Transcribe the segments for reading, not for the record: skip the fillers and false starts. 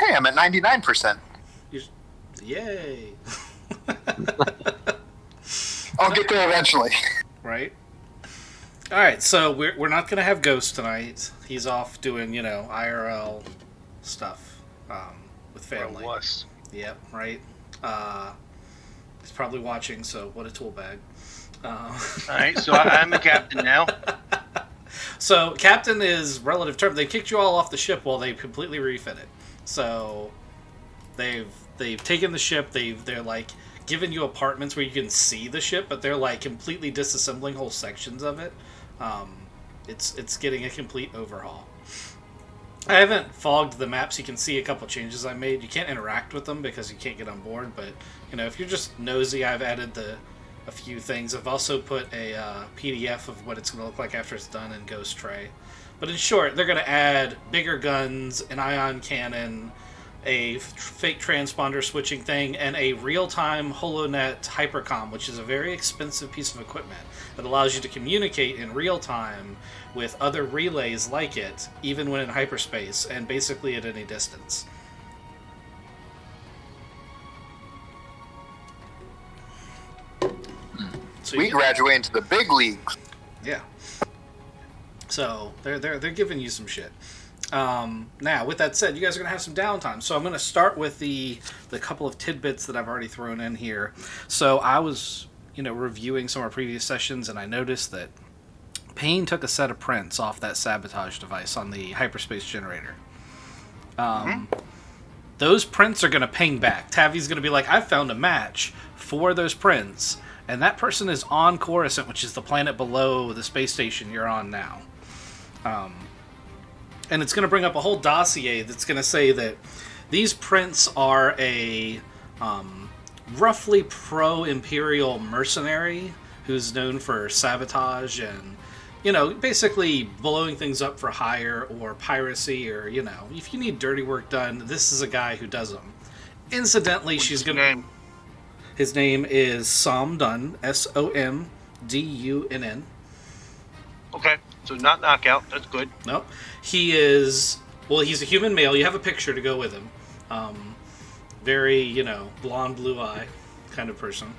hey, I'm at 99%. Yay. I'll get there eventually. Right? Alright, so we're not going to have Ghost tonight. He's off doing, IRL stuff with family. Yep, right? He's probably watching, so what a tool bag. Alright, so I'm the captain now. So, captain is relative term. They kicked you all off the ship while they completely refit it. So, they've taken the ship. They're like giving you apartments where you can see the ship, but they're like completely disassembling whole sections of it. It's getting a complete overhaul. I haven't fogged the maps. You can see a couple changes I made. You can't interact with them because you can't get on board, but if you're just nosy, I've added a few things. I've also put a PDF of what it's going to look like after it's done in Ghost Tray. But in short, they're going to add bigger guns, an ion cannon, a fake transponder switching thing, and a real-time HoloNet hypercom, which is a very expensive piece of equipment that allows you to communicate in real time with other relays like it, even when in hyperspace, and basically at any distance. So we graduate into the big leagues. Yeah. So they're giving you some shit. Now, with that said, you guys are going to have some downtime. So I'm going to start with the couple of tidbits that I've already thrown in here. So I was, reviewing some of our previous sessions, and I noticed that Payne took a set of prints off that sabotage device on the hyperspace generator. Those prints are going to ping back. Tavi's going to be like, I found a match for those prints, and that person is on Coruscant, which is the planet below the space station you're on now. And it's going to bring up a whole dossier that's going to say that these prints are a roughly pro-Imperial mercenary who's known for sabotage and, basically blowing things up for hire or piracy or, if you need dirty work done, this is a guy who does them. Incidentally, she's going to... His name is Somdunn, Somdunn. Okay, so not Knockout. That's good. Nope. He's a human male. You have a picture to go with him. Very, blonde, blue eye kind of person.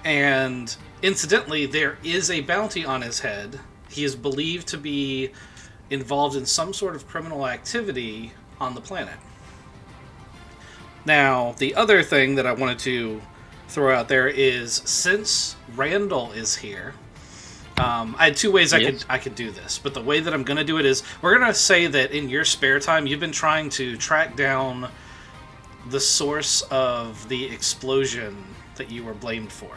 And incidentally, there is a bounty on his head. He is believed to be involved in some sort of criminal activity on the planet. Now, the other thing that I wanted to throw out there is, since Randall is here, I had two ways I could do this, but the way that I'm going to do it is, we're going to say that in your spare time, you've been trying to track down the source of the explosion that you were blamed for.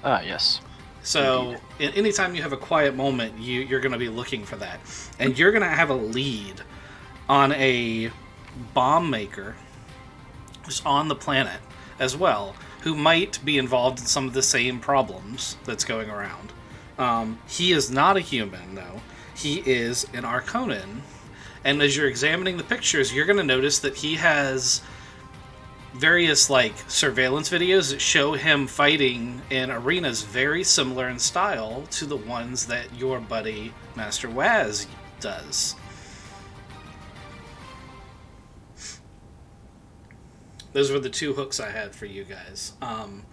Yes. So, anytime you have a quiet moment, you're going to be looking for that. And you're going to have a lead on a bomb maker who's on the planet as well, who might be involved in some of the same problems that's going around. He is not a human, no. He is an Arconan. And as you're examining the pictures, you're going to notice that he has various, surveillance videos that show him fighting in arenas very similar in style to the ones that your buddy, Master Waz, does. Those were the two hooks I had for you guys. I'm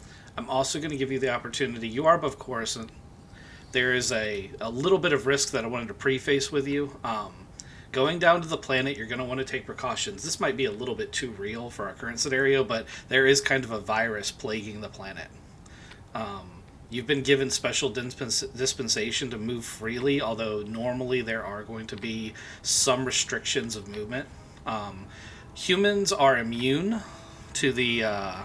also going to give you the opportunity. You are above Coruscant. There is a little bit of risk that I wanted to preface with you. Going down to the planet, you're going to want to take precautions. This might be a little bit too real for our current scenario, but there is kind of a virus plaguing the planet. You've been given special dispensation to move freely, although normally there are going to be some restrictions of movement. Humans are immune to the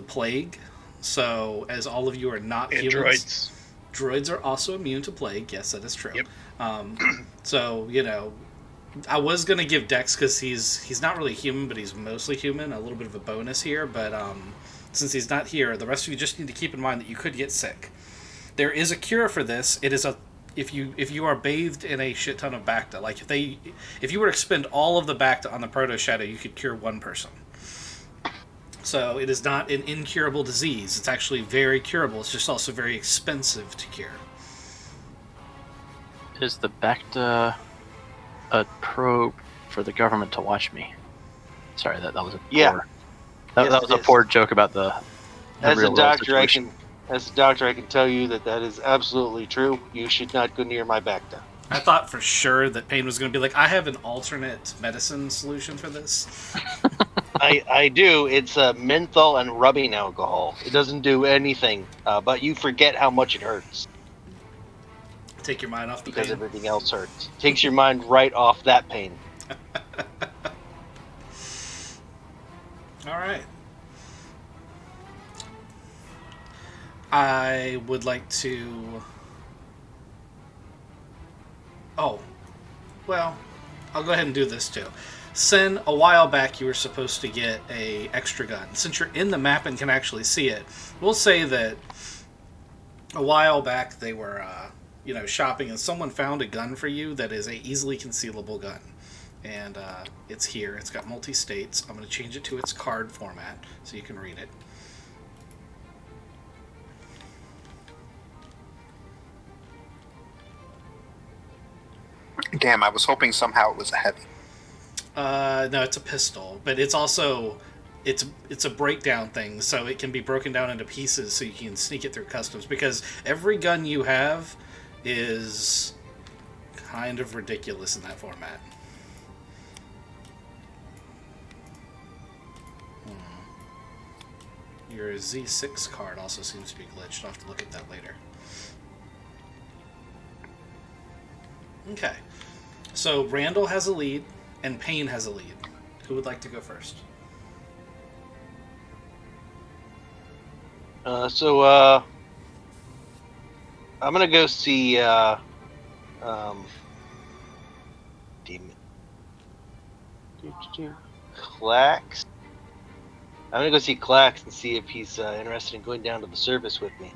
plague, so as all of you are not and humans, droids are also immune to plague. Yes, that is true. Yep. So I was gonna give Dex because he's not really human, but he's mostly human. A little bit of a bonus here, but since he's not here, the rest of you just need to keep in mind that you could get sick. There is a cure for this. It is if you are bathed in a shit ton of Bacta, like if you were to expend all of the Bacta on the Proto Shadow, you could cure one person. So it is not an incurable disease. It's actually very curable. It's just also very expensive to cure. Is the Bacta a probe for the government to watch me. Sorry, that was a Yeah. poor. That Yes, was it a is. poor joke about the As a real world doctor, situation. I can tell you that is absolutely true. You should not go near my back down. I thought for sure that Payne was going to be like, I have an alternate medicine solution for this. I do. It's menthol and rubbing alcohol. It doesn't do anything, but you forget how much it hurts Take your mind off the because pain. everything else hurts. Takes your mind right off that pain. All right. I would like to... Oh. Well, I'll go ahead and do this too. Sin, a while back you were supposed to get a extra gun. Since you're in the map and can actually see it, we'll say that a while back they were, shopping and someone found a gun for you that is a easily concealable gun. And it's here. It's got multi-states. I'm going to change it to its card format so you can read it. Damn, I was hoping somehow it was a heavy. No, it's a pistol, but it's also it's a breakdown thing, so it can be broken down into pieces, so you can sneak it through customs. Because every gun you have is kind of ridiculous in that format. Your Z6 card also seems to be glitched. I'll have to look at that later. Okay. So Randall has a lead, and Payne has a lead. Who would like to go first? I'm gonna go see Clax. I'm gonna go see Clax and see if he's interested in going down to the service with me.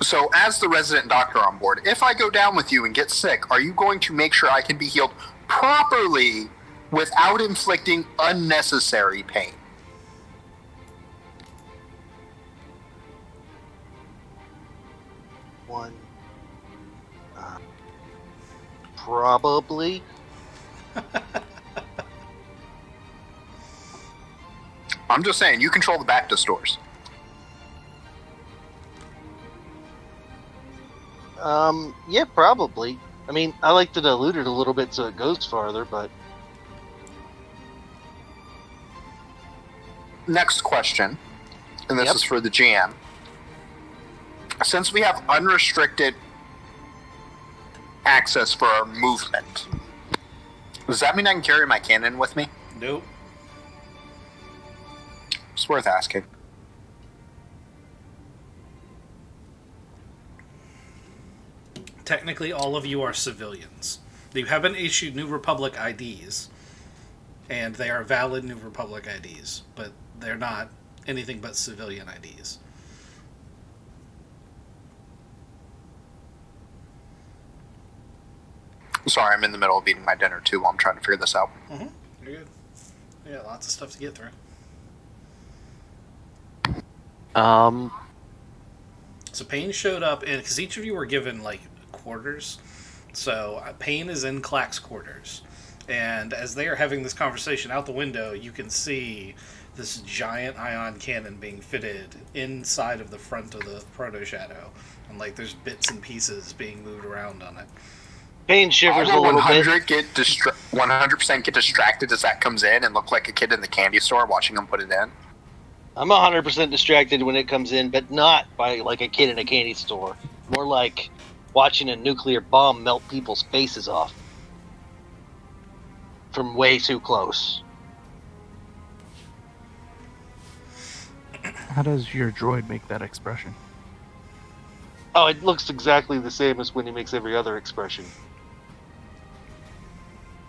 So, as the resident doctor on board, if I go down with you and get sick, are you going to make sure I can be healed properly without inflicting unnecessary pain? Probably. I'm just saying, you control the Baptist stores. Yeah, probably. I mean, I like to dilute it a little bit so it goes farther, but... Next question, and this Yep. is for the GM. Since we have unrestricted access for our movement, does that mean I can carry my cannon with me? Nope. It's worth asking. Technically, all of you are civilians. You haven't issued New Republic IDs, and they are valid New Republic IDs, but they're not anything but civilian IDs. Sorry, I'm in the middle of eating my dinner too while I'm trying to figure this out. Mm-hmm. You're good. Yeah, lots of stuff to get through. So Payne showed up, and because each of you were given like quarters, so Payne is in Clack's quarters, and as they are having this conversation out the window, you can see this giant ion cannon being fitted inside of the front of the Proto Shadow, and like there's bits and pieces being moved around on it. Pain shivers I a will little bit. 100% get distracted as that comes in and look like a kid in the candy store watching them put it in. I'm 100% distracted when it comes in, but not by like a kid in a candy store. More like watching a nuclear bomb melt people's faces off from way too close. How does your droid make that expression? Oh, it looks exactly the same as when he makes every other expression.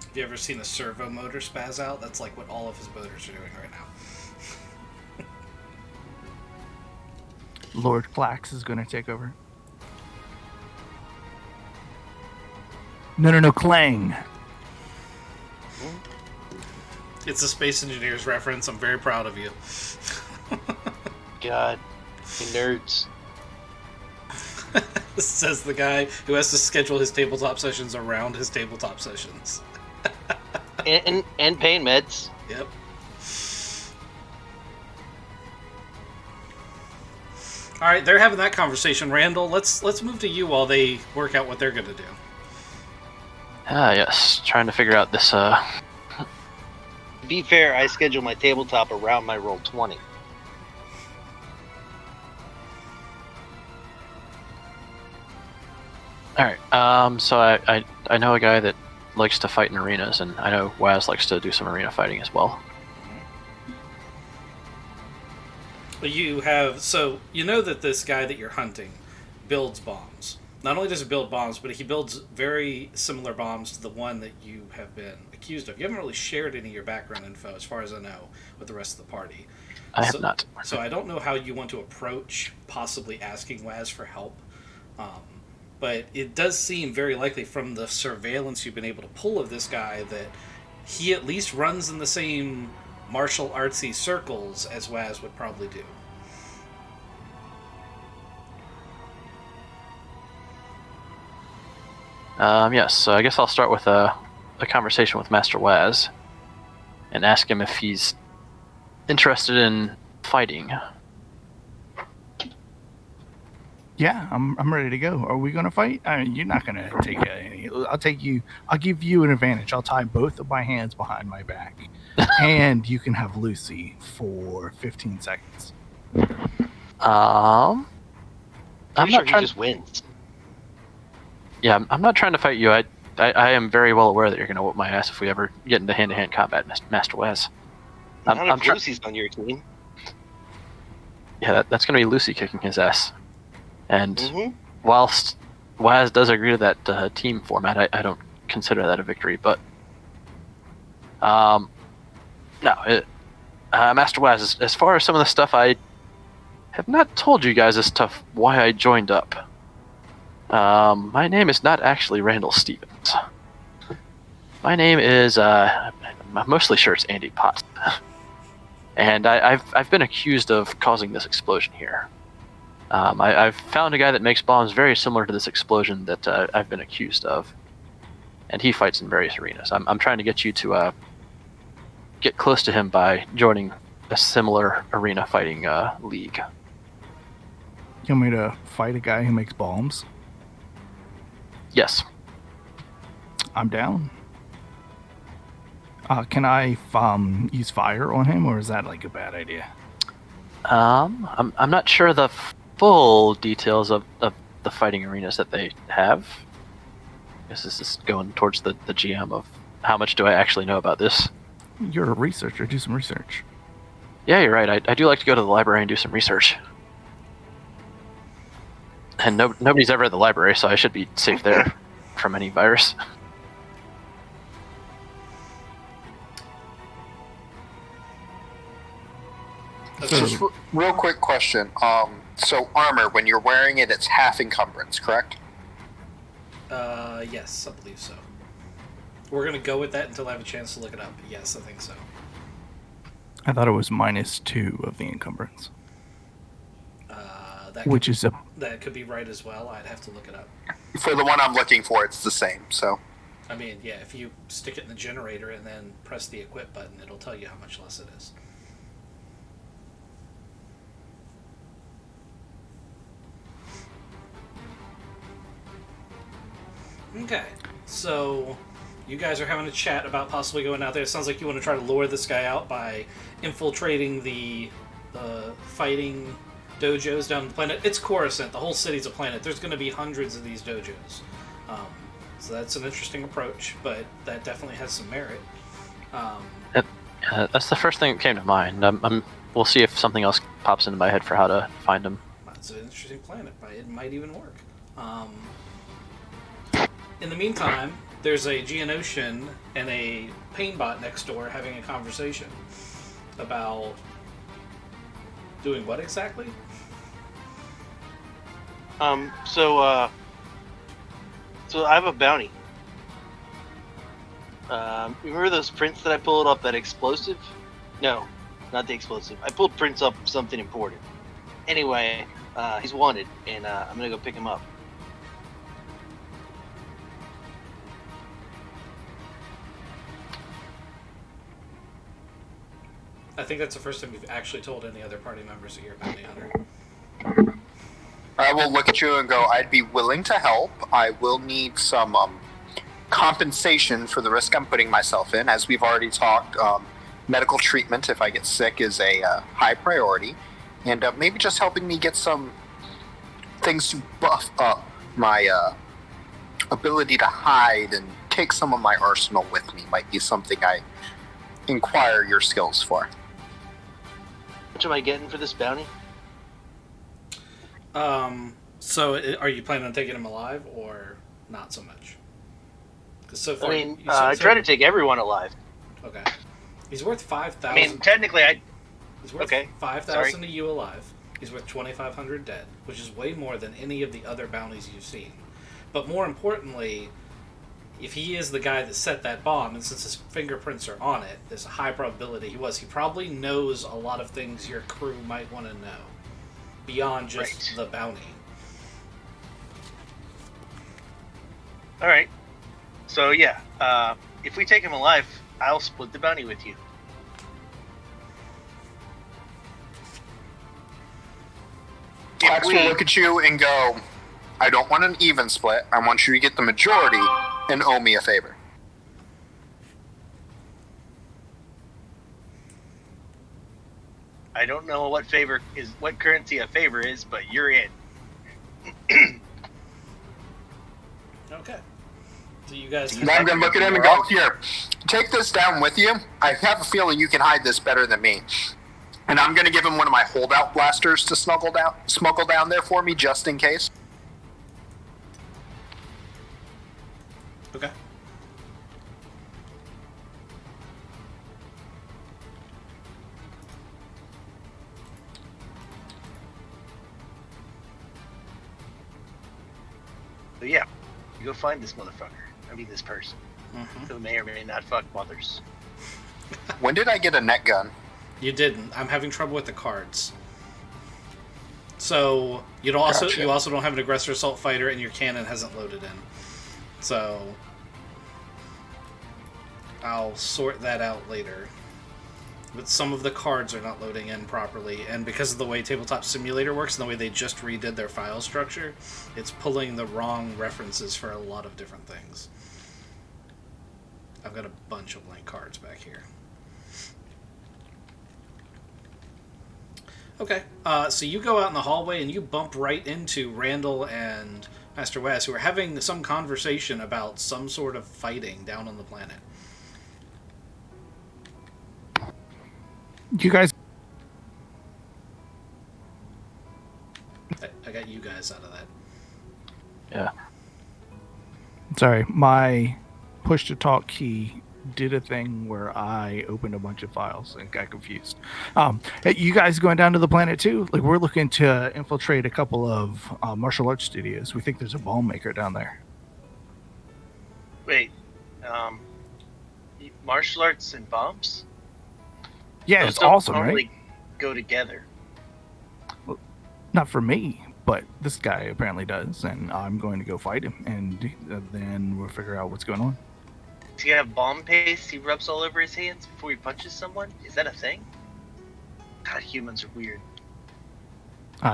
Have you ever seen a servo motor spaz out? That's like what all of his motors are doing right now. Lord Clax is going to take over. No, Clang. It's a Space Engineers reference. I'm very proud of you. God, you nerds. Says the guy who has to schedule his tabletop sessions around his tabletop sessions. and pain meds. Yep. All right, they're having that conversation. Randall, let's move to you while they work out what they're going to do. Yes. Trying to figure out this, To be fair, I schedule my tabletop around my roll 20. Alright, so I know a guy that likes to fight in arenas, and I know Waz likes to do some arena fighting as well. You have, so you know that this guy that you're hunting builds bombs. Not only does he build bombs, but he builds very similar bombs to the one that you have been accused of. You haven't really shared any of your background info, as far as I know, with the rest of the party. I have not. So I don't know how you want to approach possibly asking Waz for help. But it does seem very likely from the surveillance you've been able to pull of this guy that he at least runs in the same martial artsy circles as Waz would probably do. Yes, so I guess I'll start with a conversation with Master Waz and ask him if he's interested in fighting. Yeah, I'm ready to go. Are we gonna fight? I mean, you're not gonna take any. I'll give you an advantage. I'll tie both of my hands behind my back, and you can have Lucy for 15 seconds. I'm Pretty not sure he trying. just wins. Yeah, I'm not trying to fight you. I am very well aware that you're gonna whoop my ass if we ever get into hand-to-hand combat, Master Waz. Not if Lucy's on your team. Yeah, that's gonna be Lucy kicking his ass. And Mm-hmm. whilst Waz does agree to that team format, I don't consider that a victory. But Master Waz, as far as some of the stuff I have not told you guys, this stuff why I joined up. My name is not actually Randall Stevens. My name is I'm mostly sure it's Andy Potts, and I've been accused of causing this explosion here. I've found a guy that makes bombs very similar to this explosion that I've been accused of, and he fights in various arenas. I'm trying to get you to get close to him by joining a similar arena fighting league. You want me to fight a guy who makes bombs? Yes. I'm down. Can I use fire on him, or is that like a bad idea? I'm not sure the full details of the fighting arenas that they have. I guess this is going towards the GM of how much do I actually know about this. You're a researcher. Do some research. Yeah, you're right. I do like to go to the library and do some research. And nobody's ever at the library, so I should be safe there from any virus. Just real quick question. So armor, when you're wearing it, it's half encumbrance, correct? Yes, I believe so. We're gonna go with that until I have a chance to look it up. But yes, I think so. I thought it was -2 of the encumbrance, That which is a. that could be right as well. I'd have to look it up. For the one I'm looking for, it's the same. So I mean, yeah, if you stick it in the generator and then press the equip button, it'll tell you how much less it is. Okay, so you guys are having a chat about possibly going out there. It sounds like you want to try to lure this guy out by infiltrating the fighting dojos down the planet. It's Coruscant. The whole city's a planet. There's going to be hundreds of these dojos. So that's an interesting approach, but that definitely has some merit. That's the first thing that came to mind. We'll see if something else pops into my head for how to find them. It's an interesting planet. It might even work. In the meantime, there's a Geonosian and a Painbot next door having a conversation about doing what exactly? So I have a bounty. Remember those prints that I pulled up, that explosive? No, not the explosive. I pulled prints up of something important. Anyway, he's wanted, and I'm gonna go pick him up. I think that's the first time you've actually told any other party members that you're a bounty hunter. I will look at you and go, I'd be willing to help. I will need some compensation for the risk I'm putting myself in. As we've already talked, medical treatment if I get sick is a high priority. And maybe just helping me get some things to buff up my ability to hide and take some of my arsenal with me might be something I inquire your skills for. How much am I getting for this bounty? So are you planning on taking him alive or not so much? 'Cause so far, I try to take everyone alive. Okay. He's worth 5,000. I mean, technically, He's worth okay, 5,000 to you alive. He's worth 2,500 dead, which is way more than any of the other bounties you've seen. But more importantly, if he is the guy that set that bomb, and since his fingerprints are on it, there's a high probability he was. He probably knows a lot of things your crew might want to know beyond just the bounty. All right. So yeah, if we take him alive, I'll split the bounty with you. Tax will look at you and go, I don't want an even split. I want you to get the majority and owe me a favor. I don't know what currency a favor is, but you're in. Okay. So you guys... Now I'm going to look at him and go, here, take this down with you. I have a feeling you can hide this better than me. And I'm going to give him one of my holdout blasters to smuggle down there for me, just in case. Okay. So yeah, you go find this motherfucker. I mean, this person who may or may not fuck mothers. When did I get a net gun? You didn't. I'm having trouble with the cards. So you also don't have an aggressor assault fighter, and your cannon hasn't loaded in. So I'll sort that out later. But some of the cards are not loading in properly, and because of the way Tabletop Simulator works and the way they just redid their file structure, it's pulling the wrong references for a lot of different things. I've got a bunch of blank cards back here. Okay, so you go out in the hallway and you bump right into Randall and Master Wes, who are having some conversation about some sort of fighting down on the planet. You guys... I got you guys out of that. Yeah. Sorry, my push-to-talk key did a thing where I opened a bunch of files and got confused. Hey, you guys going down to the planet too? Like, we're looking to infiltrate a couple of martial arts studios. We think there's a bomb maker down there. Wait, martial arts and bombs? Yeah, Those it's don't awesome, normally right? go together. Well, not for me, but this guy apparently does, and I'm going to go fight him, and then we'll figure out what's going on. Does he have bomb paste he rubs all over his hands before he punches someone? Is that a thing? God, humans are weird.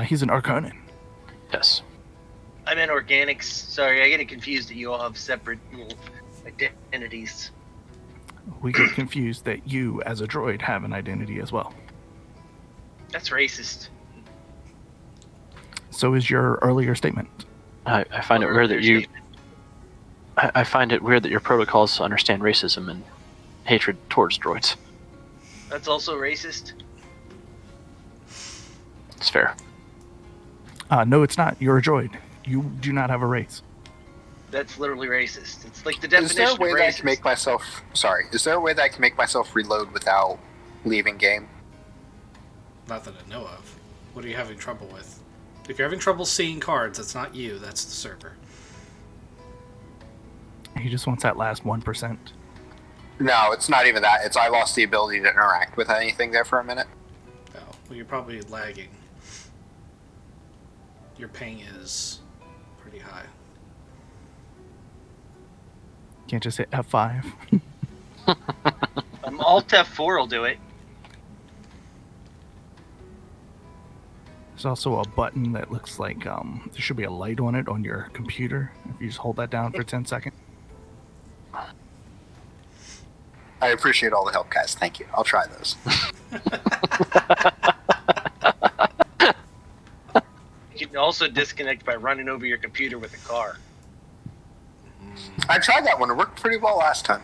He's an Arconin. Yes. I meant organics. Sorry, I get it confused that you all have separate little identities. We get confused that you, as a droid, have an identity as well. That's racist. So is your earlier statement. I find it weird that you... I find it weird that your protocols understand racism and hatred towards droids. That's also racist? It's fair. No, it's not. You're a droid. You do not have a race. That's literally racist. It's like the Is there a definition way of that I racist. can make myself... Sorry. Is there a way that I can make myself reload without leaving game? Not that I know of. What are you having trouble with? If you're having trouble seeing cards, that's not you, that's the server. He just wants that last 1%. No, it's not even that. It's I lost the ability to interact with anything there for a minute. Oh, well, you're probably lagging. Your ping is pretty high. Can't just hit F5. Alt F4 will do it. There's also a button that looks like there should be a light on it on your computer. If you just hold that down for 10 seconds. I appreciate all the help, guys. Thank you. I'll try those. You can also disconnect by running over your computer with a car. I tried that one. It worked pretty well last time.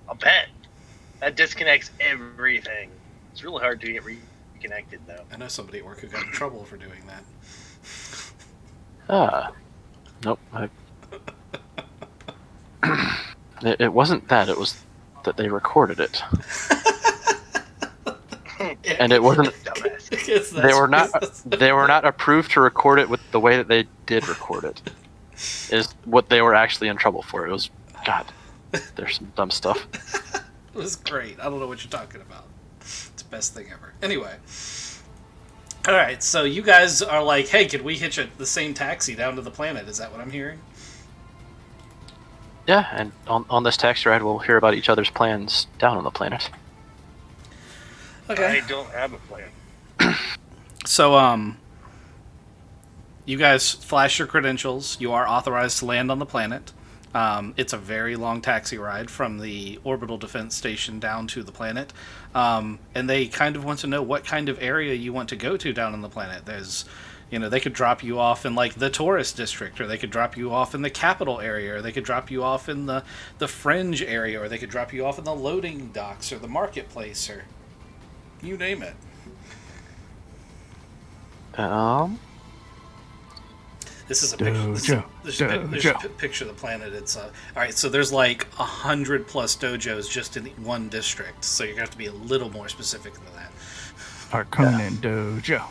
I'll bet. That disconnects everything. It's really hard to get reconnected, though. I know somebody at work who got in trouble for doing that. Nope. It wasn't that. It was that they recorded it. And it wasn't. Dumbass. They were not approved to record it with the way that they did record it. Is what they were actually in trouble for. It was, God, there's some dumb stuff. It was great. I don't know what you're talking about. It's the best thing ever. Anyway. Alright, so you guys are like, hey, could we hitch the same taxi down to the planet? Is that what I'm hearing? Yeah, and on this taxi ride, we'll hear about each other's plans down on the planet. Okay. I don't have a plan. So, you guys flash your credentials. You are authorized to land on the planet. It's a very long taxi ride from the orbital defense station down to the planet. And they kind of want to know what kind of area you want to go to down on the planet. There's, they could drop you off in, like, the tourist district, or they could drop you off in the capital area, or they could drop you off in the fringe area, or they could drop you off in the loading docks, or the marketplace, or you name it. This is a picture. There's a picture of the planet. It's all right. So there's like 100+ dojos just in one district. So you're gonna have to be a little more specific than that. Arconin Dojo.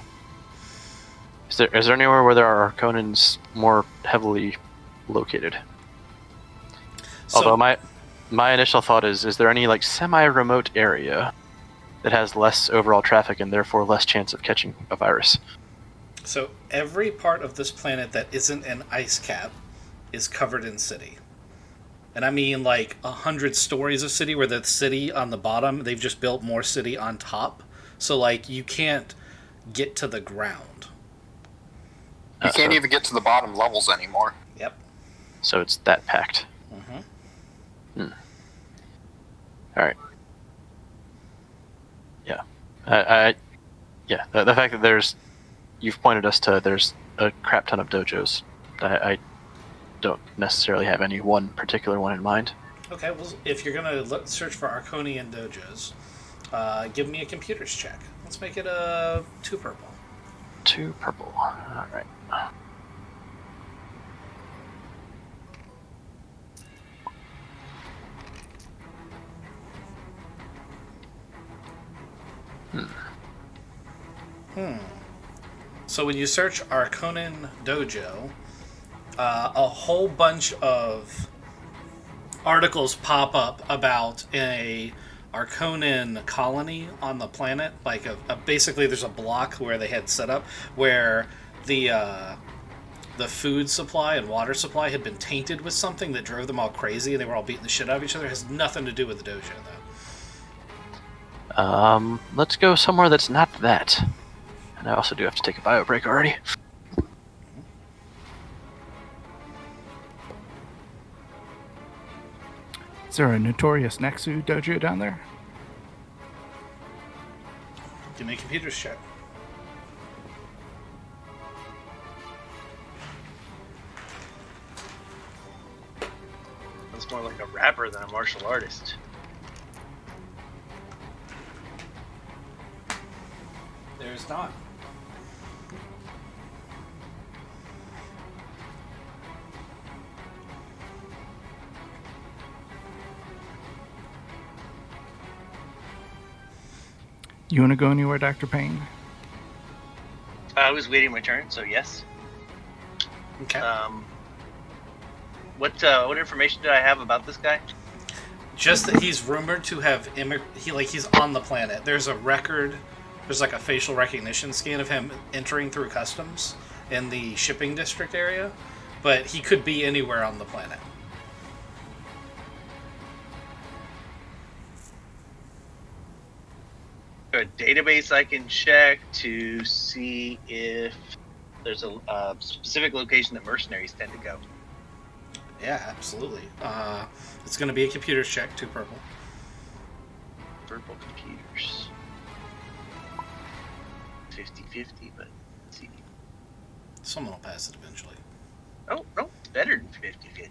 Is there anywhere where there are Arconins more heavily located? So, Although my initial thought is there any like semi-remote area that has less overall traffic and therefore less chance of catching a virus? So every part of this planet that isn't an ice cap is covered in city. And I mean like 100 stories of city, where the city on the bottom, they've just built more city on top. So like you can't get to the ground. You can't even get to the bottom levels anymore. Yep. So it's that packed. Mm-hmm. Alright. Yeah. The fact that you've pointed us to there's a crap ton of dojos. I don't necessarily have any one particular one in mind. Okay, well, if you're going to search for Arconian dojos, give me a computers check. Let's make it 2 purple. 2 purple. Alright. So when you search Arconin Dojo, a whole bunch of articles pop up about a Arconin colony on the planet. Like basically, there's a block where they had set up where the food supply and water supply had been tainted with something that drove them all crazy, and they were all beating the shit out of each other. It has nothing to do with the dojo, though. Let's go somewhere that's not that. And I also do have to take a bio break already. Is there a notorious Nexu dojo down there? Give me a computers check. That's more like a rapper than a martial artist. There's not. You want to go anywhere, Dr. Payne? I was waiting my turn, so yes. Okay. What information did I have about this guy? Just that he's rumored to have he's on the planet. There's a record. There's like a facial recognition scan of him entering through customs in the shipping district area, but he could be anywhere on the planet. a database I can check to see if there's a specific location that mercenaries tend to go? Yeah, absolutely. It's going to be a computer's check, 2 purple. Purple computers. 50-50, but let's see. Someone will pass it eventually. Oh, no, better than 50-50.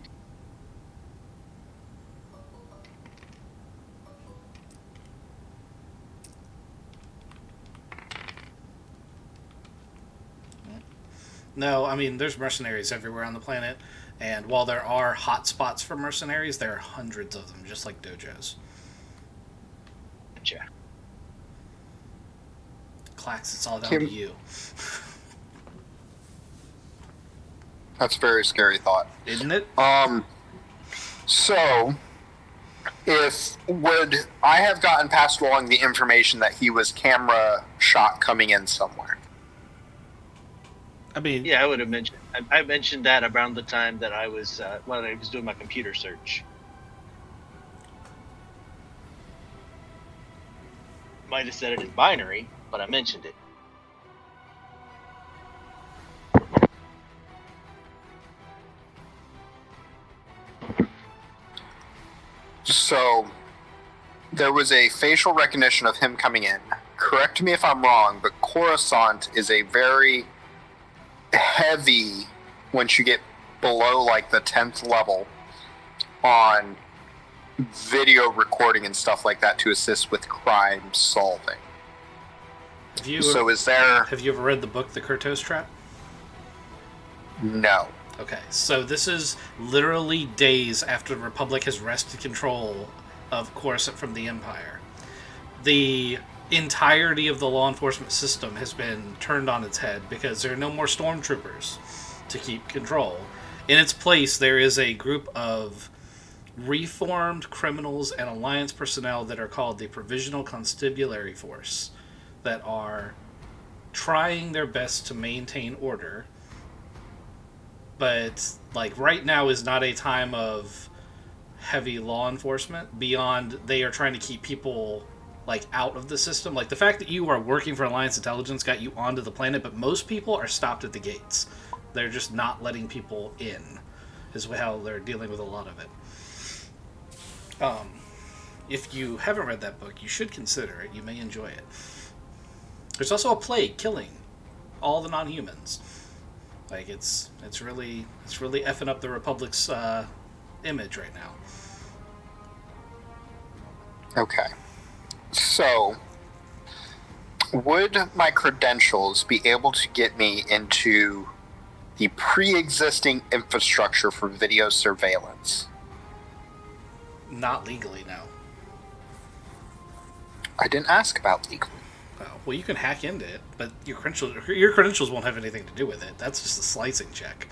No, I mean, there's mercenaries everywhere on the planet, and while there are hot spots for mercenaries, there are hundreds of them, just like dojos. Gotcha. Clax, it's all down to you. That's a very scary thought. Isn't it? So, would I have gotten passed along the information that he was camera shot coming in somewhere? I mean, Yeah, I would have mentioned. I mentioned that around the time that I was when I was doing my computer search. Might have said it in binary, but I mentioned it. So, there was a facial recognition of him coming in. Correct me if I'm wrong, but Coruscant is a very heavy, once you get below like the 10th level, on video recording and stuff like that to assist with crime solving. have you ever read the book The Krytos Trap? No. Okay, so this is literally days after the Republic has wrested control of Coruscant from the Empire. The entirety of the law enforcement system has been turned on its head because there are no more stormtroopers to keep control. In its place, there is a group of reformed criminals and alliance personnel that are called the Provisional Constabulary Force that are trying their best to maintain order. But, like, right now is not a time of heavy law enforcement. Beyond, they are trying to keep people, like, out of the system. Like, the fact that you are working for Alliance Intelligence got you onto the planet, but most people are stopped at the gates. They're just not letting people in, is how they're dealing with a lot of it. If you haven't read that book, you should consider it. You may enjoy it. There's also a plague killing all the non-humans. Like, it's really effing up the Republic's image right now. Okay. So, would my credentials be able to get me into the pre-existing infrastructure for video surveillance? Not legally, no. I didn't ask about legally. Oh, well, you can hack into it, but your credentials won't have anything to do with it. That's just a slicing check.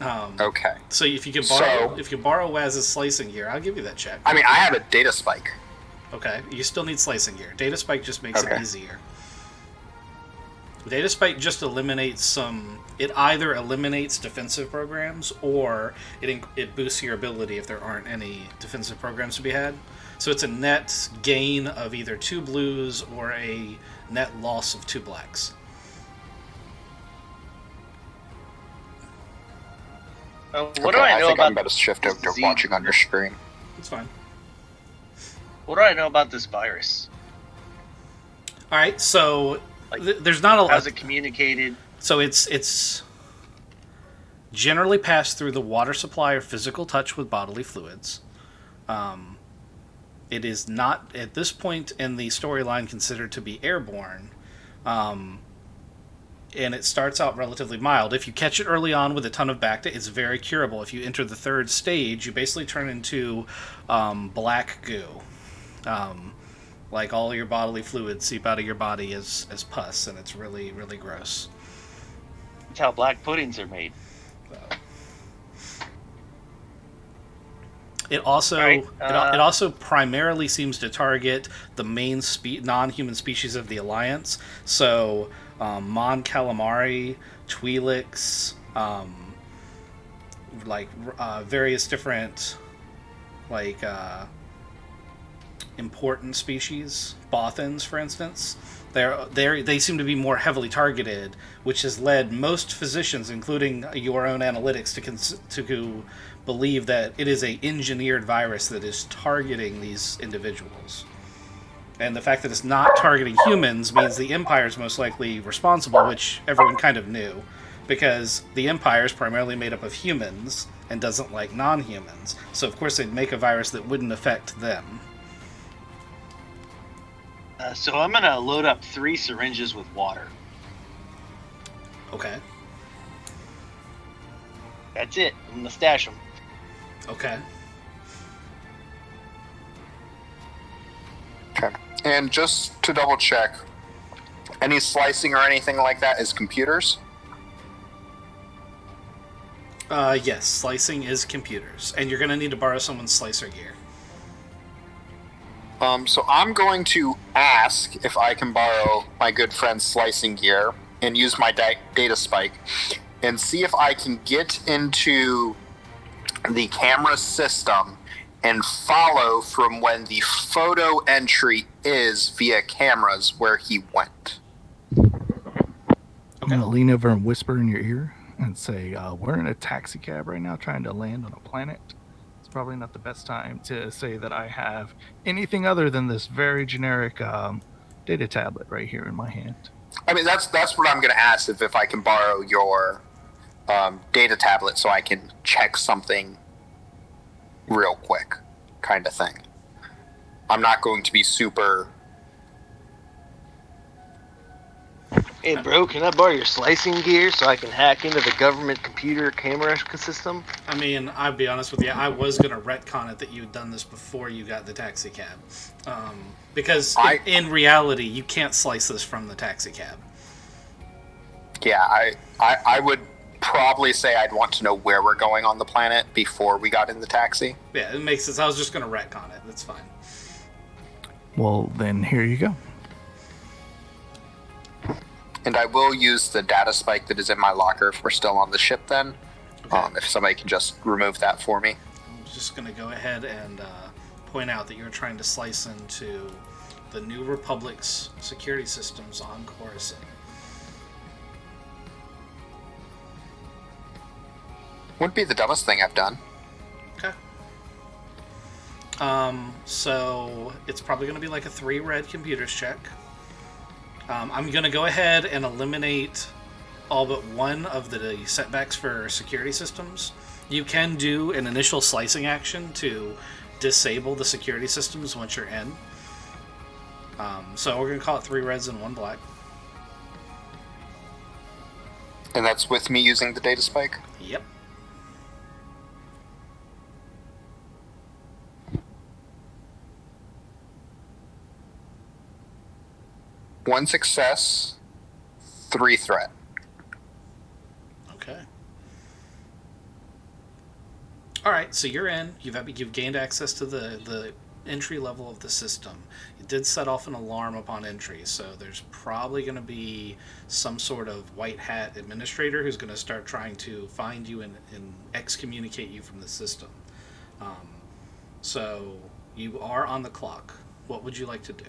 Okay. So if you can borrow Waz's slicing gear, I'll give you that check. I mean, I have a data spike. Okay, you still need slicing gear. Data spike just makes it Okay. easier. Data spike just eliminates it either eliminates defensive programs or it boosts your ability if there aren't any defensive programs to be had. So it's a net gain of either 2 blues or a net loss of 2 blacks. What Okay, do I know think I'm about about to shift over to disease? watching on your screen. It's fine. What do I know about this virus? All right, so Like, there's not a lot. How's it communicated? So it's generally passed through the water supply or physical touch with bodily fluids. It is not, at this point in the storyline, considered to be airborne. And it starts out relatively mild. If you catch it early on with a ton of Bacta, it's very curable. If you enter the 3rd stage, you basically turn into black goo. Like all your bodily fluids seep out of your body as pus, and it's really, really gross. That's how black puddings are made. It also Right, it also primarily seems to target the main non-human species of the Alliance. So Mon Calamari, Twi'leks, various different important species, bothans, for instance. They seem to be more heavily targeted, which has led most physicians, including your own analytics, to believe that it is a engineered virus that is targeting these individuals. And the fact that it's not targeting humans means the Empire is most likely responsible, which everyone kind of knew, because the Empire is primarily made up of humans and doesn't like non-humans. So of course they'd make a virus that wouldn't affect them. So I'm gonna load up 3 syringes with water. Okay. That's it. I'm gonna stash them. Okay. Okay. And just to double check, any slicing or anything like that is computers? Yes, slicing is computers, and you're going to need to borrow someone's slicer gear. So I'm going to ask if I can borrow my good friend's slicing gear and use my data spike and see if I can get into the camera system and follow from when the photo entry is via cameras where he went. I'm going to lean over and whisper in your ear and say, we're in a taxi cab right now trying to land on a planet. It's probably not the best time to say that I have anything other than this very generic data tablet right here in my hand. I mean, that's what I'm going to ask, if I can borrow your data tablet so I can check something real quick, kind of thing. I'm not going to be super... Hey, bro, can I borrow your slicing gear so I can hack into the government computer camera system? I mean, I'll be honest with you, I was going to retcon it that you'd done this before you got the taxi cab. Because in reality, you can't slice this from the taxi cab. Yeah, I would probably say I'd want to know where we're going on the planet before we got in the taxi. Yeah, it makes sense. I was just going to retcon it. That's fine. Well, then here you go. And I will use the data spike that is in my locker if we're still on the ship then. Okay. If somebody can just remove that for me. I'm just going to go ahead and point out that you're trying to slice into the New Republic's security systems on Coruscant. Wouldn't be the dumbest thing I've done. Okay. So it's probably going to be like a 3 red computers check. I'm going to go ahead and eliminate all but one of the setbacks for security systems. You can do an initial slicing action to disable the security systems once you're in. So we're going to call it 3 reds and 1 black. And that's with me using the data spike? Yep. One success, 3 threat. Okay. All right, so you're in. You've gained access to the entry level of the system. It did set off an alarm upon entry, so there's probably going to be some sort of white hat administrator who's going to start trying to find you and excommunicate you from the system. So you are on the clock. What would you like to do?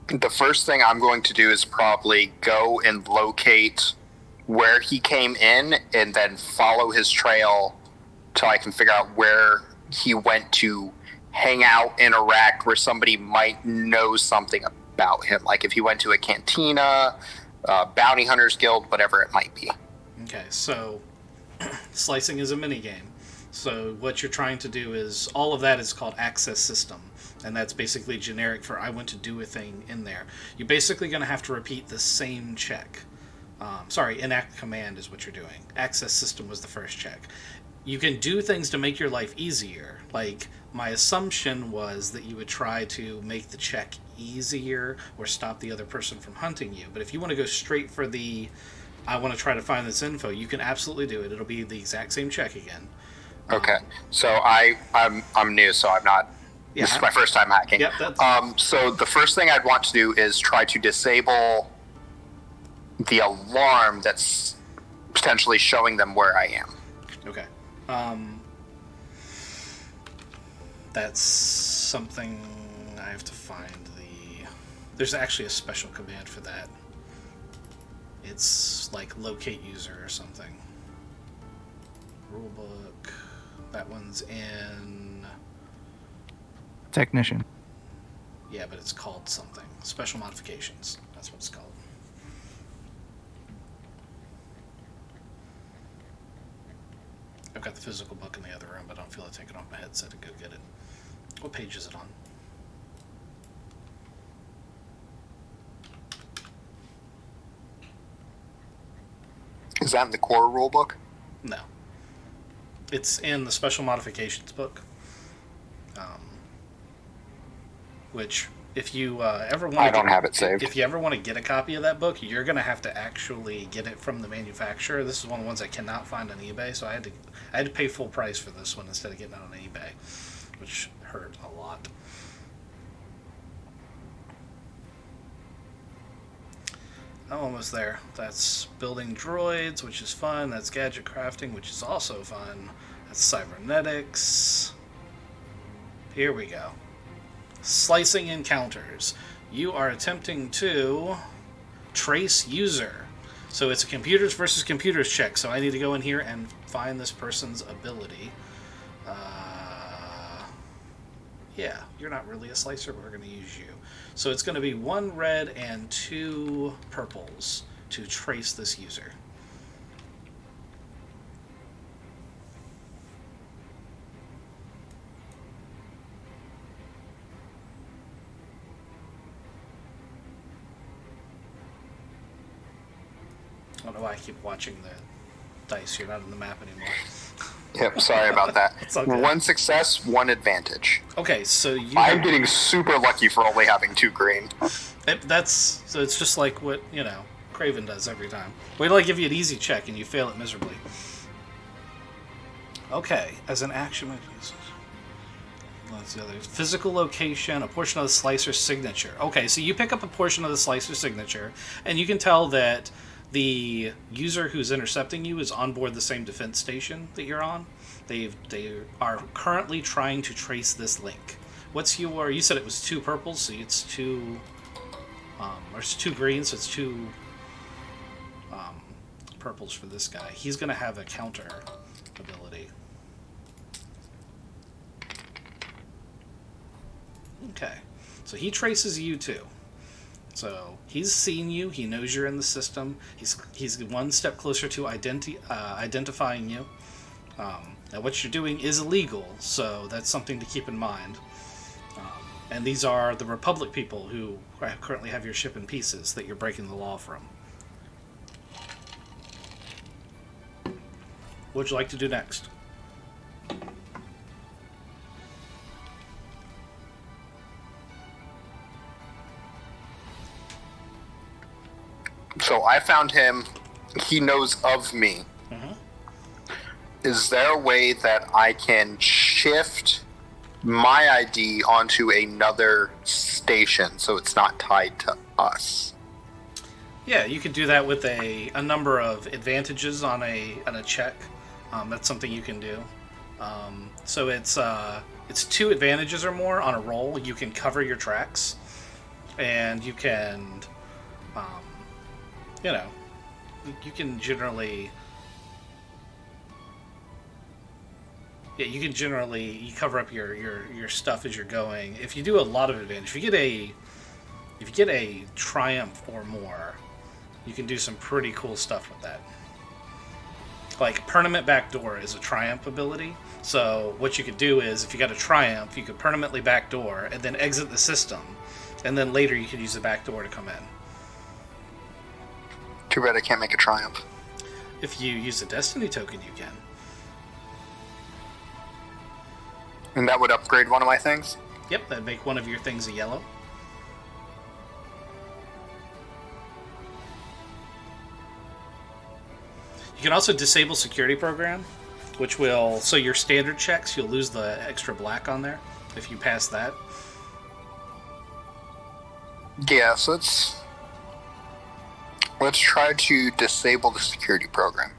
The first thing I'm going to do is probably go and locate where he came in and then follow his trail till I can figure out where he went to hang out, interact, where somebody might know something about him. Like if he went to a cantina, bounty hunters guild, whatever it might be. Okay, so slicing is a minigame. So what you're trying to do is, all of that is called access system. And that's basically generic for I want to do a thing in there. You're basically going to have to repeat the same check. Enact command is what you're doing. Access system was the first check. You can do things to make your life easier. Like, my assumption was that you would try to make the check easier or stop the other person from hunting you. But if you want to go straight for the, I want to try to find this info, you can absolutely do it. It'll be the exact same check again. Okay, so I'm new, so I'm not... Yeah. This is my first time hacking. Yep, that's... So the first thing I'd want to do is try to disable the alarm that's potentially showing them where I am. Okay. That's something I have to find There's actually a special command for that. It's like locate user or something. Rulebook. That one's in... Technician. Yeah, but it's called something. Special modifications. That's what it's called. I've got the physical book in the other room, but I don't feel like taking off my headset to go get it. What page is it on? Is that in the core rulebook? No. It's in the special modifications book. Which, if you ever want, I don't have it saved. If you ever want to get a copy of that book, you're going to have to actually get it from the manufacturer. This is one of the ones I cannot find on eBay, so I had to pay full price for this one instead of getting it on eBay, which hurt a lot. I'm almost there. That's building droids, which is fun. That's gadget crafting, which is also fun. That's cybernetics. Here we go. Slicing encounters. You are attempting to trace user. So it's a computers versus computers check. So I need to go in here and find this person's ability. Yeah, you're not really a slicer, but we're going to use you. So it's going to be 1 red and 2 purples to trace this user. I don't know why I keep watching the dice. You're not on the map anymore. Yep, sorry about that. It's okay. 1 success, 1 advantage. Okay, so I'm getting super lucky for only having 2 green. So it's just like what, Craven does every time. Wait till I give you an easy check and you fail it miserably. Okay, as an action... What's the other? Physical location, a portion of the slicer's signature. Okay, so you pick up a portion of the slicer's signature, and you can tell that the user who's intercepting you is on board the same defense station that you're on. They are currently trying to trace this link. What's your... You said it was 2 purples, so it's 2... or it's 2 greens, so it's 2 purples for this guy. He's going to have a counter ability. Okay, so he traces you too. So he's seen you. He knows you're in the system. He's 1 step closer to identifying you. Now, what you're doing is illegal, so that's something to keep in mind. And these are the Republic people who currently have your ship in pieces that you're breaking the law from. What would you like to do next? So I found him. He knows of me. Mm-hmm. Is there a way that I can shift my ID onto another station so it's not tied to us? Yeah, you could do that with a number of advantages on a check. That's something you can do. So it's 2 advantages or more on a roll. You can cover your tracks, and you can, you can generally. Yeah, you can generally cover up your stuff as you're going. If you do a lot of advantage, if you get a triumph or more, you can do some pretty cool stuff with that. Like permanent backdoor is a triumph ability. So what you could do is, if you got a triumph, you could permanently backdoor and then exit the system, and then later you could use the backdoor to come in. Too bad I can't make a triumph. If you use a destiny token, you can. And that would upgrade one of my things? Yep, that'd make one of your things a yellow. You can also disable security program, which will... So your standard checks, you'll lose the extra black on there if you pass that. Yeah, so let's try to disable the security program.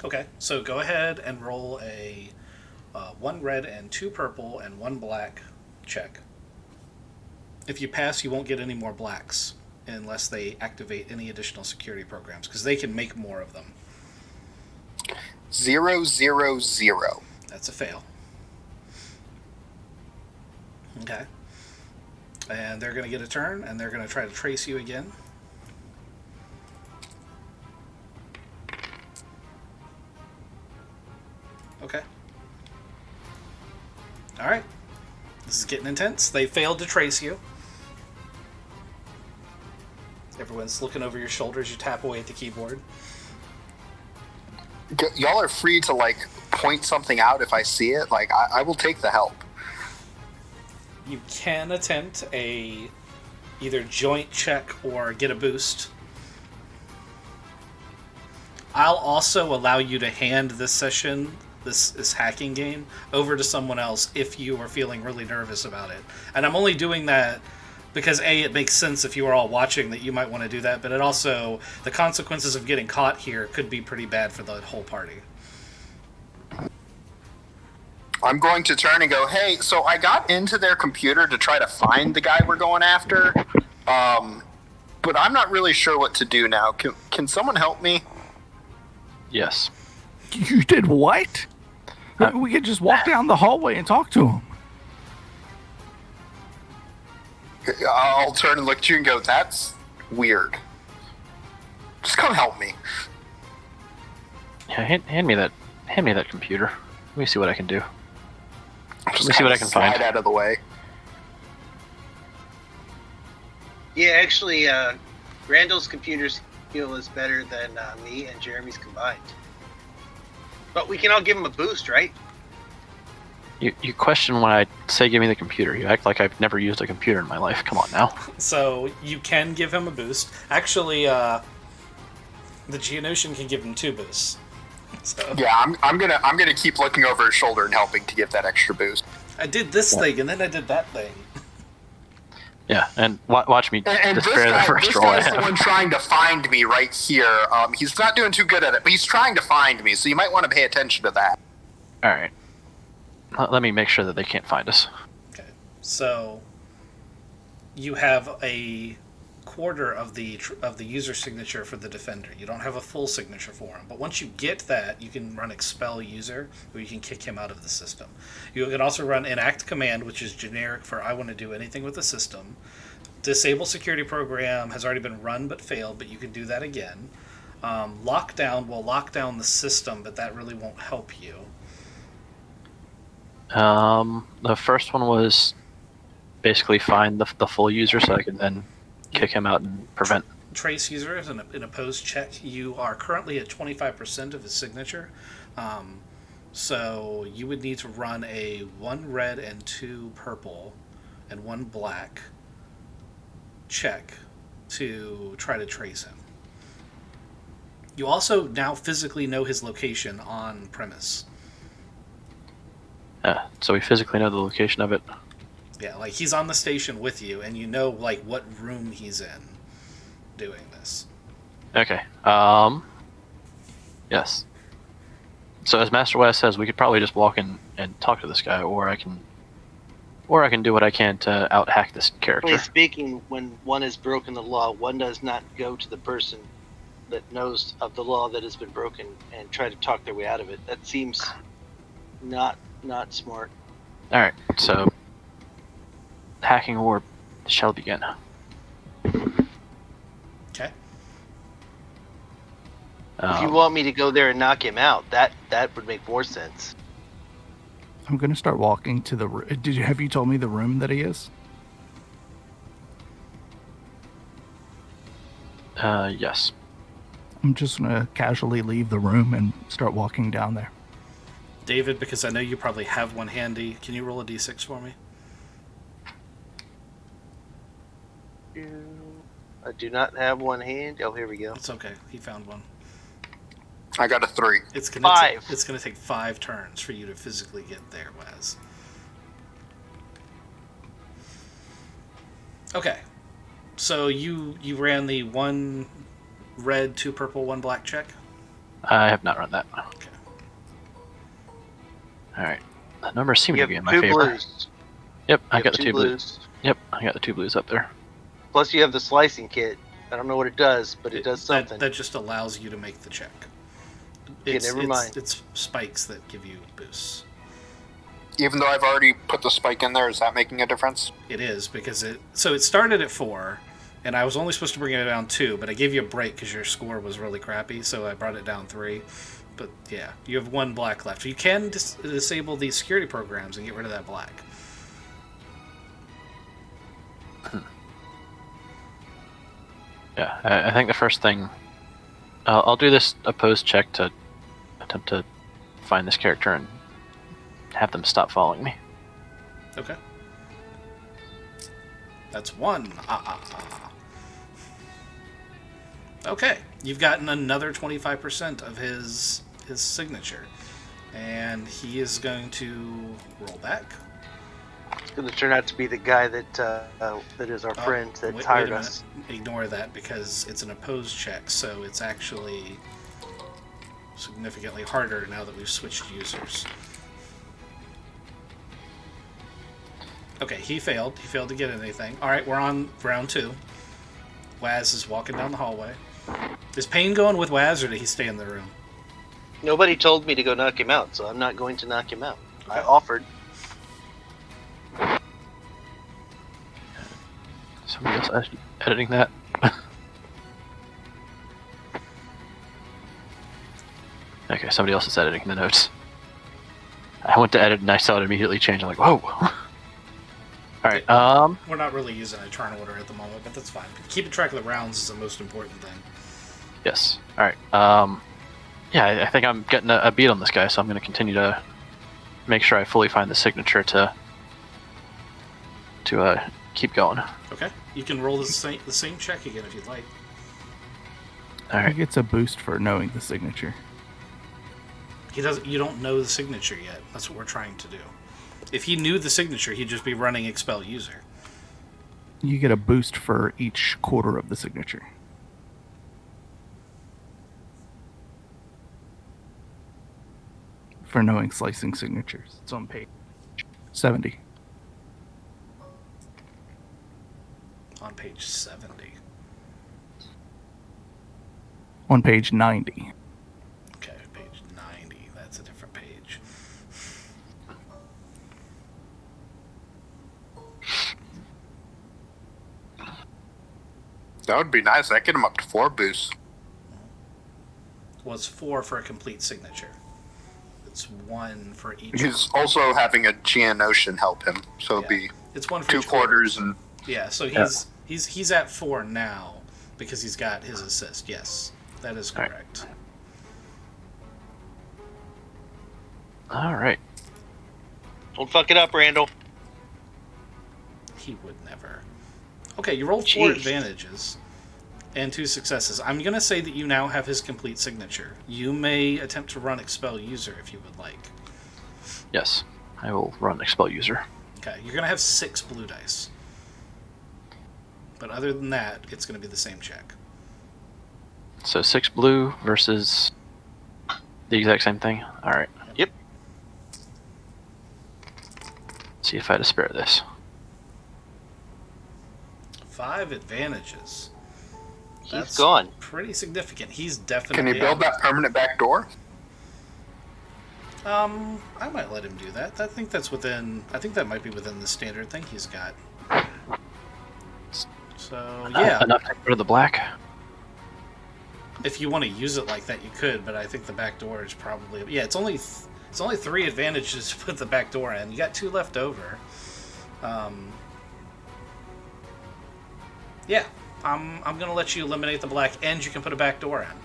Okay, so go ahead and roll a 1 red and 2 purple and 1 black check. If you pass, you won't get any more blacks unless they activate any additional security programs, because they can make more of them. 0, 0, 0. That's a fail. Okay. And they're going to get a turn, and they're going to try to trace you again. Okay. Alright. This is getting intense. They failed to trace you. Everyone's looking over your shoulders. You tap away at the keyboard. Y'all are free to, like, point something out if I see it. Like, I will take the help. You can attempt a either joint check or get a boost. I'll also allow you to hand this session, this hacking game, over to someone else if you are feeling really nervous about it. And I'm only doing that because A, it makes sense if you are all watching that you might want to do that, but it also, the consequences of getting caught here could be pretty bad for the whole party. I'm going to turn and go, hey, so I got into their computer to try to find the guy we're going after, but I'm not really sure what to do now. Can someone help me? Yes. You did what? We could just walk down the hallway and talk to him. I'll turn and look at you and go, that's weird. Just come help me. Yeah, hand me that computer. Let me see what I can do. Just Let me see what I can slide find. out of the way. Yeah, actually, Randall's computer skill is better than me and Jeremy's combined. But we can all give him a boost, right? You question when I say give me the computer. You act like I've never used a computer in my life. Come on now. So you can give him a boost. Actually, the Geonosian can give him 2 boosts. So Yeah, I'm gonna keep looking over his shoulder and helping to give that extra boost. I did this thing, and then I did that thing. Yeah, and watch me And despair the first this roll I guy's the have. one trying to find me right here. He's not doing too good at it, but he's trying to find me, so you might want to pay attention to that. All right. Let me make sure that they can't find us. Okay, so you have a quarter of the user signature for the defender. You don't have a full signature for him, but once you get that, you can run expel user, or you can kick him out of the system. You can also run enact command, which is generic for I want to do anything with the system. Disable security program has already been run but failed, but you can do that again. Lockdown will lock down the system, but that really won't help you. The first one was basically find the full user so I could then kick him out and prevent. Trace user is an opposed check. You are currently at 25% of his signature. So you would need to run a 1 red and 2 purple and 1 black check to try to trace him. You also now physically know his location on premise. So we physically know the location of it. Yeah, like he's on the station with you, and you know like what room he's in doing this. Okay. Yes. So as Master West says, we could probably just walk in and talk to this guy, or I can do what I can to out-hack this character. Generally speaking, when one has broken the law, one does not go to the person that knows of the law that has been broken and try to talk their way out of it. That seems not smart. All right. So hacking war shall begin. Okay. If you want me to go there and knock him out, that would make more sense. I'm gonna start walking to the. Have you told me the room that he is? Yes. I'm just gonna casually leave the room and start walking down there. David, because I know you probably have one handy, can you roll a d6 for me? I do not have one hand. Oh, here we go. It's okay. He found one. I got a 3. It's gonna 5. It's gonna take 5 turns for you to physically get there, Waz. Okay. So you ran the 1 red, 2 purple, 1 black check? I have not run that. Okay. All right. The numbers seem You to be in have my 2 favor. blues. Yep, I You got have the 2 2 blues. Yep, I got the 2 blues up there. Plus, you have the slicing kit. I don't know what it does, but it does something. That just allows you to make the check. Okay, never mind. It's spikes that give you boosts. Even though I've already put the spike in there, is that making a difference? It is because it started at 4, and I was only supposed to bring it down 2, but I gave you a break because your score was really crappy, so I brought it down 3. But yeah, you have 1 black left. You can disable these security programs and get rid of that black. Yeah, I think the first thing... I'll do this opposed check to attempt to find this character and have them stop following me. Okay. That's 1. Okay, you've gotten another 25% of his signature, and he is going to roll back. It's going to turn out to be the guy that is our friend that Wait hired a minute. us. Ignore that because it's an opposed check, so it's actually significantly harder now that we've switched users. Okay, he failed. He failed to get anything. Alright, we're on round 2. Waz is walking down the hallway. Is Payne going with Waz, or did he stay in the room? Nobody told me to go knock him out, so I'm not going to knock him out. I Okay. offered. Somebody else actually editing that? Okay, somebody else is editing the notes. I went to edit and I saw it immediately change. I'm like, whoa! Alright, We're not really using a turn order at the moment, but that's fine. Keeping track of the rounds is the most important thing. yes. Alright, yeah, I think I'm getting a beat on this guy, so I'm going to continue to make sure I fully find the signature to keep going. Okay, you can roll the same check again if you'd like. He Alright, gets a boost for knowing the signature. You don't know the signature yet. That's what we're trying to do. If he knew the signature, he'd just be running expel user. You get a boost for each quarter of the signature. For knowing slicing signatures. It's on page 70. On page 70. On page 90. Okay, page 90. That's a different page. That would be nice. That get him up to 4 boosts. Was 4 for a complete signature. It's 1 for each. He's also having a Geonosian help him, so it'd Yeah. be It's 1 for 2 each quarter. quarters and Yeah, so he's at 4 now because he's got his assist. Yes, that is All right. correct. alright. Don't fuck it up, Randall. He would never. Okay, you rolled 4 Jeez. advantages and 2 successes. I'm going to say that you now have his complete signature. You may attempt to run expel user if you would like. Yes, I will run expel user. Okay, you're going to have 6 blue dice. But other than that, it's going to be the same check. So 6 blue versus the exact same thing. Alright. Yep. See if I had to spare this. 5 advantages. He's gone. Pretty significant. He's definitely can he build out. that permanent back door? I might let him do that. I think that might be within the standard thing he's got. So yeah, Enough to get rid of the black. if you want to use it like that, you could. But I think the back door is probably It's only 3 advantages to put the back door in. You got 2 left over. Yeah, I'm gonna let you eliminate the black, and you can put a back door in.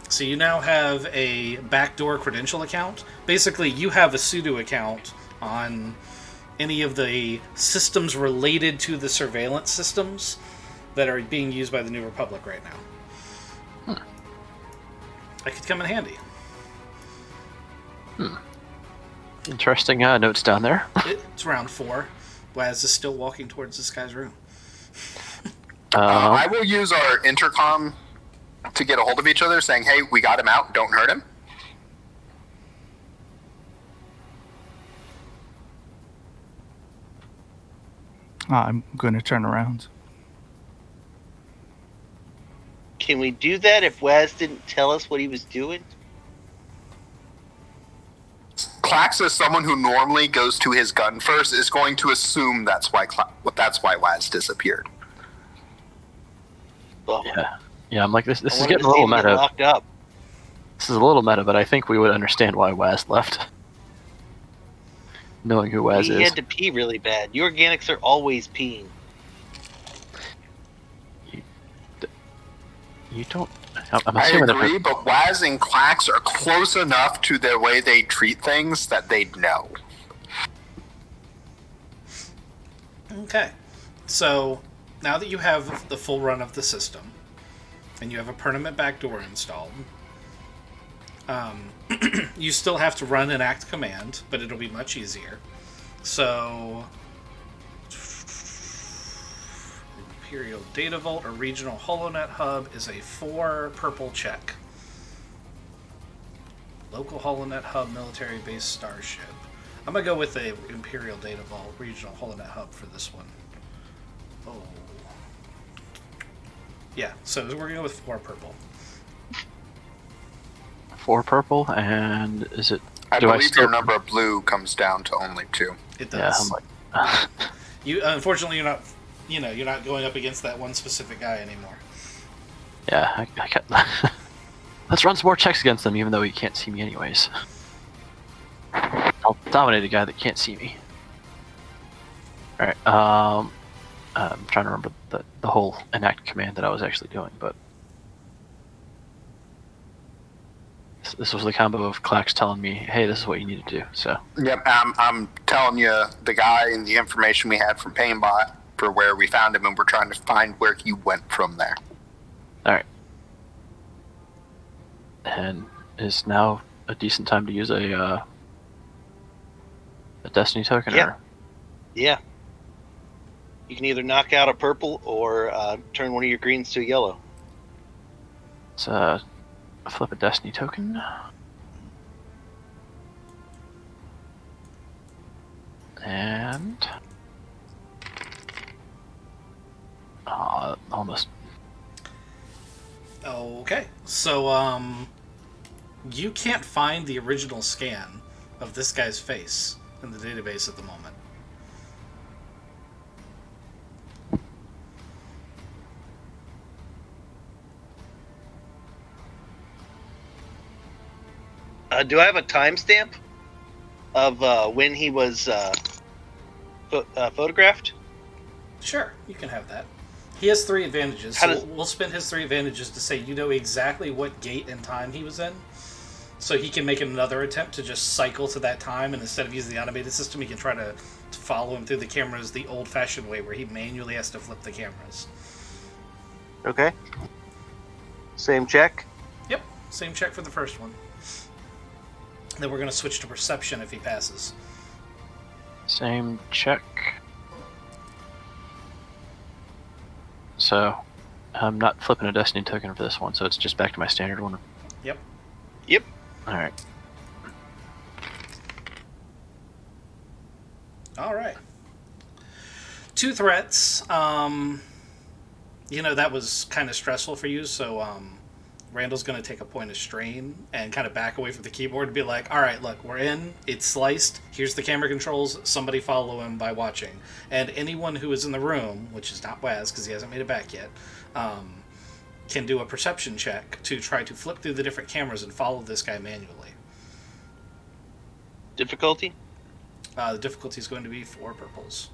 So you now have a backdoor credential account. Basically, you have a sudo account on any of the systems related to the surveillance systems that are being used by the New Republic right now. That could come in handy. Interesting notes down there. It's round 4. Waz is still walking towards this guy's room. I will use our intercom to get a hold of each other, saying, "Hey, we got him out. Don't hurt him." I'm going to turn around. Can we do that if Waz didn't tell us what he was doing? Klax, as someone who normally goes to his gun first, is going to assume that's why Waz disappeared. Well, Yeah, I'm like, this I is wanted getting to a see little him get meta. locked up. This is a little meta, but I think we would understand why Waz left. Knowing who Waz He is. had to pee really bad. You organics are always peeing. You don't... I'm I assuming agree, but Waz and Klax are close enough to the way they treat things that they'd know. Okay. So, now that you have the full run of the system, and you have a permanent backdoor installed, you still have to run an act command, but it'll be much easier. So, Imperial Data Vault or Regional HoloNet Hub is a 4 purple check. Local HoloNet Hub Military Base Starship. I'm going to go with the Imperial Data Vault Regional HoloNet Hub for this one. Oh. Yeah, so we're going to go with 4 purple. 4 purple, and is it... I do believe still... your number of blue comes down to only 2. It Yeah, does. I'm like... You unfortunately you're not going up against that one specific guy anymore. yeah, I can't... Let's run some more checks against them, even though he can't see me anyways. I'll dominate a guy that can't see me. Alright, I'm trying to remember the whole enact command that I was actually doing, but... This was the combo of Klax telling me, hey, this is what you need to do, so... Yep, I'm telling you the guy and the information we had from Painbot for where we found him, and we're trying to find where he went from there. Alright. And is now a decent time to use a Destiny token? Yeah. Or... Yeah. You can either knock out a purple or turn one of your greens to a yellow. Let's flip a Destiny token. And... almost. Okay. So you can't find the original scan of this guy's face in the database at the moment. Do I have a timestamp of when he was photographed? Sure, you can have that. He has 3 advantages. How So does- we'll spend his 3 advantages to say you know exactly what gate and time he was in. So he can make another attempt to just cycle to that time, and instead of using the automated system, he can try to follow him through the cameras the old-fashioned way, where he manually has to flip the cameras. Okay. Same check. Yep, same check for the first one. Then we're going to switch to perception if he passes. Same check. So, I'm not flipping a Destiny token for this one, so it's just back to my standard one. Yep. Yep. Alright. Alright. 2 threats. That was kind of stressful for you, so Randall's going to take a point of strain and kind of back away from the keyboard and be like, alright, look, we're in, it's sliced, here's the camera controls, somebody follow him by watching. And anyone who is in the room, which is not Waz because he hasn't made it back yet, can do a perception check to try to flip through the different cameras and follow this guy manually. Difficulty? The difficulty is going to be 4 purples.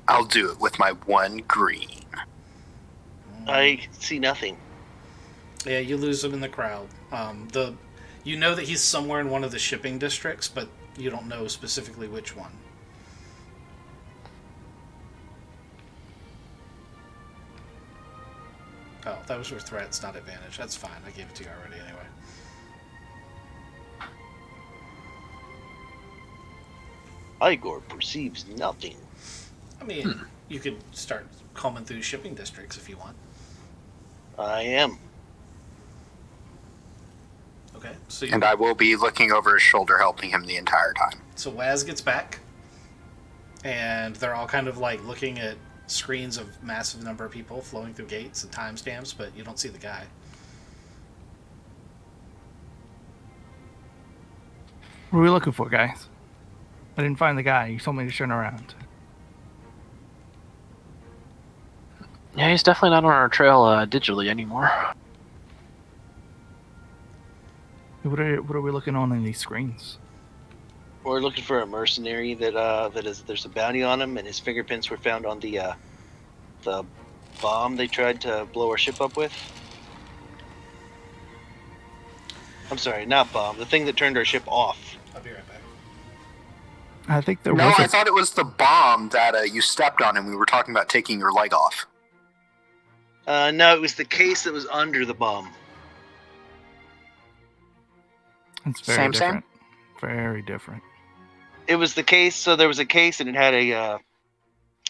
I'll do it with my 1 green. I see nothing. Yeah, you lose him in the crowd. You know that he's somewhere in one of the shipping districts, but you don't know specifically which one. Oh, that was your threats, not advantage. That's fine. I gave it to you already anyway. Igor perceives nothing. I mean, you could start combing through shipping districts if you want. I am. Okay, so And I will be looking over his shoulder, helping him the entire time. So Waz gets back, and they're all kind of like looking at screens of massive number of people flowing through gates and timestamps, but you don't see the guy. What are we looking for, guys? I didn't find the guy. You told me to turn around. Yeah, he's definitely not on our trail digitally anymore. What are we looking on in these screens? We're looking for a mercenary there's a bounty on him, and his fingerprints were found on the bomb they tried to blow our ship up with. I'm sorry, not bomb. The thing that turned our ship off. I'll be right back. I think there No, was I thought it was the bomb that you stepped on, and we were talking about taking your leg off. No, it was the case that was under the bomb. It's very Same. different. Very different. It was the case. So there was a case, and it had a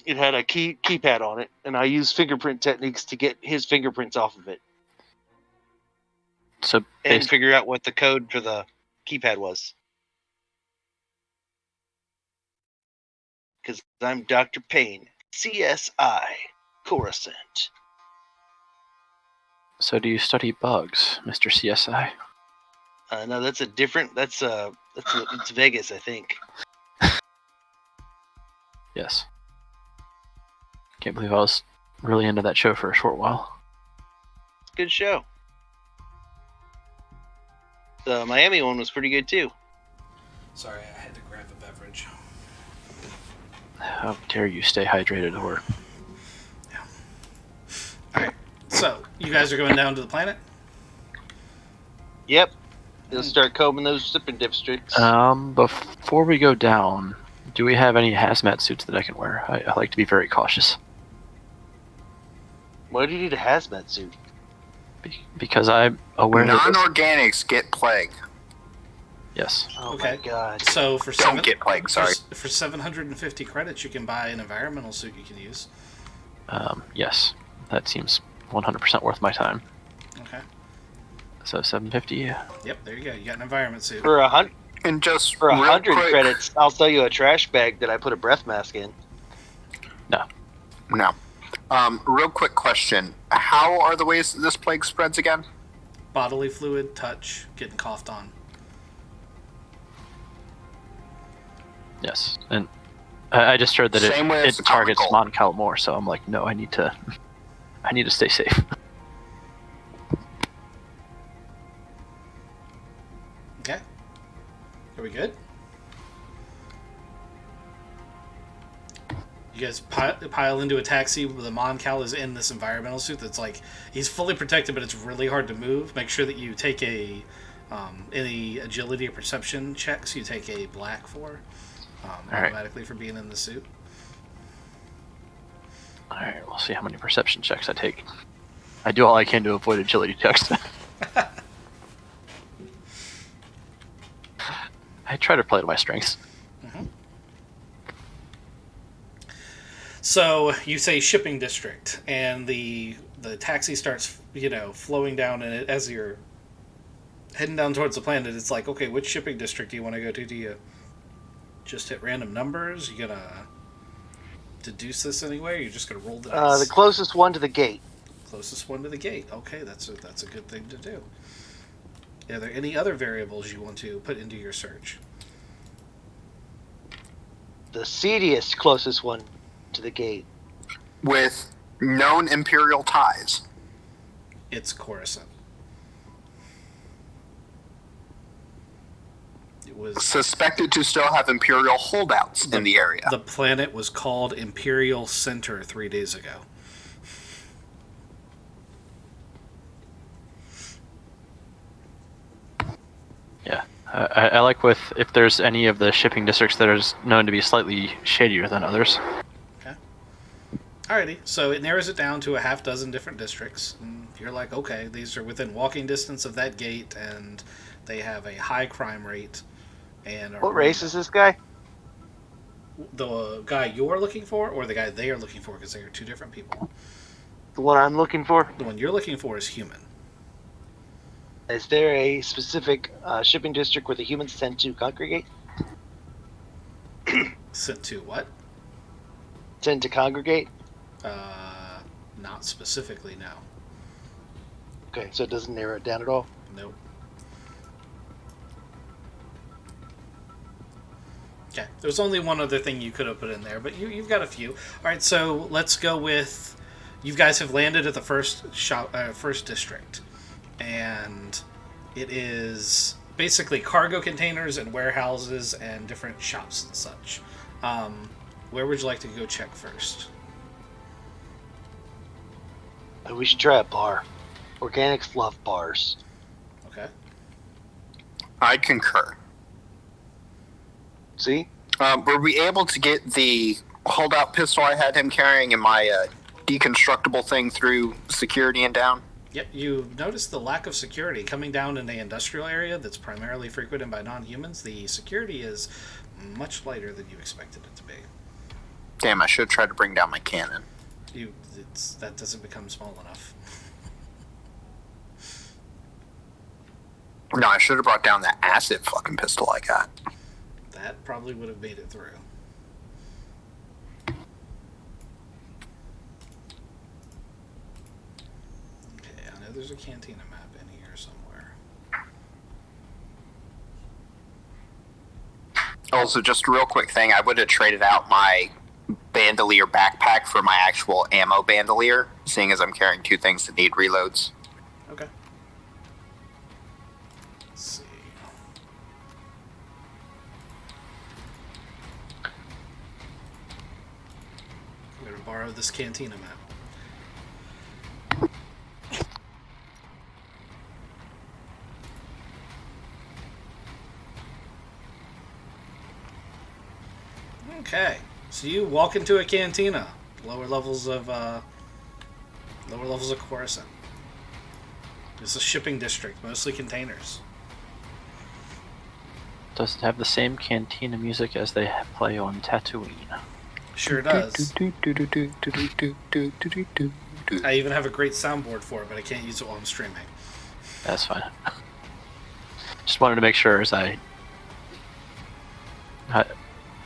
keypad on it, and I used fingerprint techniques to get his fingerprints off of it So and figure out what the code for the keypad was. Because I'm Dr. Payne, CSI, Coruscant. So do you study bugs, Mr. CSI? No, that's a different. It's Vegas, I think. Yes. Can't believe I was really into that show for a short while. Good show. The Miami one was pretty good too. Sorry, I had to grab a beverage. How dare you stay hydrated, or... Alright, so, you guys are going down to the planet? Yep. They'll start combing those shipping districts. Before we go down, do we have any hazmat suits that I can wear? I like to be very cautious. Why do you need a hazmat suit? Because I'm aware that... Non-organics get plague. Yes. Oh Okay. my god. So, for Don't get plague, sorry. For 750 credits, you can buy an environmental suit you can use. Yes. That seems 100% worth my time. Okay. So 750, yeah. Yep, there you go. You got an environment suit. For 100 And just for real 100 quick- credits, I'll sell you a trash bag that I put a breath mask in. No. No. Real quick question. How are the ways that this plague spreads again? Bodily fluid, touch, getting coughed on. Yes. And I just heard that Same way it as the common targets cold. Mon-Cal more, so I'm like, no, I need to stay safe. Okay. Are we good? You guys pile into a taxi. The Mon-Cal is in this environmental suit that's like, he's fully protected, but it's really hard to move. Make sure that you take any agility or perception checks, you take a black for. right. Automatically for being in the suit. Alright, we'll see how many perception checks I take. I do all I can to avoid agility checks. I try to play to my strengths. So you say shipping district, and the taxi starts, flowing down, and as you're heading down towards the planet, it's like, okay, which shipping district do you want to go to? Do you just hit random numbers? You gonna deduce this anyway? Or you're just gonna roll the dice? The closest one to the gate. Closest one to the gate. Okay, that's a good thing to do. Are there any other variables you want to put into your search? The seediest closest one to the gate. With known Imperial ties. It's Coruscant. It was Suspected to still have Imperial holdouts in the area. The planet was called Imperial Center 3 days ago. Yeah. I like if there's any of the shipping districts that are known to be slightly shadier than others. Alrighty, so it narrows it down to a half dozen different districts. And you're like, okay, these are within walking distance of that gate, and they have a high crime rate. And What race is this guy? The guy you're looking for, or the guy they are looking for, because they are two different people. The one I'm looking for? The one you're looking for is human. Is there a specific shipping district where the humans tend to congregate? Sent to what? Tend to congregate? Not specifically, no. Okay, so it doesn't narrow it down at all? Nope. Okay, there's only one other thing you could have put in there, but you've got a few. All right, so let's go with... You guys have landed at the first district, and it is basically cargo containers and warehouses and different shops and such. Where would you like to go check first? We should try a bar. Organics love bars. Okay. I concur. See? Were we able to get the holdout pistol I had him carrying in my deconstructible thing through security and down? Yep, you notice the lack of security coming down in an industrial area that's primarily frequented by non-humans. The security is much lighter than you expected it to be. Damn, I should try to bring down my cannon. That doesn't become small enough. No, I should have brought down that acid fucking pistol I got. That probably would have made it through. Okay, I know there's a cantina map in here somewhere. Also, just a real quick thing, I would have traded out my bandolier backpack for my actual ammo bandolier, seeing as I'm carrying two things that need reloads. Okay. Let's see. I'm going to borrow this cantina map. Okay, so you walk into a cantina, lower levels of Coruscant. It's a shipping district, mostly containers. Does it have the same cantina music as they play on Tatooine? Sure does. I even have a great soundboard for it, but I can't use it while I'm streaming. That's fine. Just wanted to make sure as I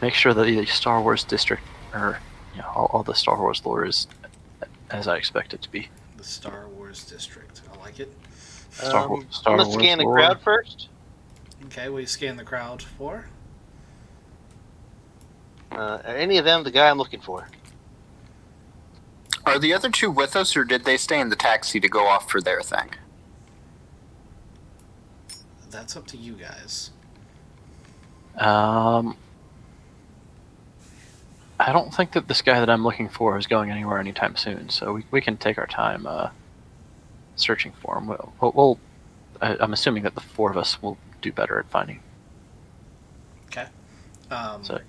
make sure that the Star Wars district, or all the Star Wars lore is as I expect it to be. The Star Wars district. I like it. Star I'm gonna scan the lore. crowd first. Okay, we scan the crowd for. Are any of them the guy I'm looking for? Are the other two with us, or did they stay in the taxi to go off for their thing? That's up to you guys. I don't think that this guy that I'm looking for is going anywhere anytime soon, so we can take our time searching for him. I'm assuming that the four of us will do better at finding. Okay. So,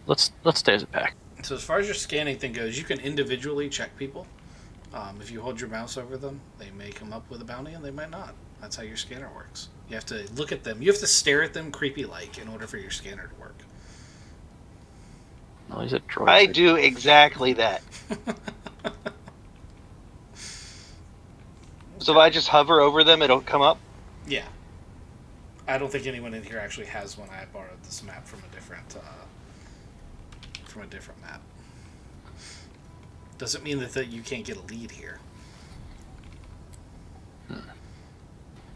let's stay as a pack. So as far as your scanning thing goes, you can individually check people. If you hold your mouse over them, they may come up with a bounty and they might not. That's how your scanner works. You have to look at them. You have to stare at them creepy-like in order for your scanner to work. Well, he's a droid. I do exactly that. So if I just hover over them, it'll come up? Yeah. I don't think anyone in here actually has one. I borrowed this map from a different map. Doesn't mean that you can't get a lead here.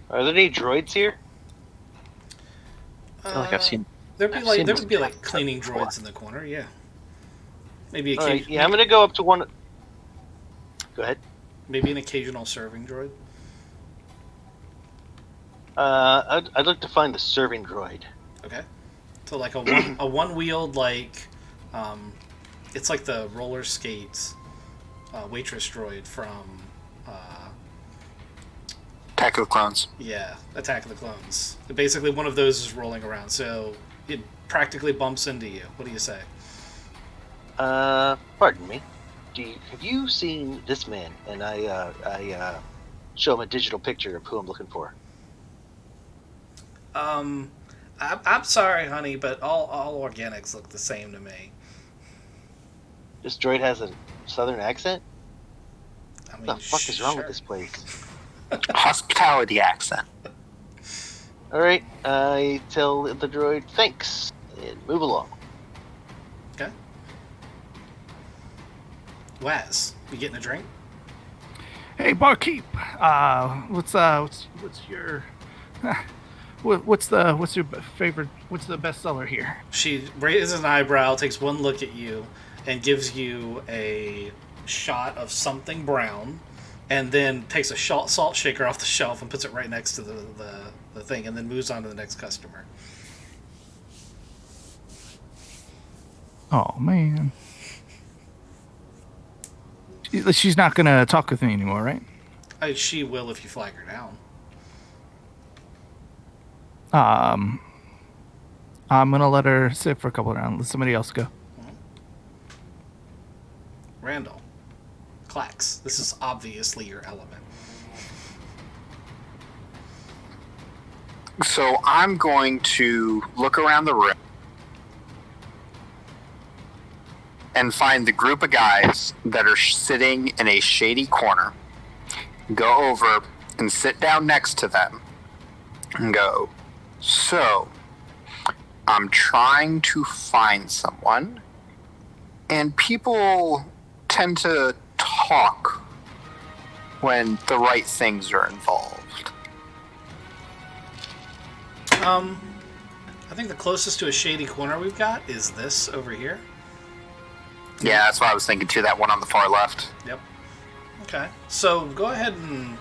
Are there any droids here? I feel like I've seen. There would this be like cleaning droids in the corner. Yeah. Maybe All right, yeah, I'm gonna go up to one. Go ahead. Maybe an occasional serving droid. I'd like to find the serving droid. Okay. So like a one-wheeled it's like the roller skate waitress droid from Attack of the Clones. Yeah, Attack of the Clones. Basically, one of those is rolling around, so it practically bumps into you. What do you say? Pardon me. Have you seen this man? And I show him a digital picture of who I'm looking for. I'm sorry, honey, but all organics look the same to me. This droid has a southern accent? I mean, What the fuck is wrong with sure. this place? Hospitality accent. All right, I tell the droid thanks and move along. Okay. Waz, you getting a drink? Hey, barkeep. What's your what's your favorite? What's the best seller here? She raises an eyebrow, takes one look at you, and gives you a shot of something brown, and then takes a salt shaker off the shelf and puts it right next to the thing, and then moves on to the next customer. Oh man, she's not gonna talk with me anymore, right? She will if you flag her down. I'm gonna let her sit for a couple of rounds. Let somebody else go. Randall, Clax, this is obviously your element. So I'm going to look around the room and find the group of guys that are sitting in a shady corner, go over and sit down next to them and go, so I'm trying to find someone, and people tend to talk when the right things are involved. I think the closest to a shady corner we've got is this over here. Yeah, that's what I was thinking too, that one on the far left. Yep. Okay. So go ahead and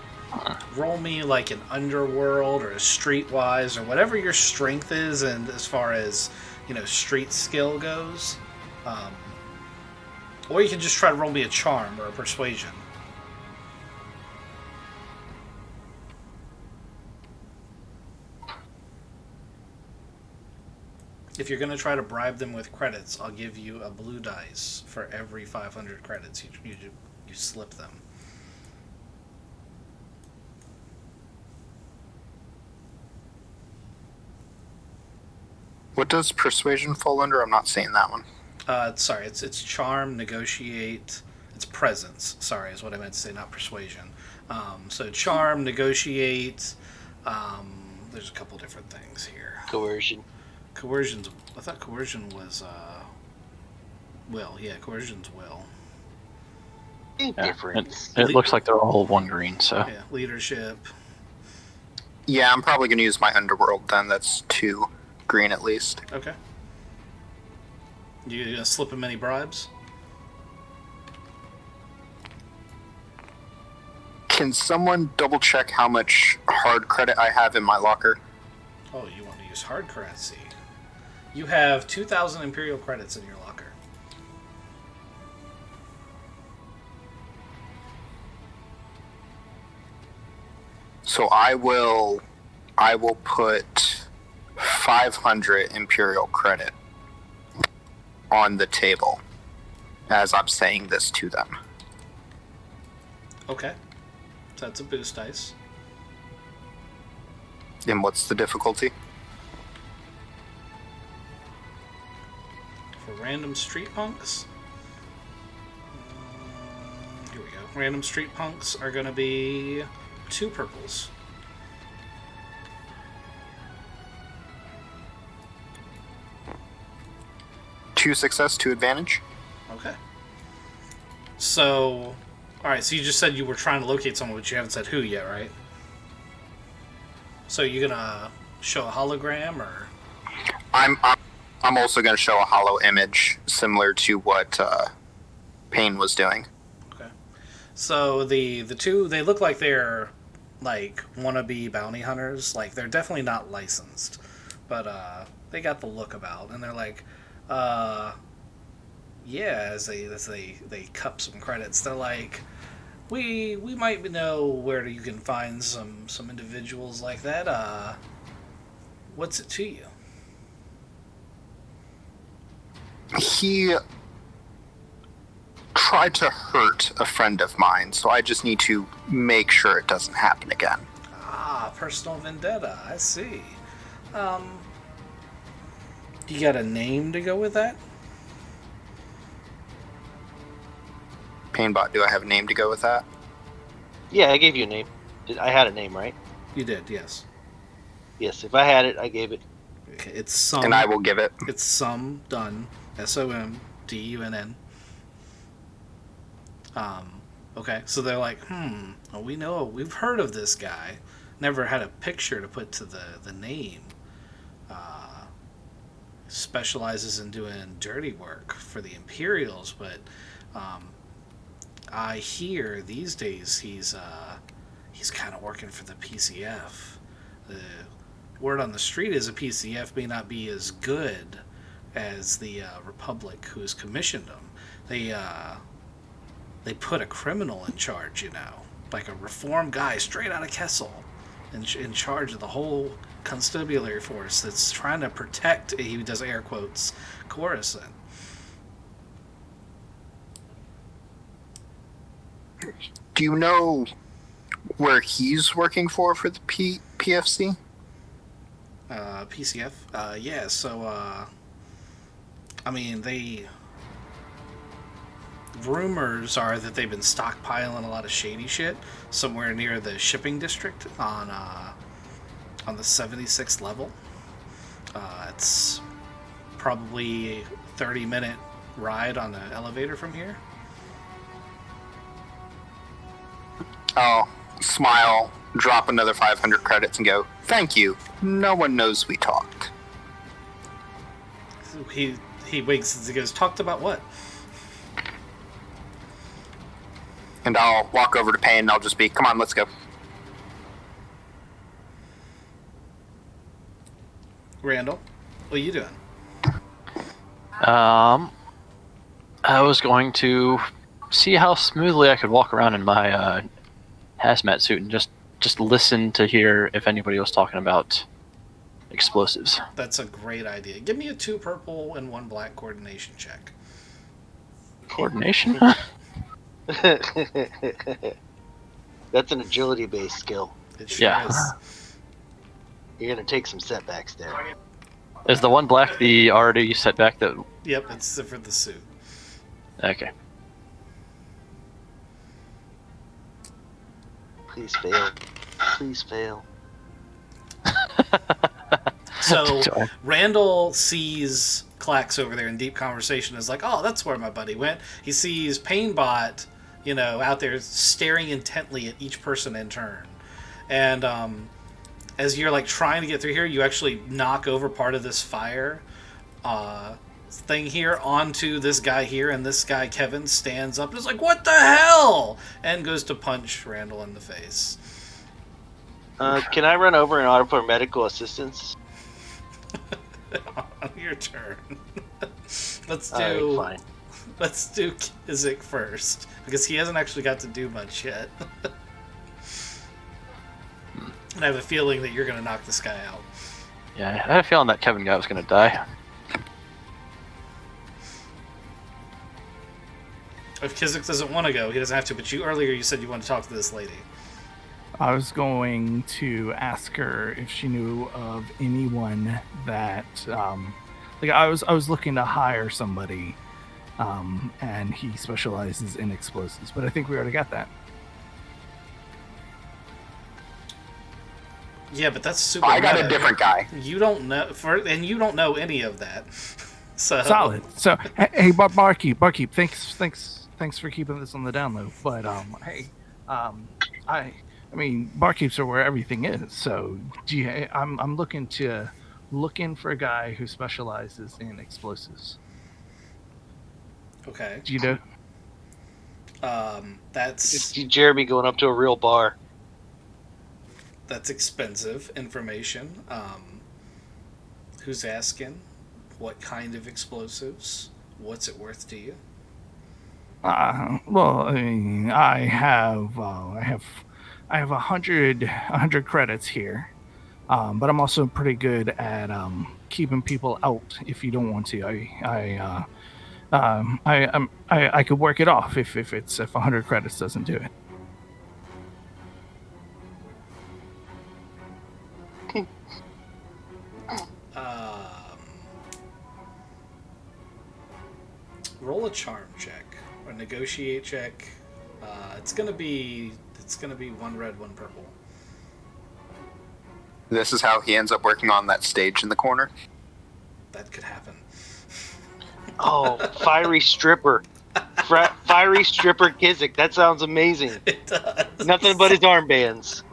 roll me like an underworld or a streetwise or whatever your strength is, and as far as street skill goes. Or you can just try to roll me a charm or a persuasion. If you're going to try to bribe them with credits, I'll give you a blue dice for every 500 credits you slip them. What does persuasion fall under? I'm not seeing that one. Sorry, it's charm, negotiate. It's presence. Sorry, is what I meant to say, not persuasion. So charm, negotiate. There's a couple different things here. Coercion. Coercion's. I thought coercion was will. Yeah, coercion's will. Difference. It looks like they're all one green, so. Yeah, leadership. Yeah, I'm probably going to use my underworld then. That's 2 green at least. Okay. You gonna slip him any bribes? Can someone double check how much hard credit I have in my locker? Oh, you want to use hard currency. You have 2,000 Imperial credits in your locker. So I will put 500 Imperial credit on the table as I'm saying this to them. Okay. So that's a boost dice. And what's the difficulty? For random street punks. Here we go. Random street punks are going to be 2 purples. Two success, 2 advantage. Okay. So, alright, so you just said you were trying to locate someone, but you haven't said who yet, right? So you're gonna show a hologram, or? I'm also going to show a hollow image similar to what Payne was doing. Okay. So the 2, they look like they're like wannabe bounty hunters. Like they're definitely not licensed, but they got the look about, and they're like, yeah. As they cup some credits, they're like, we might know where you can find some individuals like that. What's it to you? He tried to hurt a friend of mine, so I just need to make sure it doesn't happen again. Ah, personal vendetta. I see. You got a name to go with that? Painbot, do I have a name to go with that? Yeah, I gave you a name. I had a name, right? You did, yes. Yes, if I had it, I gave it. Okay, it's some. And I will give it. It's some done. SOMDUNN. Okay, so they're like, well, we've heard of this guy. Never had a picture to put to the name. Specializes in doing dirty work for the Imperials, but I hear these days he's kind of working for the PCF. The word on the street is a PCF may not be as good as the Republic who's commissioned them. They put a criminal in charge, like a reformed guy straight out of Kessel, in charge of the whole constabulary force that's trying to protect, he does air quotes, Coruscant. Do you know where he's working for the PFC? PCF? Yeah, so, rumors are that they've been stockpiling a lot of shady shit somewhere near the shipping district on the 76th level. It's probably a 30-minute ride on the elevator from here. I'll smile, drop another 500 credits, and go, "Thank you. No one knows we talked." He winks and he goes, "Talked about what?" And I'll walk over to Payne and I'll just be, "Come on, let's go." Randall, what are you doing? I was going to see how smoothly I could walk around in my hazmat suit and just listen to hear if anybody was talking about explosives. That's a great idea. Give me a 2 purple and 1 black coordination check. Coordination? That's an agility-based skill. It sure is. You're gonna take some setbacks there. Is the 1 black the already setback that... Yep, it's for the suit. Okay. Please fail. Please fail. So Randall sees Clax over there in deep conversation, is like, "Oh, that's where my buddy went." He sees Painbot, out there staring intently at each person in turn. And as you're like trying to get through here, you actually knock over part of this fire thing here onto this guy here, and this guy Kevin stands up and is like, "What the hell?" and goes to punch Randall in the face. Can I run over and offer medical assistance? On your turn. Let's Alright, do fine. Let's do Kizik first, because he hasn't actually got to do much yet. And I have a feeling that you're going to knock this guy out. Yeah, I had a feeling that Kevin guy was going to die. If Kizik doesn't want to go, he doesn't have to, but earlier you said you wanted to talk to this lady. I was going to ask her if she knew of anyone that, I was looking to hire somebody, and he specializes in explosives, but I think we already got that. Yeah, but that's super. I got meta. a different guy. You don't know, and you don't know any of that. So Solid. So, hey, barkeep, thanks for keeping this on the down low. But hey, I mean, barkeeps are where everything is. So, I'm looking for a guy who specializes in explosives. Okay. Do you know? That's It's Jeremy going up to a real bar. That's expensive information. Who's asking? What kind of explosives? What's it worth to you? Well, I mean, I have 100 credits here, but I'm also pretty good at keeping people out if you don't want to. I could work it off if 100 credits doesn't do it. Roll a charm check or negotiate check. It's gonna be 1 red, 1 purple. This is how he ends up working on that stage in the corner. That could happen. Oh, fiery stripper. Fiery stripper Kizik. That sounds amazing. It does. Nothing but his armbands.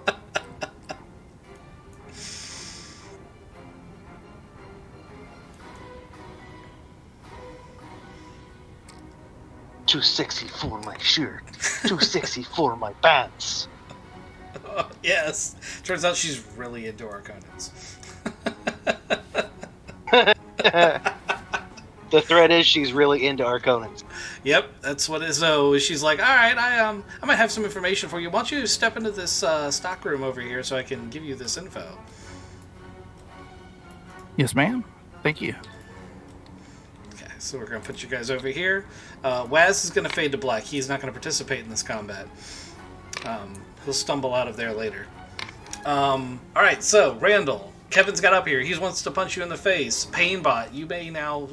Too sexy for my shirt. Too sexy for my pants. Yes. Turns out she's really into Arconans. The threat is she's really into Arconans. Yep, that's what it is. So she's like, all right, I might have some information for you. Why don't you step into this stock room over here so I can give you this info? Yes, ma'am. Thank you. Okay, so we're going to put you guys over here. Waz is going to fade to black. He's not going to participate in this combat. He'll stumble out of there later. All right, so Randall. Kevin's got up here. He wants to punch you in the face. Painbot, you may now,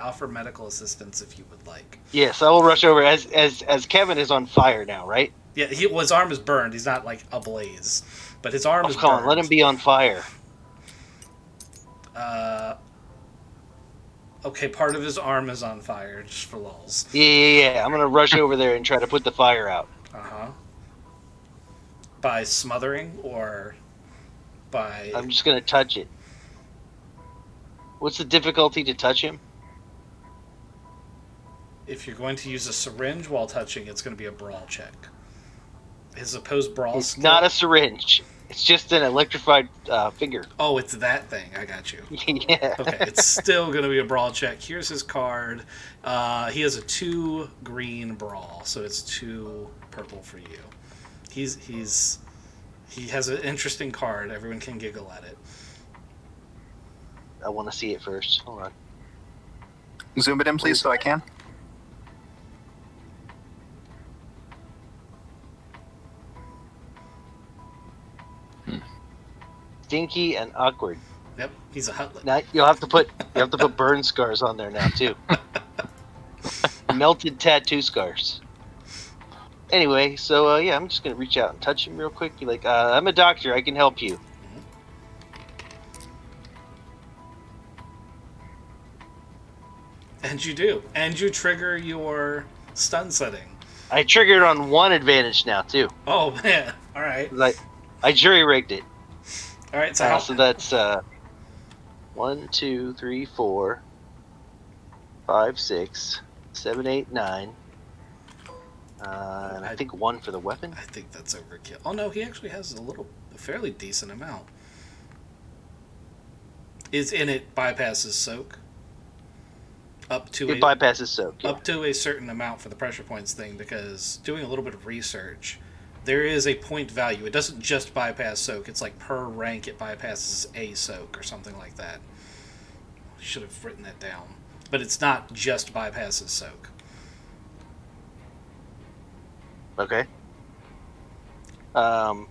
offer medical assistance if you would like. Yes, I will rush over as Kevin is on fire now, right? Yeah, his arm is burned. He's not like ablaze, but his arm is Come burned. on, let him be on fire. Okay, part of his arm is on fire, just for lulz. Yeah. I'm gonna rush over there and try to put the fire out. Uh-huh. By smothering or by... I'm just gonna touch it. What's the difficulty to touch him? If you're going to use a syringe while touching, it's going to be a brawl check. His opposed brawl It's skill... not a syringe. It's just an electrified finger. Oh, it's that thing. I got you. Yeah. Okay, it's still going to be a brawl check. Here's his card. He has a 2 green brawl, so it's 2 purple for you. He has an interesting card. Everyone can giggle at it. I want to see it first. Hold on. Zoom it in, please, so I can. Stinky and awkward. Yep, he's a hutlet. Now you have to put burn scars on there now too. Melted tattoo scars. Anyway, so I'm just gonna reach out and touch him real quick. Be like, I'm a doctor. I can help you. And you do. And you trigger your stun setting. I triggered on one advantage now too. Oh, man. All right. Like, I jury rigged it. All right, so So that's 1, 2, 3, 4, 5, 6, 7, 8, 9. And I think 1 for the weapon. I think that's overkill. Oh, no, he actually has a fairly decent amount. Is in it bypasses soak? It bypasses soak. Yeah. Up to a certain amount for the pressure points thing, because doing a little bit of research, there is a point value. It doesn't just bypass soak. It's like per rank it bypasses a soak or something like that. I should have written that down. But it's not just bypasses soak. Okay. 1,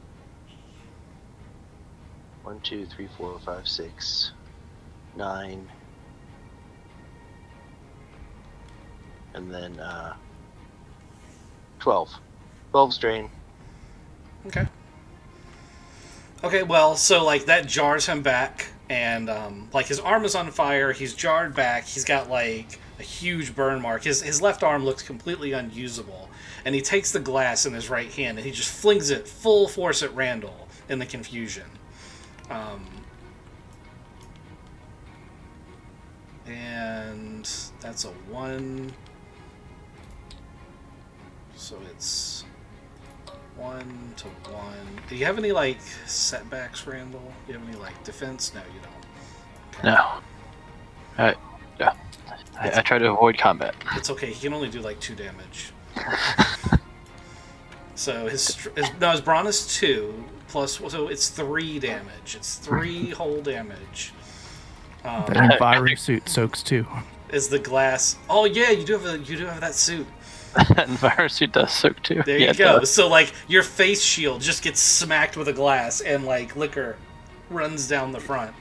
2, 3, 4, 5, 6, 9. And then 12. 12 strain. Okay. Okay, well, so, like, that jars him back, and, like, his arm is on fire, he's jarred back, he's got, like, a huge burn mark. His left arm looks completely unusable, and he takes the glass in his right hand, and he just flings it full force at Randall in the confusion. And that's a 1... So it's 1 to 1. Do you have any, like, setbacks, Randall? Do you have any, like, defense? No, you don't. Okay. No. Yeah. I try to avoid combat. It's okay. He can only do, like, 2 damage. So his brawn is 2 plus, so it's 3 damage. It's 3 whole damage. That fiery suit soaks too. Is the glass? Oh yeah, you do have that suit. And virus suit does soak too. There you go. So, like, your face shield just gets smacked with a glass, and, like, liquor runs down the front.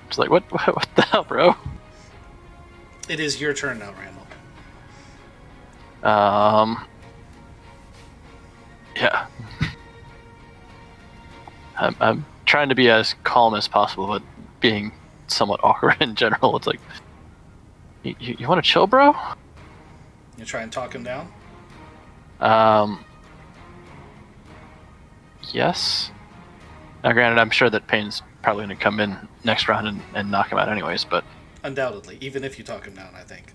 It's like, what the hell, bro? It is your turn now, Randall. Yeah. I'm trying to be as calm as possible, but being somewhat awkward in general. It's like, you want to chill, bro? You try and talk him down? Yes. Now, granted, I'm sure that Payne's probably going to come in next round and knock him out anyways, but... Undoubtedly, even if you talk him down, I think.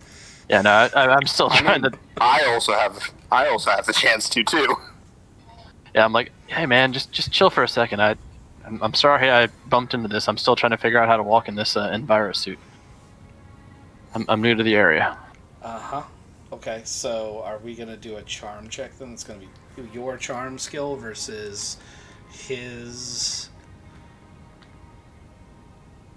Yeah, no, I'm still trying to... I also have the chance to, too. Yeah, I'm like, hey, man, just chill for a second. I'm sorry I bumped into this. I'm still trying to figure out how to walk in this Enviro suit. I'm new to the area. Uh-huh. Okay, so are we going to do a charm check then? It's going to be your charm skill versus his...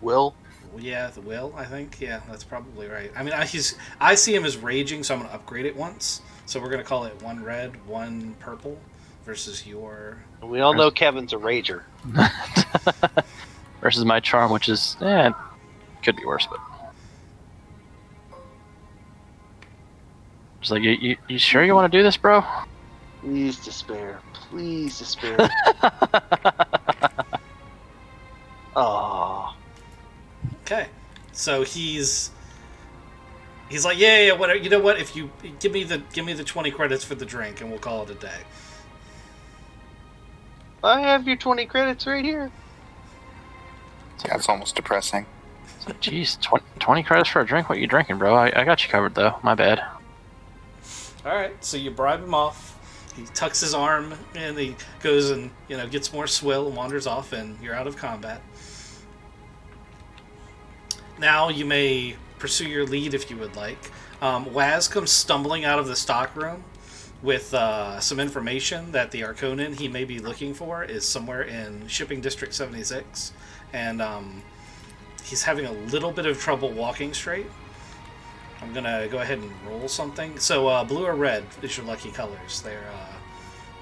Will? Yeah, the will, I think. Yeah, that's probably right. I mean, I see him as raging, so I'm going to upgrade it once. So we're going to call it 1 red, 1 purple versus your... We all know Kevin's a rager. Versus my charm, which is, could be worse, but... Just like, you sure you want to do this, bro? Please despair. Please despair. Oh. Okay, so he's like, yeah, whatever. You know what? If you give me the 20 credits for the drink, and we'll call it a day. I have your 20 credits right here. Yeah, it's almost depressing. So, geez, 20 credits for a drink? What you drinking, bro? I got you covered, though. My bad. All right, so you bribe him off. He tucks his arm, and he goes and gets more swill and wanders off, and you're out of combat. Now you may pursue your lead if you would like. Waz comes stumbling out of the stockroom with some information that the Arconin he may be looking for is somewhere in Shipping District 76. And he's having a little bit of trouble walking straight. I'm going to go ahead and roll something. So blue or red is your lucky colors. They're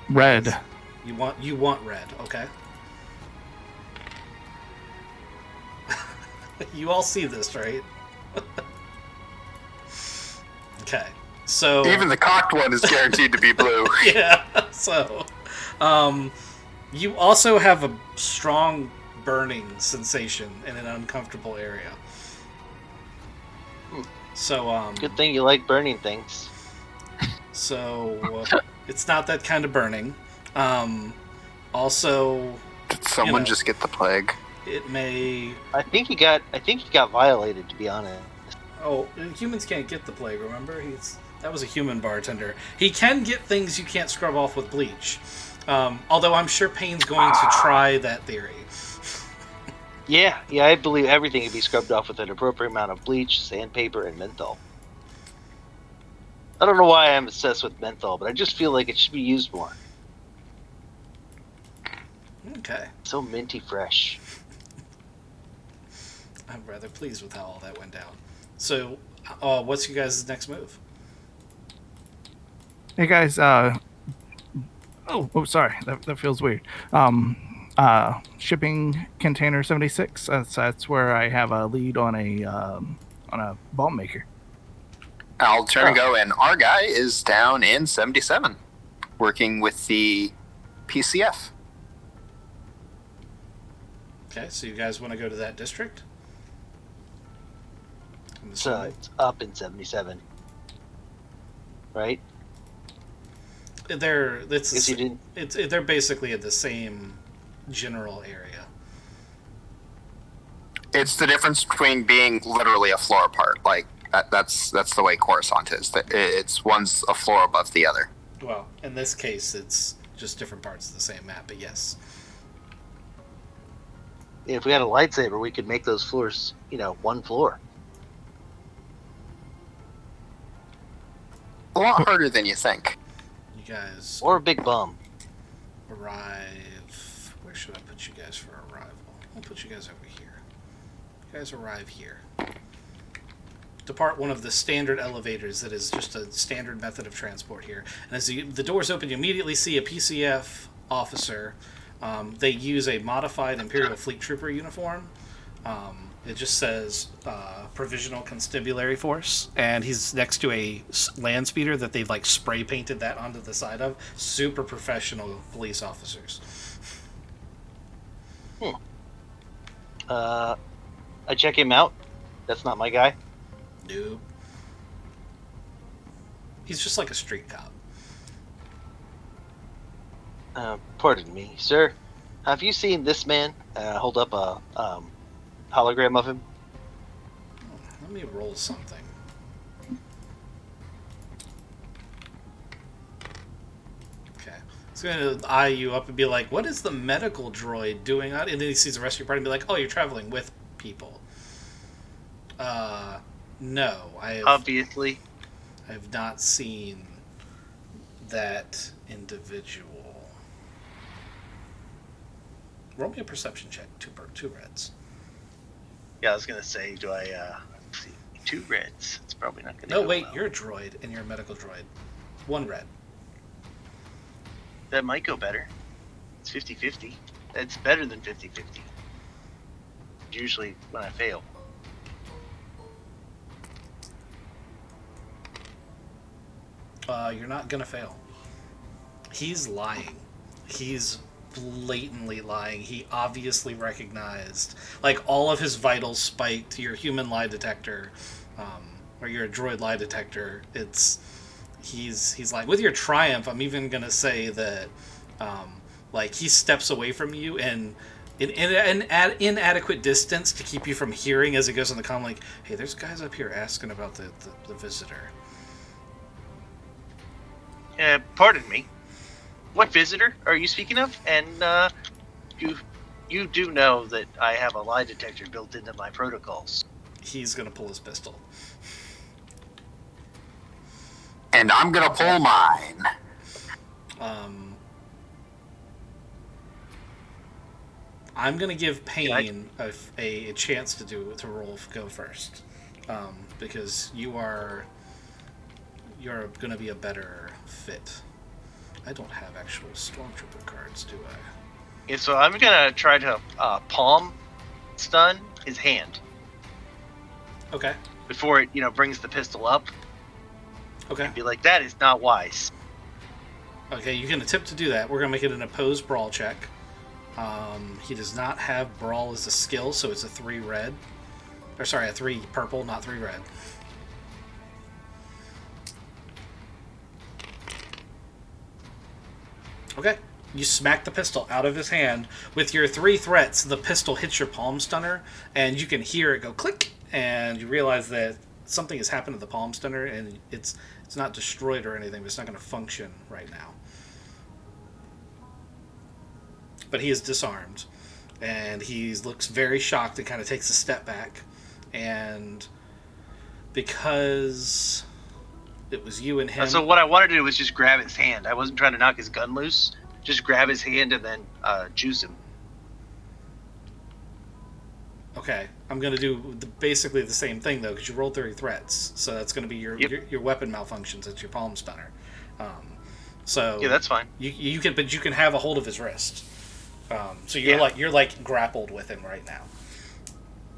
Red. You want red, okay? You all see this, right? Okay, so... Even the cocked one is guaranteed to be blue. Yeah, so... you also have a strong burning sensation in an uncomfortable area. So, Good thing you like burning things. So, it's not that kind of burning. Also... Did someone just get the plague? It may... I think he got violated, to be honest. Oh, humans can't get the plague, remember? That was a human bartender. He can get things you can't scrub off with bleach. Although I'm sure Payne's going to try that theory. Yeah, I believe everything can be scrubbed off with an appropriate amount of bleach, sandpaper, and menthol. I don't know why I'm obsessed with menthol, but I just feel like it should be used more. Okay. So minty fresh. I'm rather pleased with how all that went down. So, what's you guys' next move? Hey guys, sorry, that feels weird. Shipping container 76. That's where I have a lead on a bomb maker. I'll turn and go, and our guy is down in 77, working with the PCF. Okay, so you guys want to go to that district? So it's up in 77, right? They're basically in the same general area. It's the difference between being literally a floor apart. Like that's the way Coruscant is. It's one's a floor above the other. Well, in this case, it's just different parts of the same map. But yes. If we had a lightsaber, we could make those floors, one floor. A lot harder than you think. You guys... Or a big bum. Arrive... Where should I put you guys for arrival? I'll put you guys over here. You guys arrive here. Depart one of the standard elevators that is just a standard method of transport here. And as the doors open, you immediately see a PCF officer. They use a modified Imperial Fleet Trooper uniform. It just says Provisional Constabulary Force, and he's next to a land speeder that they've spray painted that onto the side of. Super professional police officers. I check him out. That's not my guy. Nope. He's just like a street cop. Pardon me, sir. Have you seen this man? Hold up a hologram of him. Let me roll something. Okay. He's going to eye you up and be like, what is the medical droid doing out? And then he sees the rest of your party and be like, oh, you're traveling with people. No. Obviously. I have not seen that individual. Roll me a perception check. Two reds. Yeah, I was gonna say, do I? Let's see, 2 reds. It's probably not gonna. No, go wait. well. You're a droid and you're a medical droid. 1 red. That might go better. It's 50-50. That's better than 50-50. Usually when I fail. You're not gonna fail. He's lying. He's blatantly lying. He obviously recognized, like, all of his vitals spiked. Your human lie detector, or your droid lie detector. He's like, with your triumph, I'm even gonna say that, like, he steps away from you and in an inadequate distance to keep you from hearing as he goes on the comm, like, hey, there's guys up here asking about the visitor. Pardon me. What visitor are you speaking of? And you do know that I have a lie detector built into my protocols. He's gonna pull his pistol. And I'm gonna pull mine. I'm gonna give Payne a chance to go first, because you're gonna be a better fit. I don't have actual Stormtrooper cards, do I? Yeah, so I'm gonna try to palm stun his hand Okay. before it, brings the pistol up. Okay. Be like, that is not wise. Okay, you can attempt to do that. We're gonna make it an opposed brawl check. He does not have brawl as a skill, so it's a 3 red. Or sorry, a 3 purple, not 3 red. Okay. You smack the pistol out of his hand. With your 3 threats, the pistol hits your palm stunner, and you can hear it go click, and you realize that something has happened to the palm stunner, and it's not destroyed or anything, but it's not going to function right now. But he is disarmed, and he looks very shocked and kind of takes a step back. And because it was you and him... So what I wanted to do was just grab his hand. I wasn't trying to knock his gun loose. Just grab his hand and then juice him. Okay, I'm going to do basically the same thing, though, because you rolled 30 threats. So that's going to be your weapon malfunctions. It's your palm stunner. So yeah, that's fine. You can have a hold of his wrist. So you're like grappled with him right now.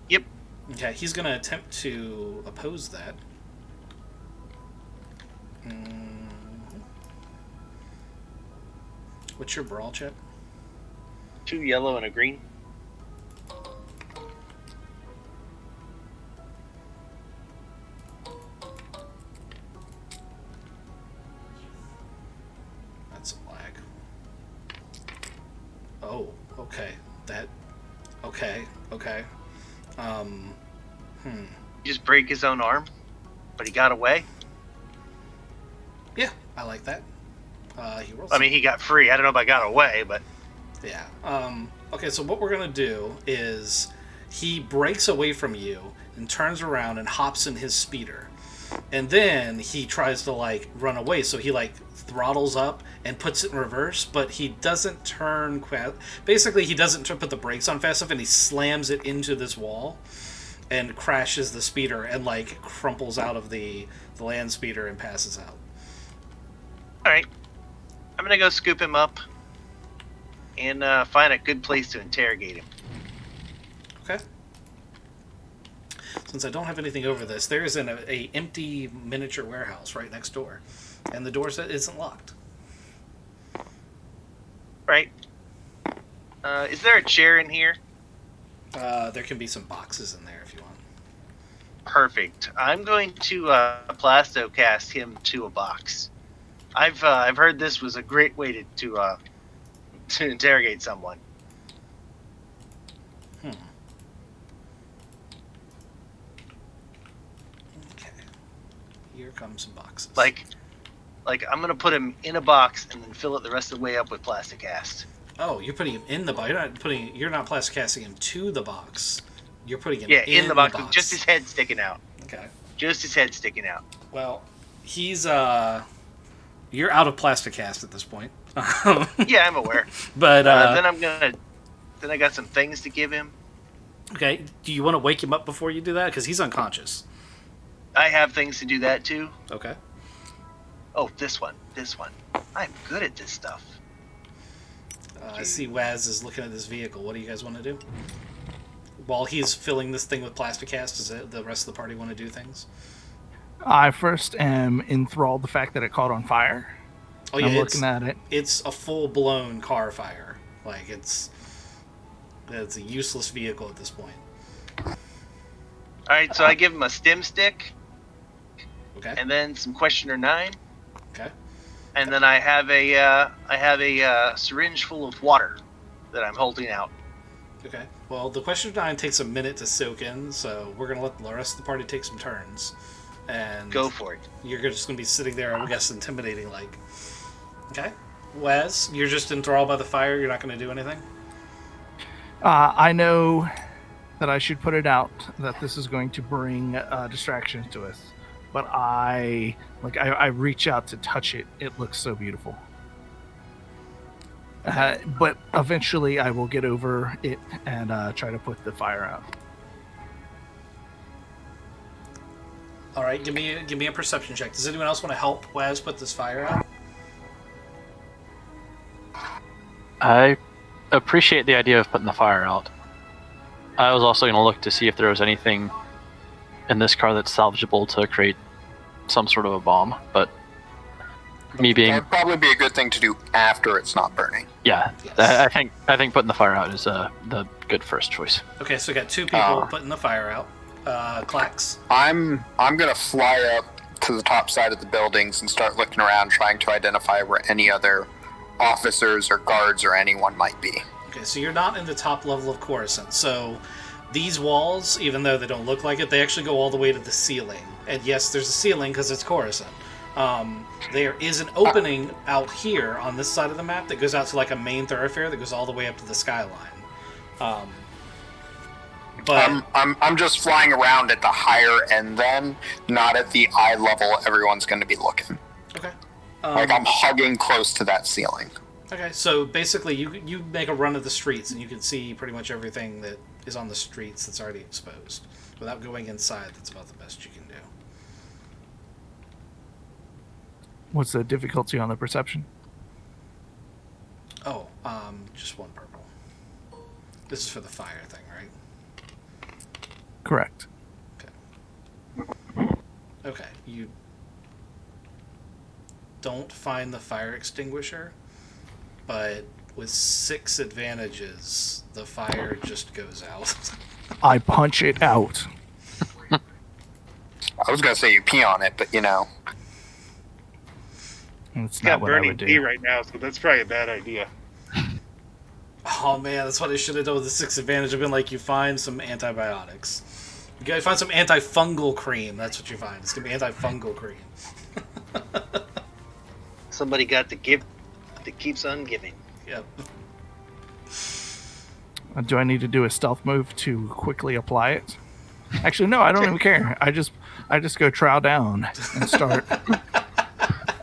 Yep. Okay, he's going to attempt to oppose that. What's your brawl check? 2 yellow and a green. That's a lag. Oh, okay. Okay. Just break his own arm, but he got away. Yeah, I like that. He rolls. I mean, he got free. I don't know if I got away, but Yeah. Okay, so what we're going to do is he breaks away from you and turns around and hops in his speeder. And then he tries to, like, run away. So he, like, throttles up and puts it in reverse, but he doesn't turn... Basically, he doesn't put the brakes on fast enough, and he slams it into this wall and crashes the speeder and, like, crumples out of the land speeder and passes out. all right. I'm gonna go scoop him up and find a good place to interrogate him. Okay. Since I don't have anything over this, there is an empty miniature warehouse right next door, and the door isn't locked. Right. Is there a chair in here? There can be some boxes in there if you want. Perfect. I'm going to plasto cast him to a box. I've heard this was a great way to interrogate someone. Okay. Here comes some boxes. Like I'm gonna put him in a box and then fill it the rest of the way up with plasticast. Oh, you're putting him in the box. You're not plastic casting him to the box. You're putting him in the box with just his head sticking out. Okay. Just his head sticking out. Well, he's you're out of plastic cast at this point. Yeah, I'm aware. But then I got some things to give him. Okay. Do you want to wake him up before you do that? Because he's unconscious. I have things to do that too. Okay. Oh, this one. I'm good at this stuff. I see Waz is looking at this vehicle. What do you guys want to do? While he's filling this thing with plastic cast, does the rest of the party want to do things? I first am enthralled the fact that it caught on fire. Oh yeah, I'm looking at it. It's a full-blown car fire. Like it's a useless vehicle at this point. All right, so I give him a stim stick. Okay. And then some questioner 9. Okay. And then I have a syringe full of water that I'm holding out. Okay. Well, the question 9 takes a minute to soak in, so we're gonna let the rest of the party take some turns. And go for it. You're just gonna be sitting there, I guess, intimidating like. Okay. Wes, you're just enthralled by the fire. You're not gonna do anything. I know that I should put it out that this is going to bring distractions to us, but I reach out to touch it. It looks so beautiful. But eventually, I will get over it and try to put the fire out. All right, give me a perception check. Does anyone else want to help Waz put this fire out? I appreciate the idea of putting the fire out. I was also going to look to see if there was anything in this car that's salvageable to create some sort of a bomb, but me being... That'd probably be a good thing to do after it's not burning. Yeah, yes. I think putting the fire out is the good first choice. Okay, so we got 2 people putting the fire out. Clax. I'm gonna fly up to the top side of the buildings and start looking around, trying to identify where any other officers or guards or anyone might be. Okay, so you're not in the top level of Coruscant. So these walls, even though they don't look like it, they actually go all the way to the ceiling. And yes, there's a ceiling because it's Coruscant. There is an opening out here on this side of the map that goes out to like a main thoroughfare that goes all the way up to the skyline. But I'm just flying around at the higher end then, not at the eye level everyone's going to be looking. Okay. Like I'm hugging close to that ceiling. Okay, so basically you make a run of the streets and you can see pretty much everything that is on the streets that's already exposed. Without going inside, that's about the best you can do. What's the difficulty on the perception? Oh, just 1 purple. This is for the fire thing, right? Correct. Okay, you don't find the fire extinguisher, but with 6 advantages, the fire just goes out. I punch it out. I was going to say you pee on it, but you know. That's It's not got what I burning would pee do. right now, so that's probably a bad idea. Oh man, that's what I should have done with the 6 advantage. I've been like, you find some antibiotics. You gotta find some antifungal cream. That's what you find. It's gonna be antifungal cream. Somebody got the gift that keeps on giving. Yep. Do I need to do a stealth move to quickly apply it? Actually, no, I don't even care. I just go trow down and start.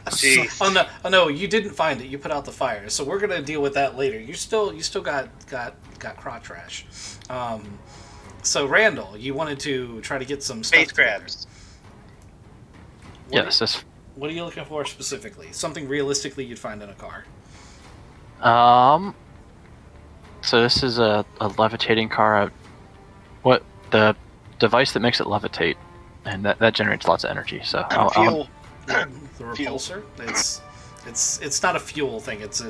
Jeez. Oh no, you didn't find it. You put out the fire. So we're gonna deal with that later. You still got crotch rash. So Randall, you wanted to try to get some stuff Space together. crabs. What are you looking for specifically? Something realistically you'd find in a car. So this is a levitating car. What the device that makes it levitate, and that generates lots of energy. So Fuel. The repulsor. It's not a fuel thing. It's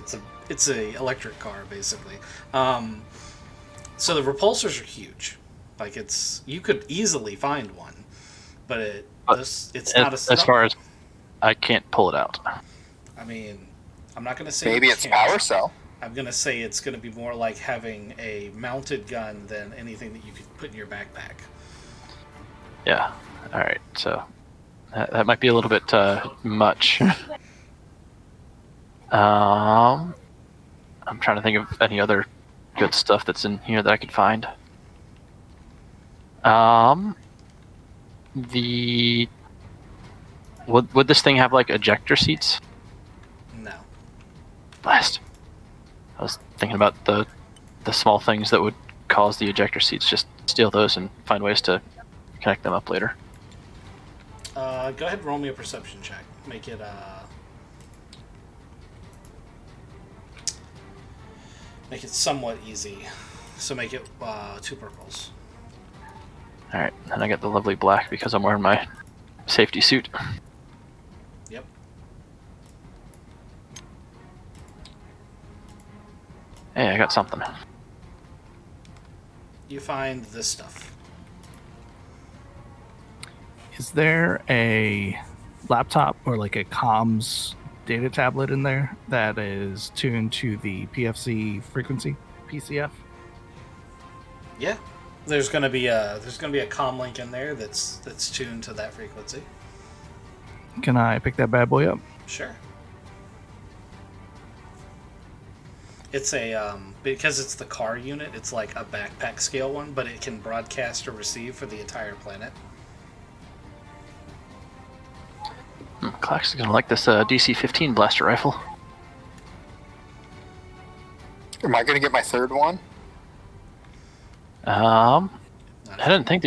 It's a electric car, basically. So the repulsors are huge. Like you could easily find one, but it's not As far as I can't pull it out. I mean, I'm not going to say Maybe you it's can't. power cell. I'm going to say it's going to be more like having a mounted gun than anything that you could put in your backpack. Yeah. All right. So that might be a little bit much. I'm trying to think of any other good stuff that's in here that I could find. Would this thing have like ejector seats? No. Blast. I was thinking about the small things that would cause the ejector seats. Just steal those and find ways to connect them up later. Go ahead and roll me a perception check. Make it somewhat easy. So make it 2 purples. All right, and I get the lovely black because I'm wearing my safety suit. Yep. Hey, I got something. You find this stuff. Is there a laptop or like a comms data tablet in there that is tuned to the PFC frequency, PCF? Yeah. There's gonna be a comm link in there that's tuned to that frequency. Can I pick that bad boy up? Sure. It's a because it's the car unit. It's like a backpack scale one, but it can broadcast or receive for the entire planet. Clax is gonna like this DC-15 blaster rifle. Am I going to get my third one? I didn't think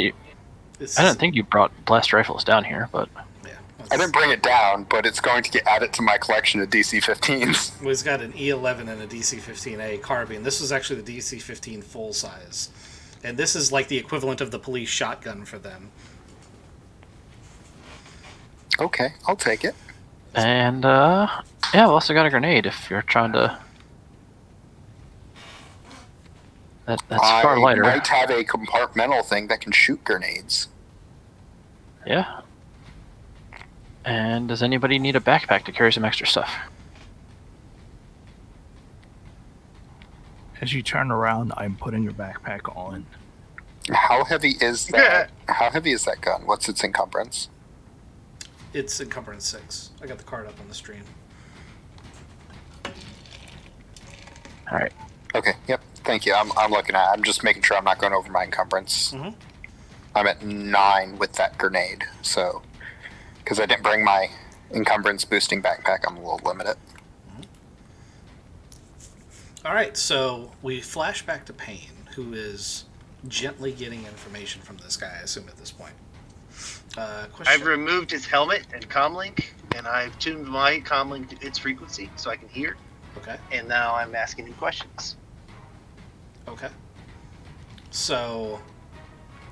you brought blaster rifles down here, but Yeah. I didn't bring it down, but it's going to get added to my collection of DC-15s. Well, he's got an E11 and a DC-15A carbine. This was actually the DC-15 full size, and this is like the equivalent of the police shotgun for them. Okay, I'll take it. and yeah, I've also got a grenade if you're trying to. That's far lighter. I might have a compartmental thing that can shoot grenades. Yeah. And does anybody need a backpack to carry some extra stuff? As you turn around, I'm putting your backpack on. How heavy is that? How heavy is that gun? What's its encumbrance? It's encumbrance 6. I got the card up on the stream. All right. Okay. Yep. Thank you. I'm looking at. I'm just making sure I'm not going over my encumbrance. Mm-hmm. I'm at 9 with that grenade, so because I didn't bring my encumbrance boosting backpack, I'm a little limited. All right, so we flash back to Payne, who is gently getting information from this guy, I assume, at this point. Question. I've removed his helmet and comlink, and I've tuned my comlink to its frequency so I can hear. Okay. And now I'm asking him questions. Okay. So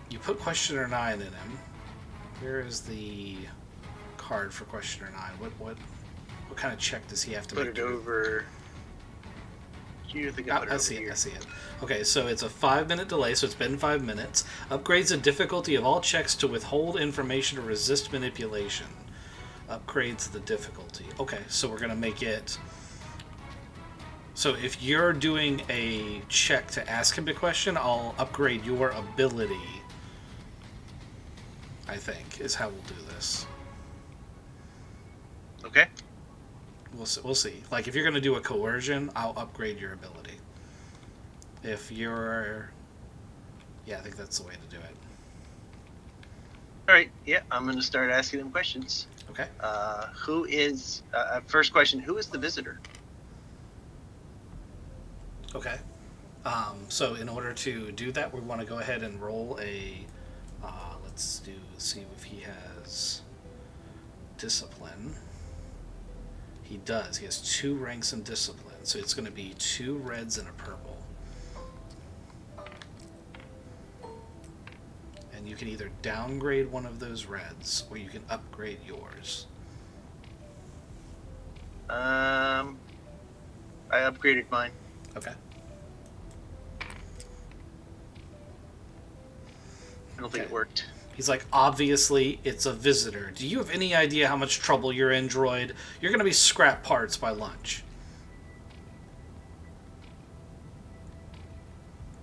you put questioner 9 in him. Where is the card for questioner 9? What kind of check does he have to Put make? it over. You think I put it I over see it. here. I see it. Okay, so it's a 5-minute delay, so it's been 5 minutes. Upgrades the difficulty of all checks to withhold information or resist manipulation. Upgrades the difficulty. Okay, so we're gonna make it. So if you're doing a check to ask him a question, I'll upgrade your ability. I think is how we'll do this. Okay. We'll see. Like, if you're going to do a coercion, I'll upgrade your ability. If you're... Yeah, I think that's the way to do it. All right. Yeah, I'm going to start asking him questions. Okay. Who is... first question, who is the visitor? Okay. So in order to do that, we want to go ahead and roll a... let's see if he has discipline. He does. He has 2 ranks in discipline, so it's going to be 2 reds and a purple. And you can either downgrade one of those reds, or you can upgrade yours. I I upgraded mine. Okay. I don't think Okay. it worked. He's like, obviously, it's a visitor. Do you have any idea how much trouble you're in, droid? You're going to be scrap parts by lunch.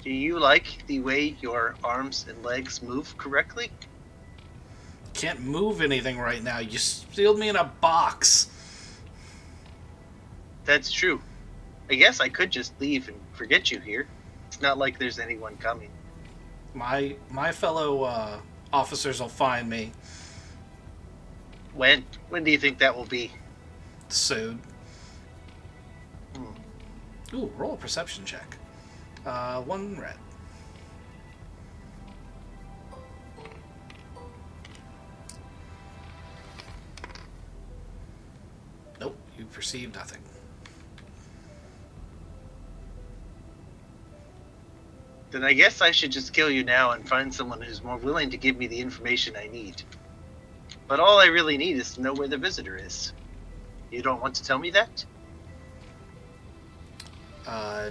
Do you like the way your arms and legs move correctly? Can't move anything right now. You sealed me in a box. That's true. I guess I could just leave and forget you here. It's not like there's anyone coming. My fellow officers will find me When? When do you think that will be? soon. Ooh, roll a perception check. 1 red. Nope, you perceive nothing. Then I guess I should just kill you now and find someone who's more willing to give me the information I need. But all I really need is to know where the visitor is. You don't want to tell me that?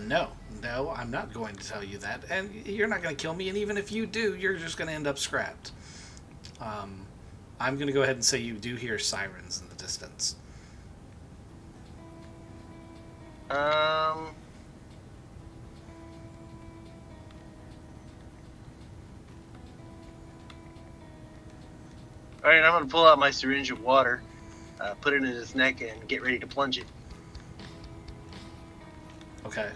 No, I'm not going to tell you that, and you're not going to kill me, and even if you do, you're just going to end up scrapped. I'm going to go ahead and say you do hear sirens in the distance. Alright, I'm gonna pull out my syringe of water, put it in his neck, and get ready to plunge it. Okay.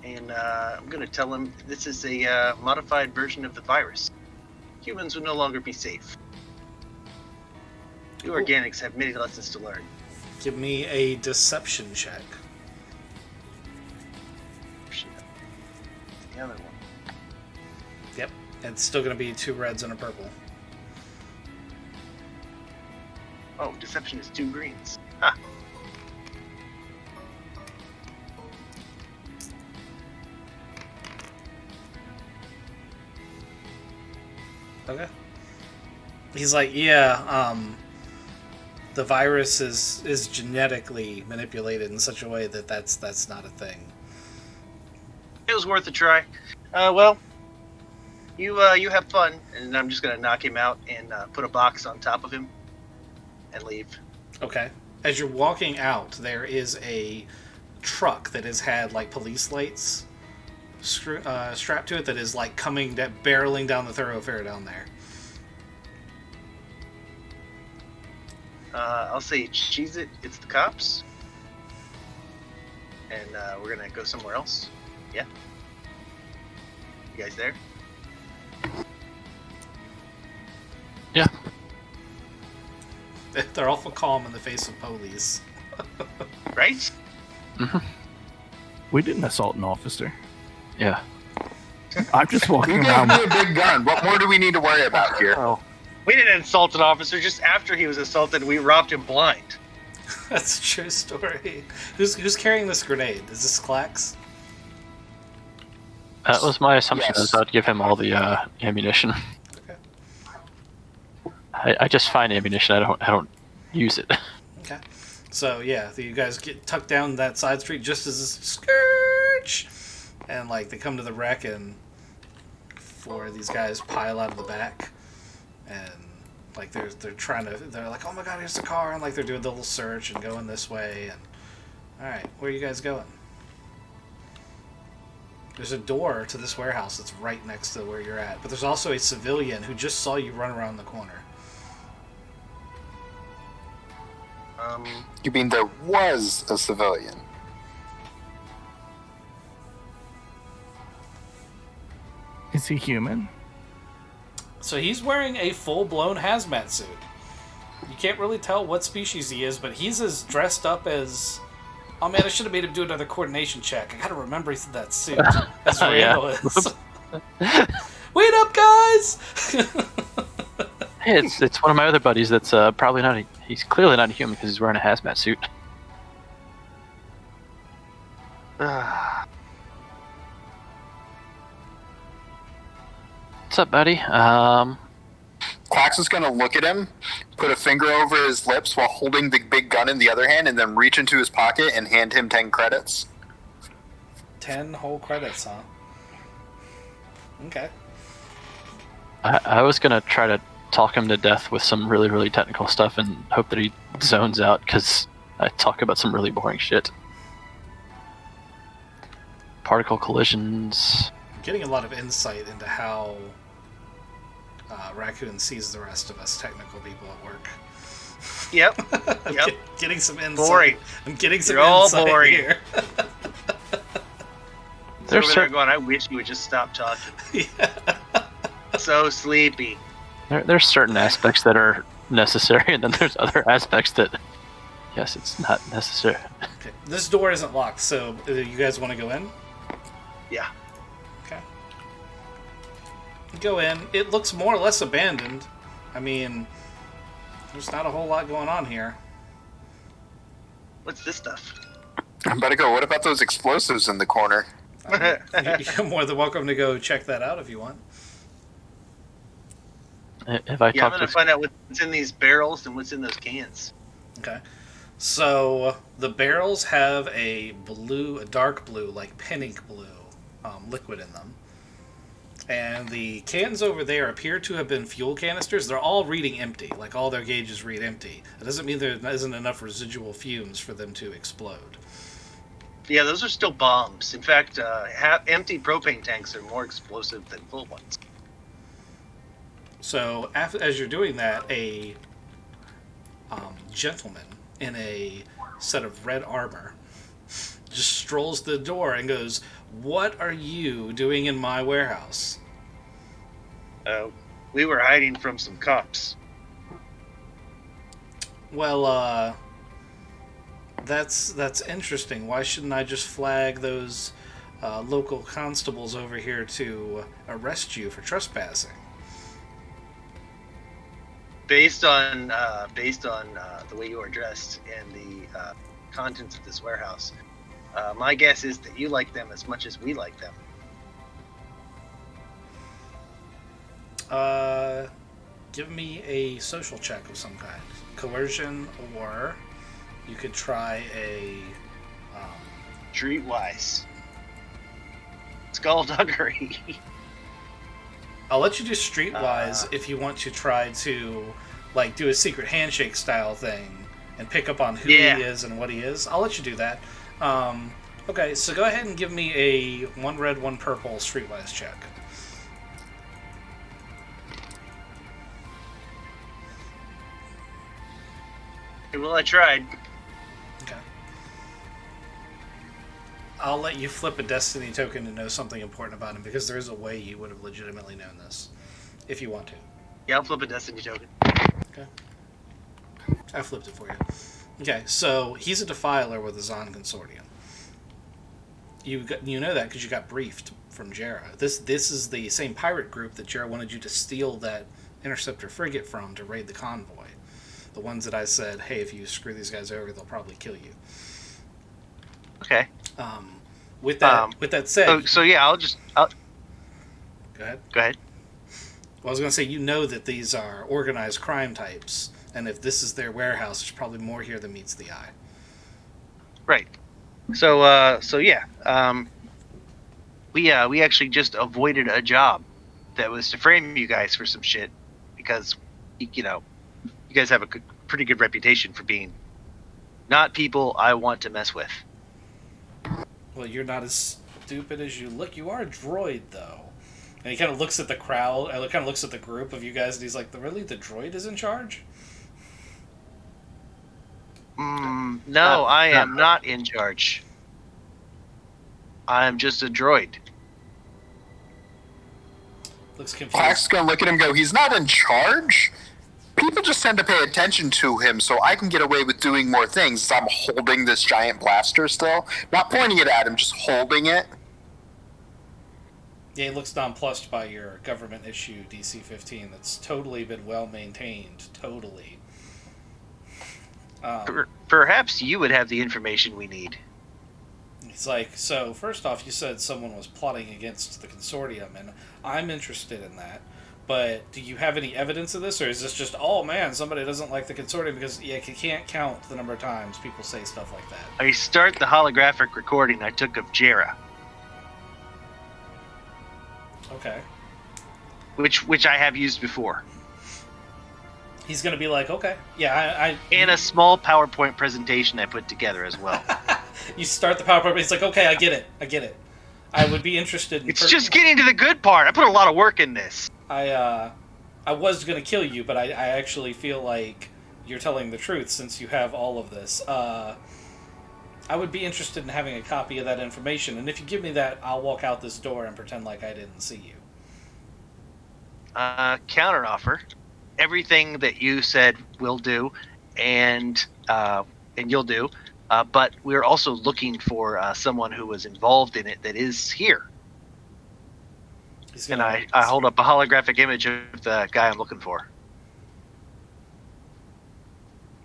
And I'm gonna tell him this is a modified version of the virus. Humans will no longer be safe. You organics have many lessons to learn. Give me a deception check. The other one. Yep. It's still going to be 2 reds and a purple. Oh, deception is 2 greens. Ha! Okay. He's like, yeah, the virus is genetically manipulated in such a way that that's not a thing. It was worth a try. Well, you have fun, and I'm just gonna knock him out and put a box on top of him and leave. Okay. As you're walking out, there is a truck that has had like police lights strapped to it that is like barreling down the thoroughfare down there. I'll say, cheese it, it's the cops. And we're gonna go somewhere else. Yeah? You guys there? Yeah. They're awful calm in the face of police. Right? We didn't assault an officer. Yeah. I'm just You walking gave around. me a big gun. What more do we need to worry about here? Oh. We didn't insult an officer. Just after he was assaulted, we robbed him blind. That's a true story. Who's carrying this grenade? Is this Clax? That was my assumption. Yes. Is I'd give him all the ammunition. Okay. I just find ammunition. I don't use it. Okay. So yeah, you guys get tucked down that side street just as this scourge, and like they come to the wreck, and 4 of these guys pile out of the back, and like they're like, oh my god, here's the car, and like they're doing the little search and going this way, and all right, where are you guys going? There's a door to this warehouse that's right next to where you're at, but there's also a civilian who just saw you run around the corner. You mean there was a civilian? Is he human? So he's wearing a full-blown hazmat suit. You can't really tell what species he is, but he's as dressed up as... Oh man, I should have made him do another coordination check. I gotta remember he's in that suit. As Randall is. Wait up, guys! Hey, it's one of my other buddies that's probably not. He's clearly not a human because he's wearing a hazmat suit. What's up, buddy? Clax is going to look at him, put a finger over his lips while holding the big gun in the other hand, and then reach into his pocket and hand him 10 credits. 10 whole credits, huh? Okay. I was gonna try to talk him to death with some really, really technical stuff and hope that he zones out, because I talk about some really boring shit. Particle collisions. I'm getting a lot of insight into how Raccoon sees the rest of us technical people at work. Yep. I'm Yep. getting some insight. Boring. I'm getting some You're all insight boring. here. They're There's over there certain going, I wish you would just stop talking. Yeah. So sleepy. there's certain aspects that are necessary, and then there's other aspects that, yes, it's not necessary. Okay. This door isn't locked, so you guys want to go in? Yeah. Okay. You go in. It looks more or less abandoned. I mean, there's not a whole lot going on here. What's this stuff? I'm about to go. What about those explosives in the corner? I mean, you're more than welcome to go check that out if you want. If I Yeah, I'm talk gonna to find out what's in these barrels and what's in those cans. Okay. So the barrels have a dark blue, like pink blue, liquid in them. And the cans over there appear to have been fuel canisters. They're all reading empty, like all their gauges read empty. It doesn't mean there isn't enough residual fumes for them to explode. Yeah, those are still bombs. In fact, empty propane tanks are more explosive than full ones. So as you're doing that, a gentleman in a set of red armor just strolls to the door and goes, "What are you doing in my warehouse?" We were hiding from some cops. Well, that's interesting. Why shouldn't I just flag those local constables over here to arrest you for trespassing? Based on the way you are dressed and the contents of this warehouse, my guess is that you like them as much as we like them. Give me a social check of some kind. Coercion, or you could try a... Streetwise. Skullduggery. I'll let you do streetwise if you want to try to like do a secret handshake style thing and pick up on who he is and what he is. I'll let you do that. Okay, so go ahead and give me a 1 red, 1 purple streetwise check. Well, I tried. Okay. I'll let you flip a destiny token to know something important about him, because there is a way you would have legitimately known this, if you want to. Yeah, I'll flip a destiny token. Okay. I flipped it for you. Okay, so he's a defiler with the Zon Consortium. You know that because you got briefed from Jera. This is the same pirate group that Jera wanted you to steal that interceptor frigate from to raid the convoy. The ones that I said, hey, if you screw these guys over, they'll probably kill you. Okay. With that said, So yeah, I'll go ahead. go ahead. Well, I was going to say, you know that these are organized crime types, and if this is their warehouse, there's probably more here than meets the eye. Right. So yeah, we actually just avoided a job that was to frame you guys for some shit, because you guys have a pretty good reputation for being not people I want to mess with. Well, you're not as stupid as you look. You are a droid, though. And he kind of looks at the crowd, kind of looks at the group of you guys, and he's like, really, the droid is in charge? No, I am not in charge. I am just a droid. Looks confused. Pax's gonna look at him and go, he's not in charge? People just tend to pay attention to him so I can get away with doing more things. I'm holding this giant blaster still. Not pointing it at him, just holding it. Yeah, he looks nonplussed by your government-issue DC-15 that's totally been well-maintained. Totally. Perhaps you would have the information we need. He's like, so, first off, you said someone was plotting against the consortium, and I'm interested in that. But do you have any evidence of this, or is this just, oh man, somebody doesn't like the consortium? Because you can't count the number of times people say stuff like that. I start the holographic recording I took of Jera, Okay. which I have used before, He's going to be like, okay. Yeah, and a small PowerPoint presentation I put together as well. You start the PowerPoint, he's like, okay, I get it. I would be interested in... It's just getting to the good part. I put a lot of work in this. I was going to kill you, but I actually feel like you're telling the truth since you have all of this. I would be interested in having a copy of that information, and if you give me that, I'll walk out this door and pretend like I didn't see you. Counteroffer. Everything that you said will do, and you'll do. But we're also looking for someone who was involved in it that is here. And I hold up a holographic image of the guy I'm looking for.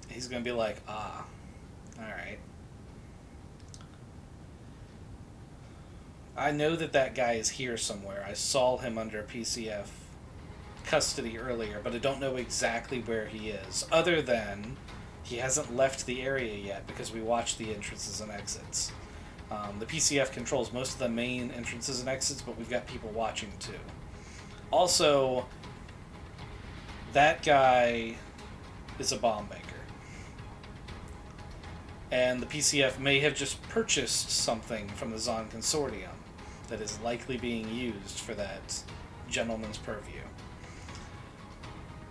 He's going to be like, all right. I know that guy is here somewhere. I saw him under PCF custody earlier, but I don't know exactly where he is, other than he hasn't left the area yet because we watched the entrances and exits. The PCF controls most of the main entrances and exits, but we've got people watching too. Also, that guy is a bomb maker. And the PCF may have just purchased something from the Zon Consortium that is likely being used for that gentleman's purview.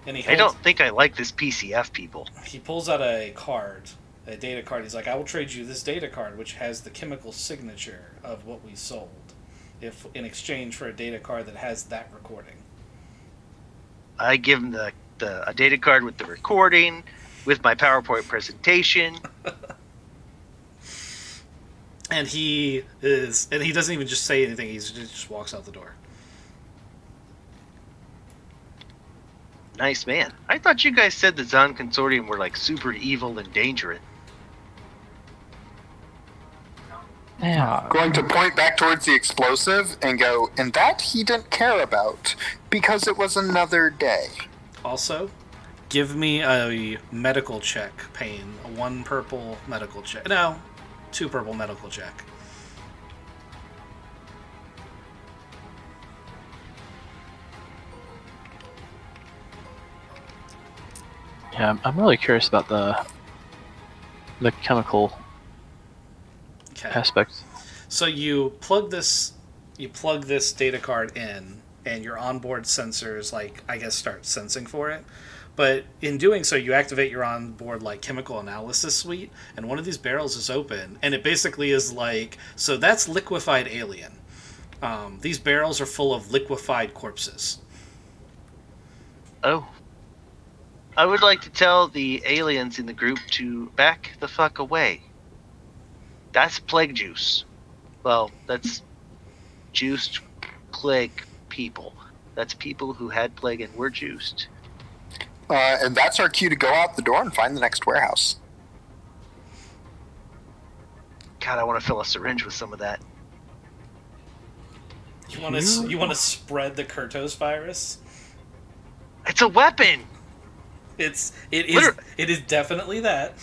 And I don't think I like this PCF people. He pulls out a card, a data card. He's like, I will trade you this data card, which has the chemical signature of what we sold, if in exchange for a data card that has that recording. I give him a data card with the recording, with my PowerPoint presentation. And he doesn't even just say anything. He just walks out the door. Nice man. I thought you guys said the Zon Consortium were like super evil and dangerous. Yeah. Going to point back towards the explosive and go, and that he didn't care about because it was another day. Also, give me a medical check, Payne. A 1 purple medical check. No, 2 purple medical check. Yeah, I'm really curious about the chemical aspects. So you plug this data card in, and your onboard sensors, start sensing for it. But in doing so, you activate your onboard chemical analysis suite, and one of these barrels is open, and it basically is so that's liquefied alien. These barrels are full of liquefied corpses. Oh. I would like to tell the aliens in the group to back the fuck away. That's plague juice. Well, that's juiced plague people. That's people who had plague and were juiced. And that's our cue to go out the door and find the next warehouse. God, I want to fill a syringe with some of that. You want to spread the Krytos virus? It's a weapon. It is definitely that.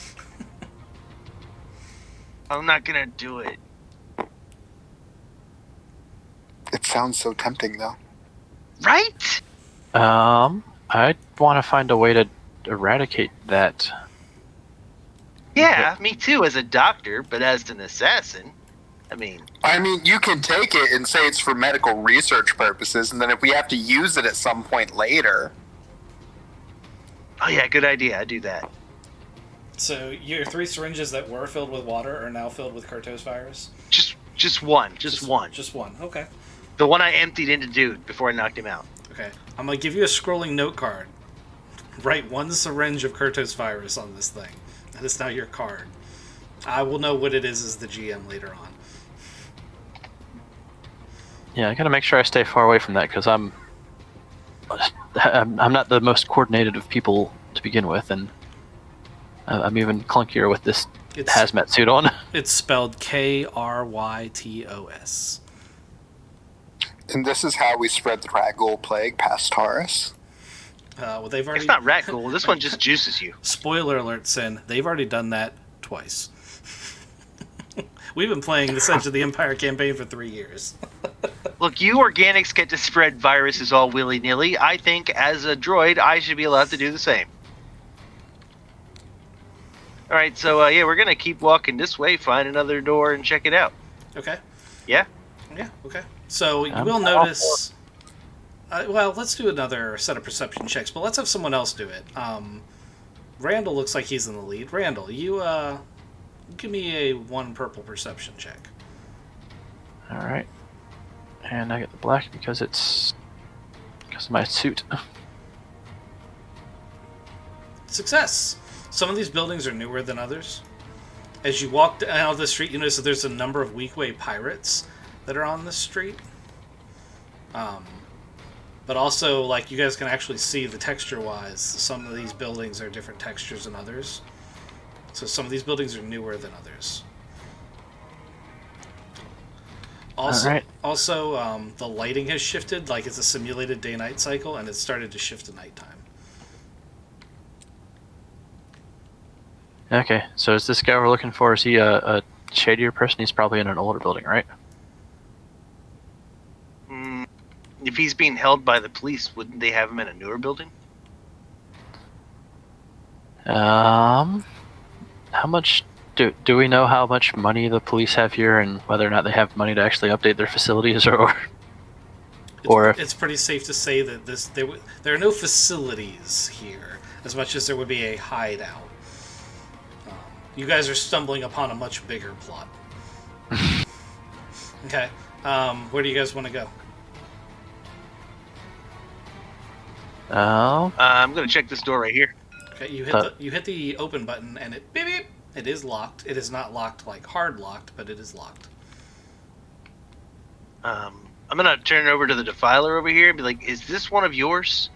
I'm not gonna do it. It sounds so tempting, though. Right? I want to find a way to eradicate that. Yeah, me too, as a doctor, but as an assassin, I mean, you can take it and say it's for medical research purposes, and then if we have to use it at some point later... Oh yeah, good idea, I do that. So your 3 syringes that were filled with water are now filled with Krytos virus? Just one. One. Just one, okay. The one I emptied into dude before I knocked him out. Okay, I'm going to give you a scrolling note card. Write 1 syringe of Krytos virus on this thing. That is now your card. I will know what it is as the GM later on. Yeah, I gotta make sure I stay far away from that because I'm not the most coordinated of people to begin with, and I'm even clunkier with this hazmat suit on. It's spelled Krytos. And this is how we spread the Ragul plague past Taurus. Well, they've already. It's not rat ghoul. This one just juices you. Spoiler alert, Sin. They've already done that twice. We've been playing the Edge of the Empire campaign for 3 years. Look, you organics get to spread viruses all willy-nilly. I think, as a droid, I should be allowed to do the same. All right, so yeah, we're gonna keep walking this way, find another door, and check it out. Okay. Yeah. Yeah. Okay. So you will notice. Well, let's do another set of perception checks, but let's have someone else do it. Randall looks like he's in the lead. Randall, you give me a 1 purple perception check. All right. And I get the black because of my suit. Success. Some of these buildings are newer than others. As you walk down the street, you notice that there's a number of Weequay pirates that are on this street. But also, like, you guys can actually see the texture-wise, some of these buildings are different textures than others. So some of these buildings are newer than others. Also, the lighting has shifted, like it's a simulated day-night cycle, and it's started to shift to nighttime. Okay, so is this guy we're looking for, is he a shadier person? He's probably in an older building, right? If he's being held by the police, wouldn't they have him in a newer building? How much do we know how much money the police have here, and whether or not they have money to actually update their facilities, or if it's pretty safe to say that there are no facilities here as much as there would be a hideout. You guys are stumbling upon a much bigger plot. Okay, where do you guys want to go? I'm gonna check this door right here. Okay, you hit the open button and it beep beep. It is locked. It is not locked like hard locked, but it is locked. I'm gonna turn it over to the Defiler over here and be like, "Is this one of yours?"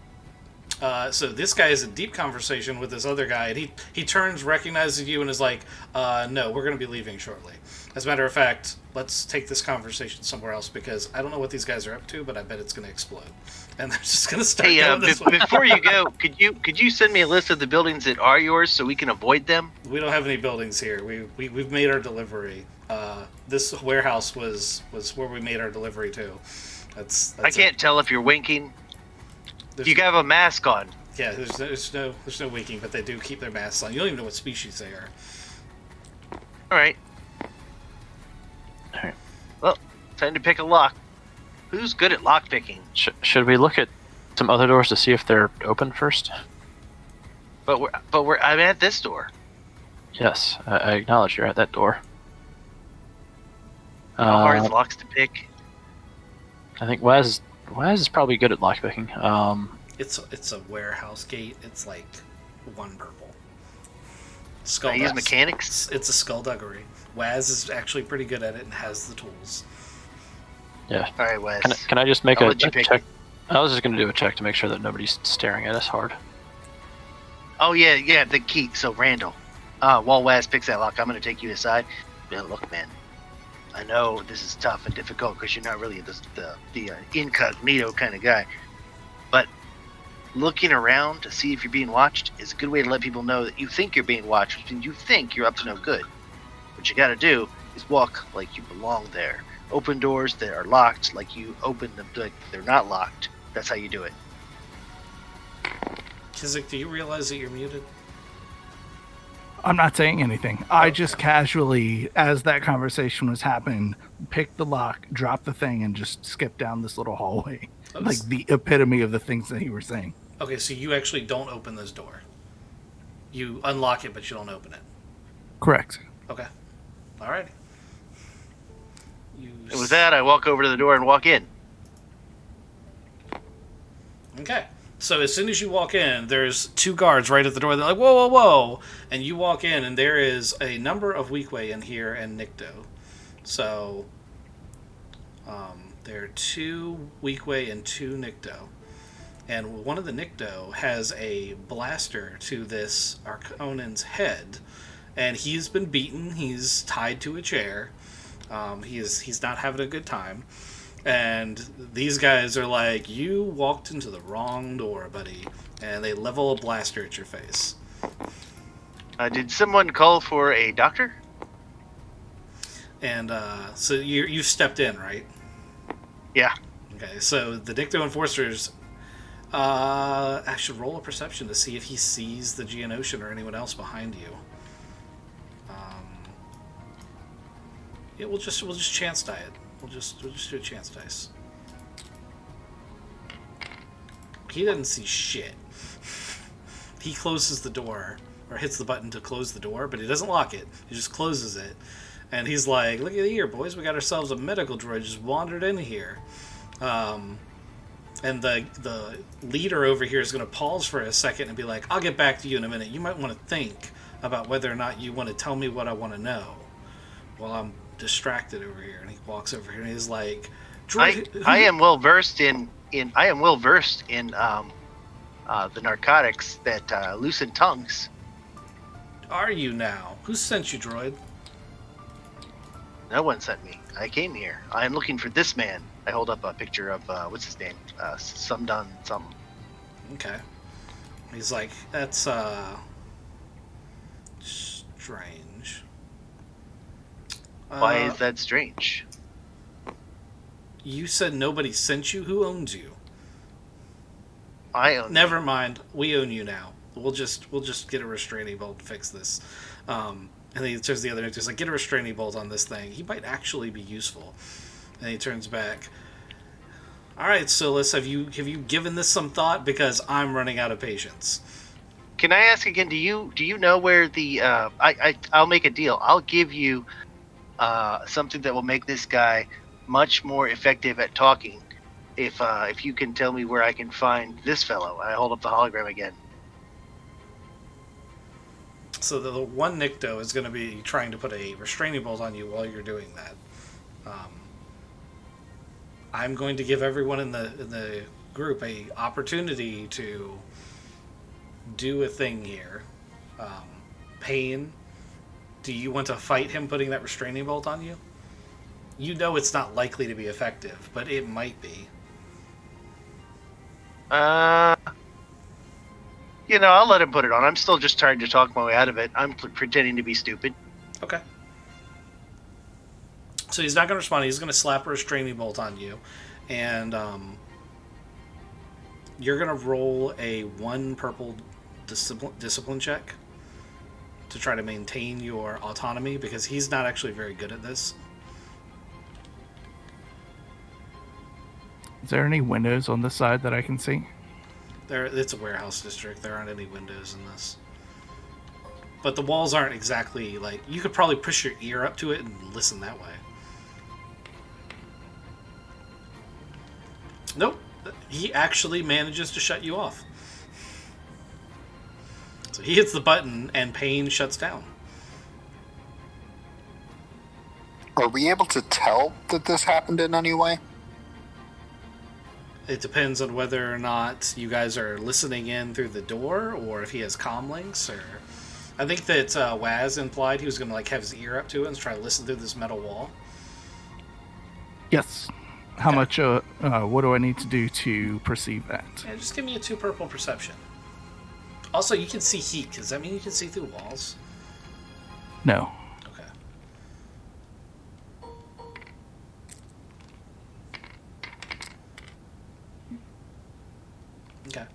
So this guy is in deep conversation with this other guy, and he turns, recognizes you, and is like, "No, we're going to be leaving shortly." As a matter of fact, let's take this conversation somewhere else because I don't know what these guys are up to, but I bet it's going to explode, and they're just going to start going this way. Before you go, could you send me a list of the buildings that are yours so we can avoid them? We don't have any buildings here. We've made our delivery. This warehouse was where we made our delivery to. That's I can't tell if you're winking. You have a mask on. Yeah, there's no winking, but they do keep their masks on. You don't even know what species they are. All right. Well, time to pick a lock. Who's good at lock picking? Should we look at some other doors to see if they're open first? I'm at this door. Yes, I acknowledge you're at that door. How hard are the locks to pick? I think Waz is probably good at lockpicking. It's a warehouse gate. It's like 1 purple. I use mechanics. It's a skullduggery. Waz is actually pretty good at it and has the tools. Yeah. All right, Waz. Can I just make a check? I was just going to do a check to make sure that nobody's staring at us hard. Oh yeah, the key. So Randall, while Waz picks that lock, I'm going to take you aside. Yeah, look, man. I know this is tough and difficult because you're not really the incognito kind of guy, but looking around to see if you're being watched is a good way to let people know that you think you're being watched, which means you think you're up to no good. What you got to do is walk like you belong there. Open doors that are locked like you open them like they're not locked. That's how you do it. Kizik, do you realize that you're muted? I'm not saying anything. I just casually, as that conversation was happening, picked the lock, dropped the thing, and just skipped down this little hallway. Oops. Like the epitome of the things that you were saying. Okay, so you actually don't open this door. You unlock it, but you don't open it. Correct. Okay. Alrighty. And with that, I walk over to the door and walk in. Okay. So as soon as you walk in, there's 2 guards right at the door. They're like, whoa, whoa, whoa. And you walk in, and there is a number of Weequay in here and Nikto. So there are 2 Weequay and 2 Nikto. And one of the Nikto has a blaster to this Arconan's head. And he's been beaten. He's tied to a chair. He's not having a good time. And these guys are like, you walked into the wrong door, buddy. And they level a blaster at your face. Did someone call for a doctor? And so you stepped in, right? Yeah. Okay, so the Dicto Enforcers, I should roll a perception to see if he sees the Geonosian or anyone else behind you. Yeah, we'll just chance die it. We'll just do a chance dice. He doesn't see shit. He closes the door, or hits the button to close the door, but he doesn't lock it. He just closes it. And he's like, look at here, boys. We got ourselves a medical droid just wandered in here. And the leader over here is going to pause for a second and be like, I'll get back to you in a minute. You might want to think about whether or not you want to tell me what I want to know. Well, I'm distracted over here. And he walks over here and he's like, I am well versed in the narcotics that loosen tongues. Are you now? Who sent you, droid? No one sent me. I came here. I am looking for this man. I hold up a picture of what's his name? Sumdun something. Okay. He's like, that's strange. Why is that strange? You said nobody sent you? Who owns you? I own Never mind. We own you now. We'll just get a restraining bolt to fix this. And then he turns to the other dude. He's like, get a restraining bolt on this thing. He might actually be useful. And he turns back. All right, Silas, have you given this some thought? Because I'm running out of patience. Can I ask again? Do you know where the I'll make a deal. I'll give you something that will make this guy much more effective at talking. If you can tell me where I can find this fellow. I hold up the hologram again. So the one Nikto is going to be trying to put a restraining bolt on you while you're doing that. I'm going to give everyone in the group a opportunity to do a thing here. Payne, do you want to fight him putting that restraining bolt on you? You know it's not likely to be effective, but it might be. I'll let him put it on. I'm still just trying to talk my way out of it. I'm pretending to be stupid. Okay. So he's not going to respond. He's going to slap a restraining bolt on you. And you're going to roll a 1 purple discipline check to try to maintain your autonomy, because he's not actually very good at this. Is there any windows on this side that I can see? It's a warehouse district. There aren't any windows in this. But the walls aren't exactly like... You could probably push your ear up to it and listen that way. Nope. He actually manages to shut you off. So he hits the button and Payne shuts down. Are we able to tell that this happened in any way? It depends on whether or not you guys are listening in through the door, or if he has comm links. Or I think that Waz implied he was going to have his ear up to it and try to listen through this metal wall. Yes. How much? What do I need to do to perceive that? Yeah, just give me a 2 purple perception. Also, you can see heat. Does that mean you can see through walls? No. Okay. Okay.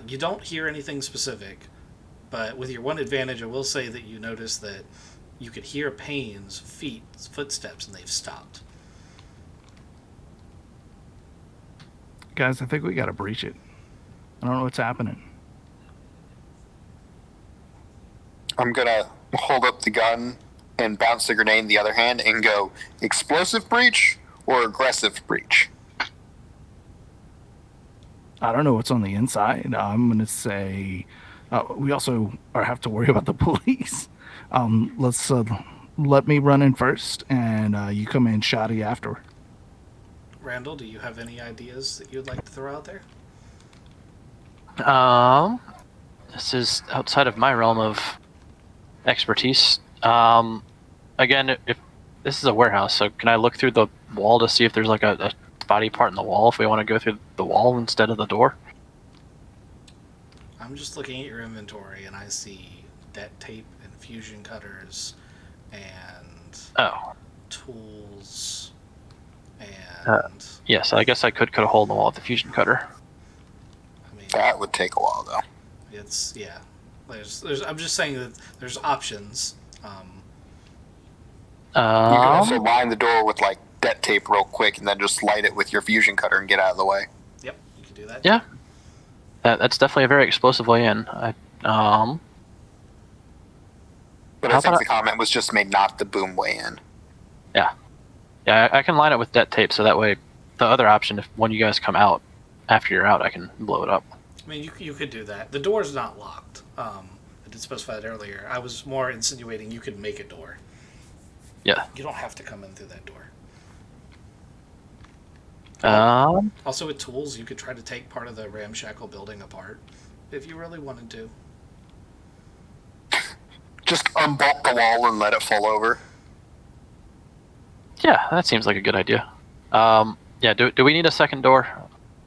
You don't hear anything specific, but with your 1 advantage, I will say that you notice that you could hear Payne's footsteps, and they've stopped. Guys, I think we got to breach it. I don't know what's happening. I'm gonna hold up the gun and bounce the grenade in the other hand and go, explosive breach or aggressive breach? I don't know what's on the inside. I'm going to say we also have to worry about the police. Let me run in first, and you come in shoddy after. Randall, do you have any ideas that you'd like to throw out there? This is outside of my realm of expertise. Again, if this is a warehouse, so can I look through the wall to see if there's like a body part in the wall if we want to go through the wall instead of the door? I'm just looking at your inventory and I see debt tape and fusion cutters and Oh. tools and Yes, I guess I could cut a hole in the wall with the fusion cutter. I mean That would take a while, though. it's yeah. There's I'm just saying that there's options. You could also line the door with like debt tape real quick, and then just light it with your fusion cutter and get out of the way. Yep, you can do that. Yeah. That's definitely a very explosive way in. But How I think about the comment was just made not the boom way in. Yeah, I can line it with debt tape, so that way the other option, if when you guys come out, after you're out, I can blow it up. I mean, you could do that. The door's not locked. I did specify that earlier. I was more insinuating you could make a door. Yeah. You don't have to come in through that door. Also, with tools, you could try to take part of the ramshackle building apart if you really wanted to. Just unbolt the wall and let it fall over. Yeah, that seems like a good idea. Yeah, do we need a second door?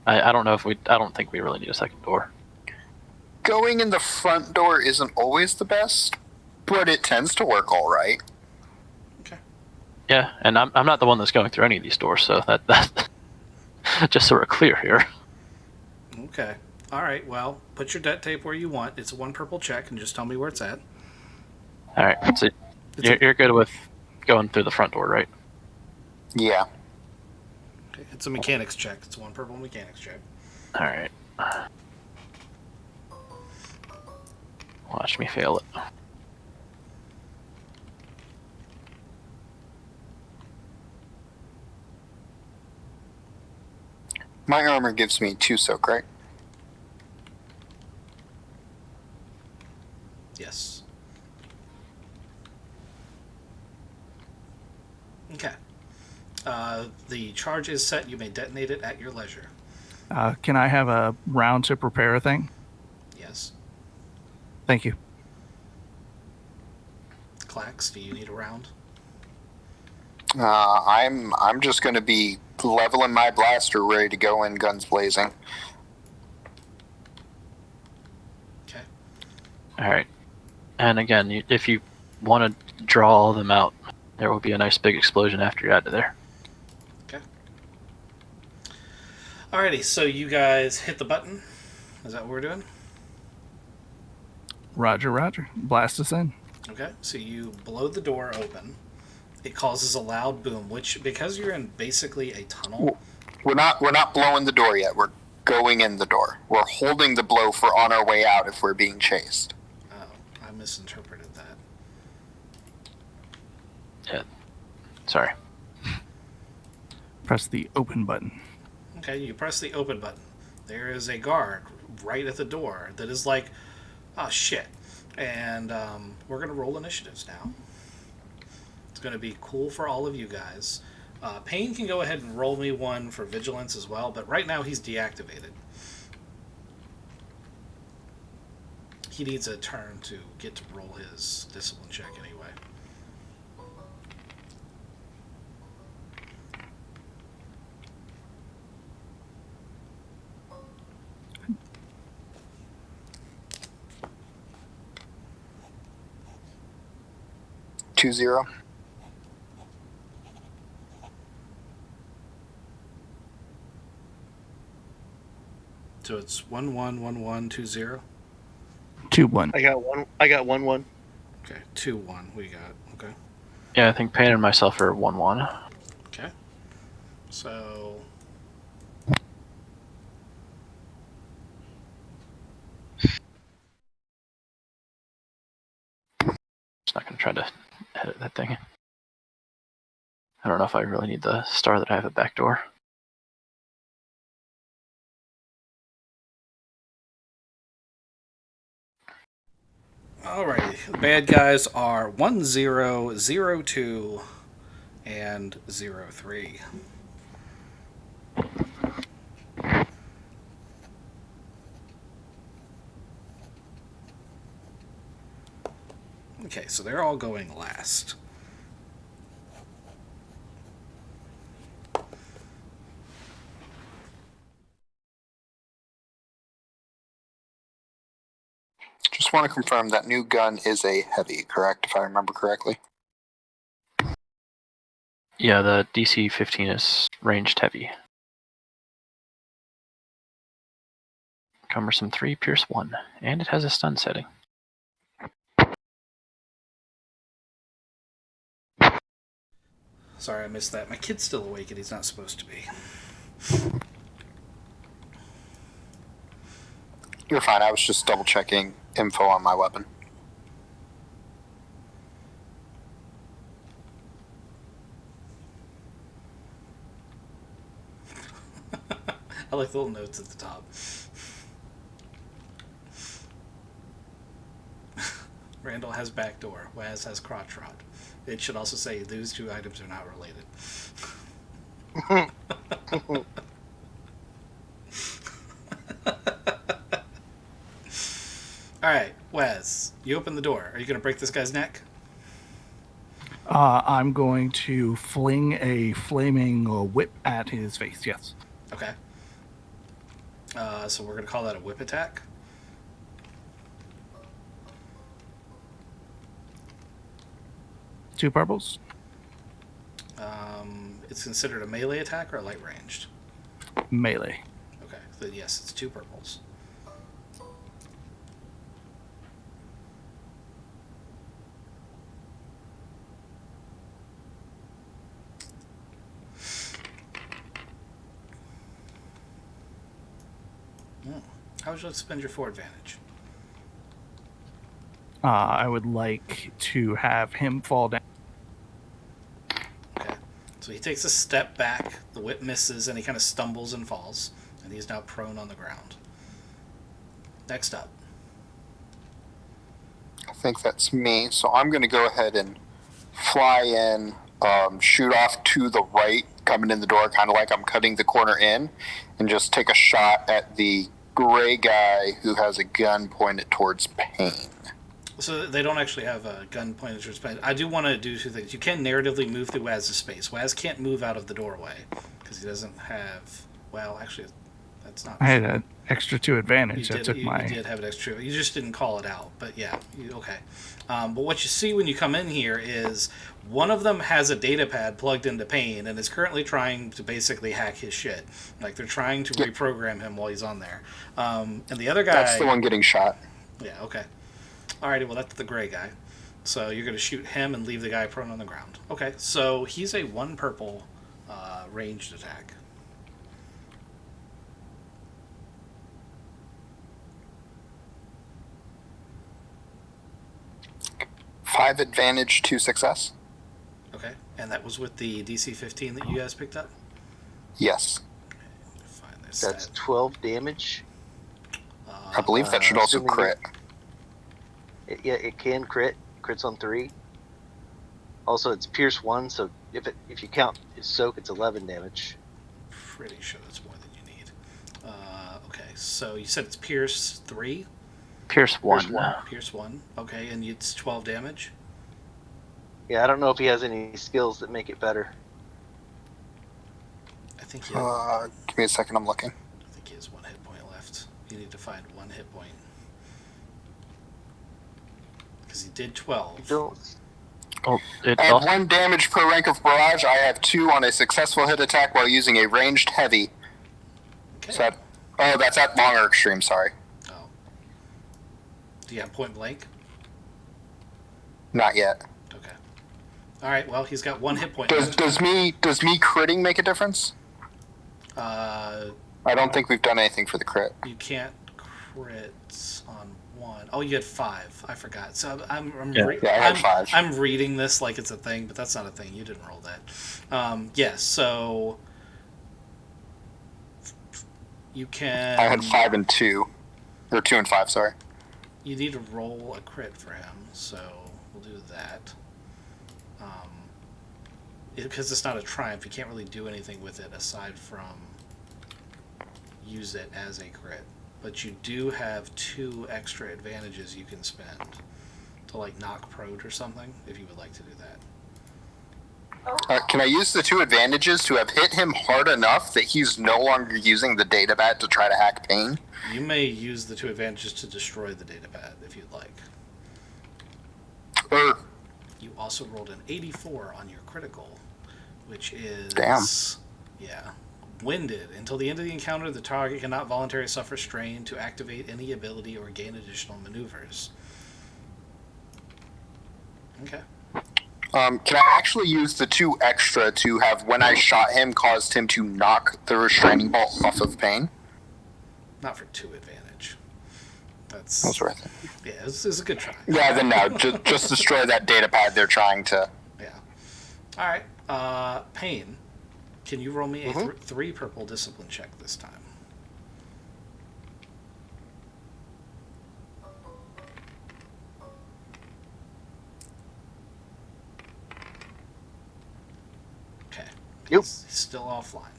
I don't know if we. I don't think we really need a second door. Going in the front door isn't always the best, but it tends to work all right. Okay. Yeah, and I'm not the one that's going through any of these doors, so that just so we're clear here. Okay. All right. Well, put your debt tape where you want. It's one purple check, and just tell me where it's at. All right, so you're good with going through the front door, right? Yeah. Okay. It's a mechanics check. It's one purple mechanics check. All right. Watch me fail it. My armor gives me 2 soak, right? Yes. Okay. The charge is set. You may detonate it at your leisure. Can I have a round to prepare a thing? Yes. Thank you. Clax, do you need a round? I'm just going to be leveling my blaster, ready to go in, guns blazing. Okay. All right. And again, if you want to draw all of them out, there will be a nice big explosion after you're out of there. Okay. Alrighty, so you guys hit the button. Is that what we're doing? Roger, roger. Blast us in. Okay, so you blow the door open. It causes a loud boom, which, because you're in basically a tunnel... We're not blowing the door yet. We're going in the door. We're holding the blow for on our way out if we're being chased. Oh, I misinterpreted that. Yeah. Sorry. Press the open button. Okay, you press the open button. There is a guard right at the door that is like, oh shit. And we're going to roll initiatives now. It's going to be cool for all of you guys. Payne can go ahead and roll me one for vigilance as well, but right now he's deactivated. He needs a turn to get to roll his discipline check anyway. Two zero. So it's 111120. 2-1. I got one. I got 1-1. Okay, 2-1 we got. Okay. Yeah, I think Payne and myself are 1-1. Okay. So Just not going to try to edit that thing. I don't know if I really need the star that I have at back door. alrighty. The bad guys are 1002 and 03. Okay, so they're all going last. Just want to confirm that new gun is a heavy, correct? If I remember correctly. Yeah, the DC 15 is ranged heavy. Cumbersome 3, Pierce 1, and it has a stun setting. Sorry, I missed that. My kid's still awake and he's not supposed to be. You're fine. I was just double checking info on my weapon. I like the little notes at the top. Randall has backdoor. Waz has crotch rod. It should also say those two items are not related. Alright, Waz, you open the door. Are you going to break this guy's neck? I'm going to fling a flaming whip at his face, yes. Okay. So we're going to call that a whip attack. Two purples. It's considered a melee attack or a light ranged? Melee. Okay, then yes, it's 2 purples. How would you like to spend your 4 advantage? I would like to have him fall down. Okay. So he takes a step back, the whip misses, and he kind of stumbles and falls. And he's now prone on the ground. Next up. I think that's me. So I'm going to go ahead and fly in, shoot off to the right, coming in the door, kind of like I'm cutting the corner in, and just take a shot at the gray guy who has a gun pointed towards Pain. So they don't actually have a gun pointed towards Pain. I do want to do 2 things. You can narratively move through Waz's space. Waz can't move out of the doorway because he doesn't have... Well, actually, that's not... I had an extra 2 advantage. You I took my... did have an extra... You just didn't call it out. But yeah, okay. But what you see when you come in here is one of them has a data pad plugged into Pain and is currently trying to basically hack his shit. Like, they're trying to reprogram him while he's on there. And the other guy... That's the one getting shot. Yeah, okay. Alrighty, well, that's the gray guy. So you're going to shoot him and leave the guy prone on the ground. Okay, so he's a 1 purple ranged attack. Five advantage, 2 success. Okay, and that was with the DC 15 that you guys picked up? Yes. Find this That's stat. 12 damage. I believe that should also assuming crit. It can crit. Crits on 3. Also, it's Pierce 1, so if you count his soak, it's 11 damage. Pretty sure that's more than you need. Okay, so you said it's Pierce 3? Pierce 1. Pierce 1. Okay, and it's 12 damage? Yeah, I don't know if he has any skills that make it better. I think he Give me a second, I'm looking. has 1 hit point left. You need to find 1 hit point. Because he did 12. Don't. Oh, it I have also, 1 damage per rank of barrage. I have 2 on a successful hit attack while using a ranged heavy. Okay. So that's at longer extreme, sorry. Oh. Do you have point blank? Not yet. Okay. Alright, well, he's got 1 hit point Does left. me critting make a difference? Uh, I don't think we've done anything for the crit. you can't crit on 1. Oh, you had 5. I forgot. So I'm Yeah. Yeah, I had 5. I'm reading this like it's a thing, but that's not a thing. You didn't roll that. Yes, so you can. I had 5 and 2. Or 2 and 5, sorry. You need to roll a crit for him, so we'll do that. Because it's not a triumph, you can't really do anything with it aside from use it as a crit. But you do have 2 extra advantages you can spend to like knock prone or something, if you would like to do that. Can I use the 2 advantages to have hit him hard enough that he's no longer using the data pad to try to hack Pain? You may use the 2 advantages to destroy the data pad if you'd like. You also rolled an 84 on your critical, which is... Damn. Yeah. Winded. Until the end of the encounter, the target cannot voluntarily suffer strain to activate any ability or gain additional maneuvers. Okay. Can I actually use the 2 extra to have, when I shot him, caused him to knock the restraining bolt off of Pain? Not for 2 advantage. That's worth it. Yeah, it's a good try. Yeah, then no. Just destroy that data pad they're trying to... Yeah. Alright, Pain. Can you roll me a 3 purple discipline check this time? Okay. Yep. He's still offline.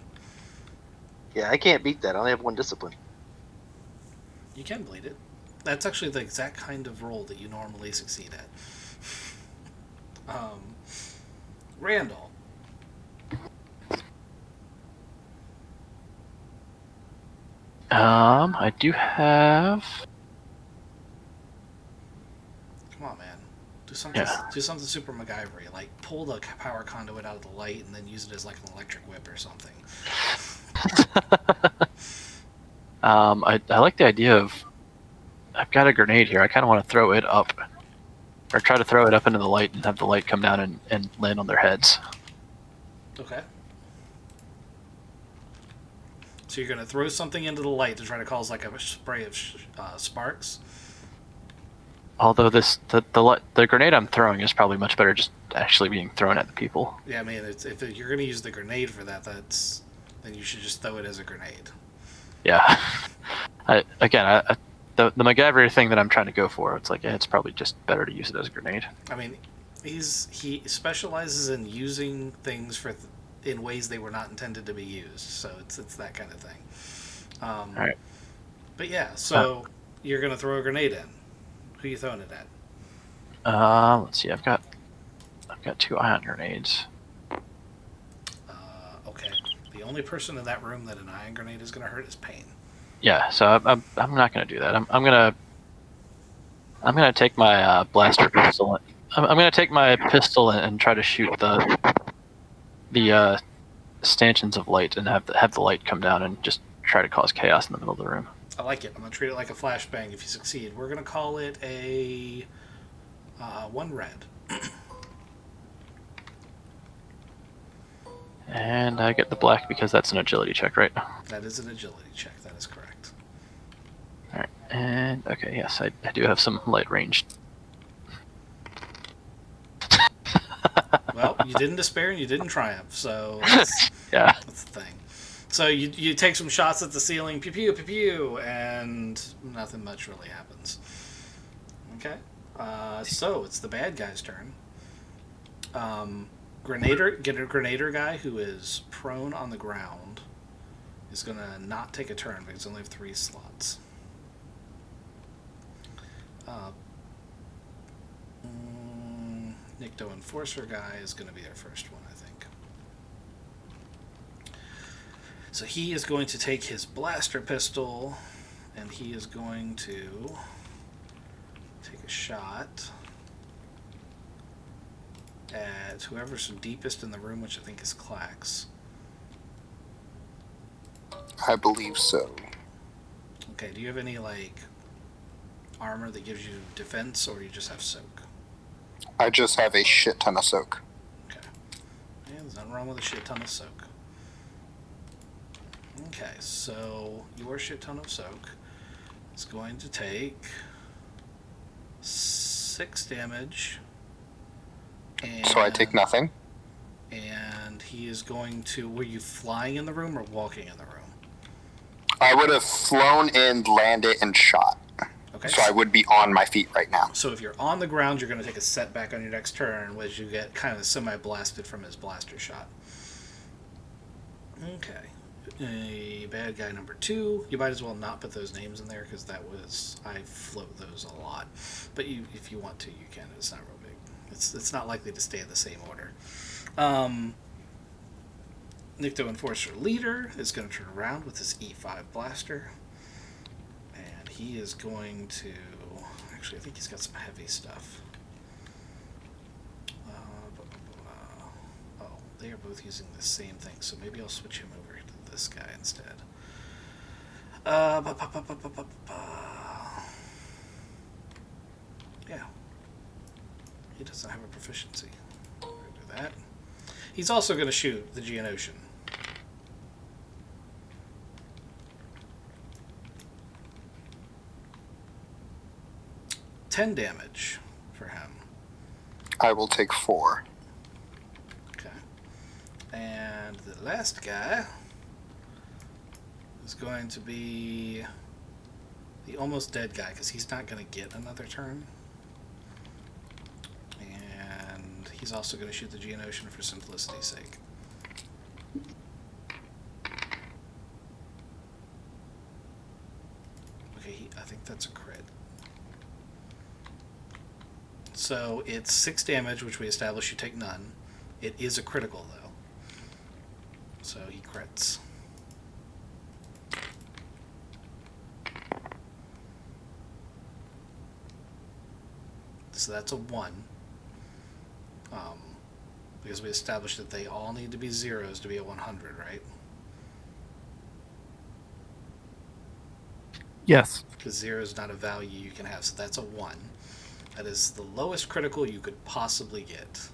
Yeah, I can't beat that. I only have 1 discipline. You can bleed it. That's actually the exact kind of roll that you normally succeed at. Randall. I do have... Come on, man. Do something. Yeah. Do something super MacGyver-y. Like pull the power conduit out of the light and then use it as like an electric whip or something. I like the idea of... I've got a grenade here. I kind of want to throw it up. Or try to throw it up into the light and have the light come down and land on their heads. Okay. So you're gonna throw something into the light to try to cause like a spray of sparks. Although the grenade I'm throwing is probably much better just actually being thrown at the people. Yeah, I mean, if you're gonna use the grenade for that, then you should just throw it as a grenade. Yeah. The MacGyver thing that I'm trying to go for, it's like, it's probably just better to use it as a grenade. I mean, he specializes in using things in ways they were not intended to be used, so it's that kind of thing. All right. But yeah, so you're gonna throw a grenade in. Who are you throwing it at? Let's see. I've got 2 ion grenades. Okay. The only person in that room that an ion grenade is gonna hurt is Pain. Yeah, so I'm not gonna do that. I'm gonna take my blaster pistol. I'm gonna take my pistol and try to shoot the stanchions of light and have the light come down and just try to cause chaos in the middle of the room. I like it. I'm gonna treat it like a flashbang if you succeed. We're gonna call it a 1 red. And I get the black because that's an agility check, right? That is an agility check. That is correct. All right. And okay, yes, I do have some light range. Well, you didn't despair and you didn't triumph, so Yeah. that's the thing. So you take some shots at the ceiling, pew pew pew pew, and nothing much really happens. Okay, so it's the bad guy's turn. Grenader guy who is prone on the ground is gonna not take a turn because they only have 3 slots. Nikto Enforcer guy is going to be their first one, I think. So he is going to take his blaster pistol, and he is going to take a shot at whoever's deepest in the room, which I think is Clax. I believe so. Okay, do you have any, like, armor that gives you defense, or you just have soak? I just have a shit ton of soak. Okay. Yeah, there's nothing wrong with a shit ton of soak. Okay, so your shit ton of soak is going to take 6 damage. And, So I take nothing? And he is going to... Were you flying in the room or walking in the room? I would have flown in, landed, and shot. Okay. So I would be on my feet right now. So if you're on the ground, you're going to take a setback on your next turn, which you get kind of semi-blasted from his blaster shot. Okay. A bad guy number 2. You might as well not put those names in there because I float those a lot. But if you want to, you can. It's not real big. It's not likely to stay in the same order. Nycto Enforcer Leader is going to turn around with his E5 blaster. And he is going to... Actually, I think he's got some heavy stuff. Oh, they are both using the same thing, so maybe I'll switch him over to this guy instead. Yeah. He doesn't have a proficiency. We're going to do that. He's also going to shoot the Geonosian. $10 damage for him. I will take 4. Okay. And the last guy is going to be the almost dead guy, because he's not going to get another turn. And he's also going to shoot the Geonosian for simplicity's sake. Okay, I think that's a crit. So it's 6 damage, which we established you take none. It is a critical, though. So he crits. So that's a 1. Because we established that they all need to be zeros to be a 100, right? Yes. Because 0 is not a value you can have, so that's a 1. That is the lowest critical you could possibly get.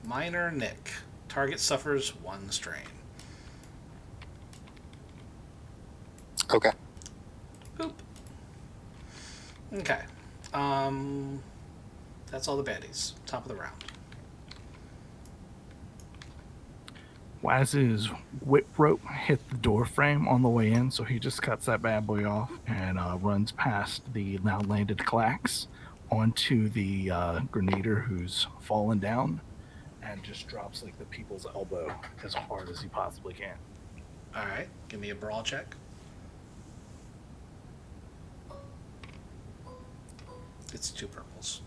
Minor nick. Target suffers 1 strain. Okay. Boop. Okay. That's all the baddies. Top of the round. Waz's whip rope hit the door frame on the way in, so he just cuts that bad boy off and runs past the now landed clacks onto the grenadier who's fallen down and just drops like the people's elbow as hard as he possibly can. Alright, give me a brawl check. It's 2 purples.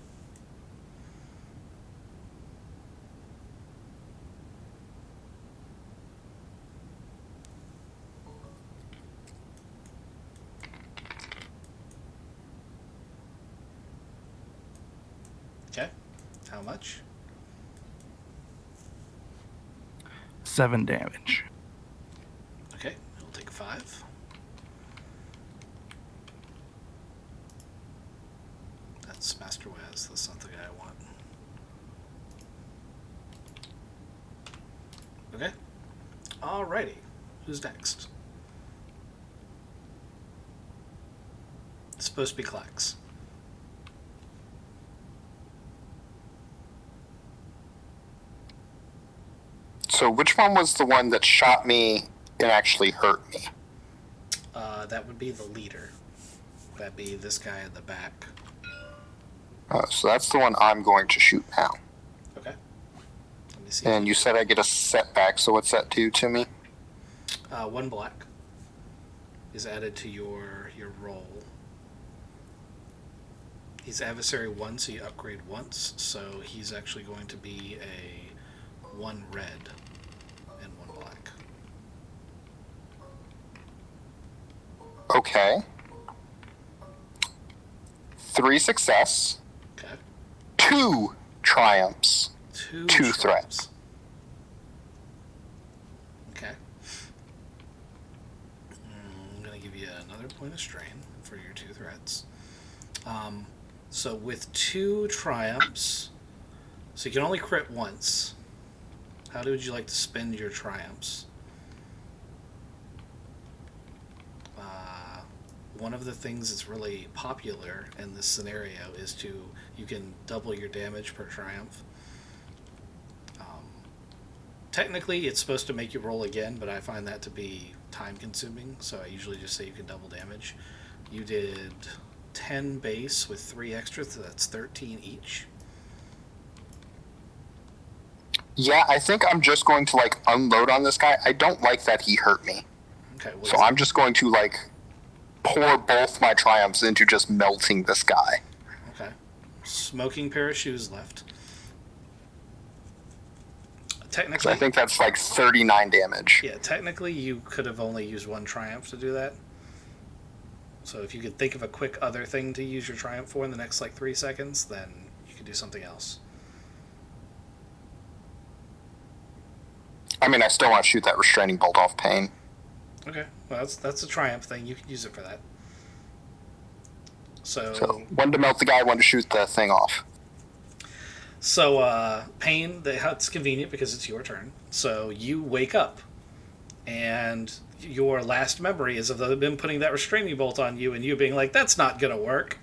Okay. How much? 7 damage. Okay, he'll take 5. That's Master Waz. That's not the guy I want. Okay. Alrighty. Who's next? It's supposed to be Clax. So which one was the one that shot me and actually hurt me? That would be the leader. That'd be this guy in the back. So that's the one I'm going to shoot now. Okay. Let me see. And you said I get a setback, so what's that do to me? 1 black is added to your roll. He's adversary 1, so you upgrade once. So he's actually going to be a 1 red and 1 black. Okay. 3 success. Okay. 2 triumphs. 2 2 triumphs. threats. Okay. I'm going to give you another point of strain for your 2 threats. So with 2 triumphs, so you can only crit once. How would you like to spend your triumphs? One of the things that's really popular in this scenario is you can double your damage per triumph. Technically, it's supposed to make you roll again, but I find that to be time-consuming, so I usually just say you can double damage. You did 10 base with 3 extras, so that's 13 each. Yeah, I think I'm just going to unload on this guy. I don't like that he hurt me. Okay. So I'm just going to pour both my triumphs into just melting this guy. Okay. Smoking pair of shoes left. 'Cause Technically, I think that's like 39 damage. yeah. Technically, you could have only used one triumph to do that. So if you could think of a quick other thing to use your triumph for in the next like 3 seconds, then you could do something else. I mean, I still want to shoot that restraining bolt off Pain. Okay. Well, that's a triumph thing. You can use it for that. So one to melt the guy, one to shoot the thing off. So, Pain, it's convenient because it's your turn. So you wake up, and your last memory is of them putting that restraining bolt on you, and you being like, "That's not gonna work."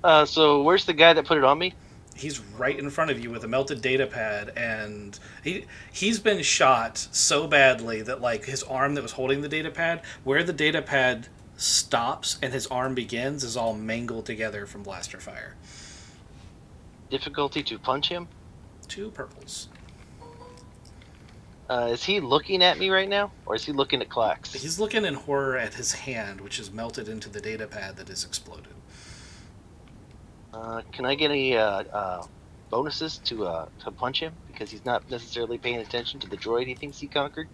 So where's the guy that put it on me? He's right in front of you with a melted data pad, and he's been shot so badly that like his arm that was holding the data pad, where the data pad stops and his arm begins, is all mangled together from blaster fire. Difficulty to punch him? 2 purples. Is he looking at me right now, or is he looking at Clax? He's looking in horror at his hand, which is melted into the data pad that is exploded. Can I get any bonuses to punch him, because he's not necessarily paying attention to the droid he thinks he conquered?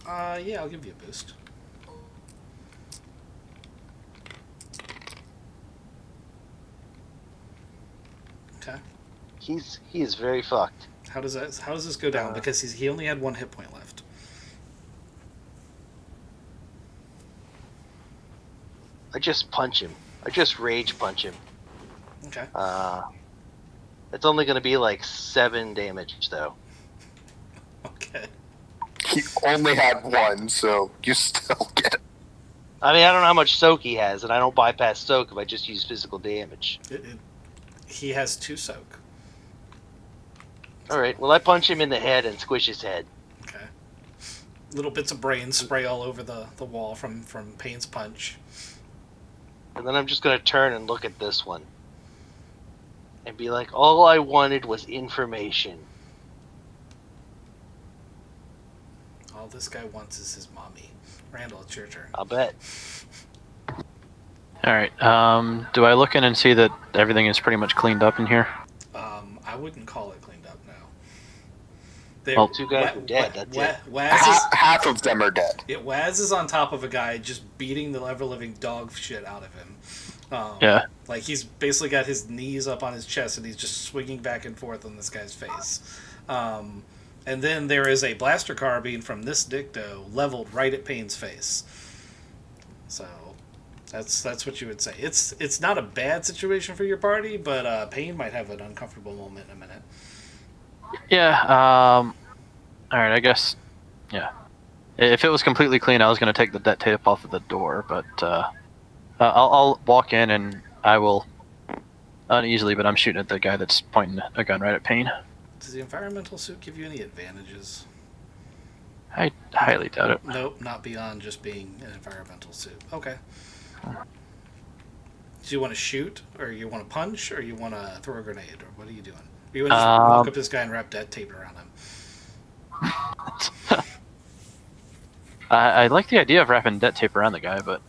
Yeah, I'll give you a boost. Okay. He is very fucked. How does this go down? Because he only had 1 hit point left. I just punch him. I just rage punch him. Okay. It's only going to be like 7 damage, though. Okay. He only had 1, so you still get it. I mean, I don't know how much soak he has, and I don't bypass soak if I just use physical damage. He has 2 soak. Alright, well, I punch him in the head and squish his head. Okay. Little bits of brain spray all over the wall from Pain's punch. And then I'm just going to turn and look at this one. And be like, all I wanted was information. All this guy wants is his mommy. Randall, it's your turn. I'll bet. Alright, do I look in and see that everything is pretty much cleaned up in here? I wouldn't call it cleaned up now. Well, 2 guys are dead, that's it. Half of them are dead. Waz is on top of a guy just beating the ever-living dog shit out of him. Yeah. Like, he's basically got his knees up on his chest, and he's just swinging back and forth on this guy's face. And then there is a blaster carbine from this dicto leveled right at Pain's face. So, that's what you would say. It's not a bad situation for your party, but Pain might have an uncomfortable moment in a minute. Yeah, alright, I guess, yeah. If it was completely clean, I was going to take the debt tape off of the door, but, I'll walk in and I will, uneasily, but I'm shooting at the guy that's pointing a gun right at Pain. Does the environmental suit give you any advantages? I highly doubt it. Nope, not beyond just being an environmental suit. Okay. Do you want to shoot, or you want to punch, or you want to throw a grenade, or what are you doing? Or you want to just walk up this guy and wrap debt tape around him? I like the idea of wrapping debt tape around the guy, but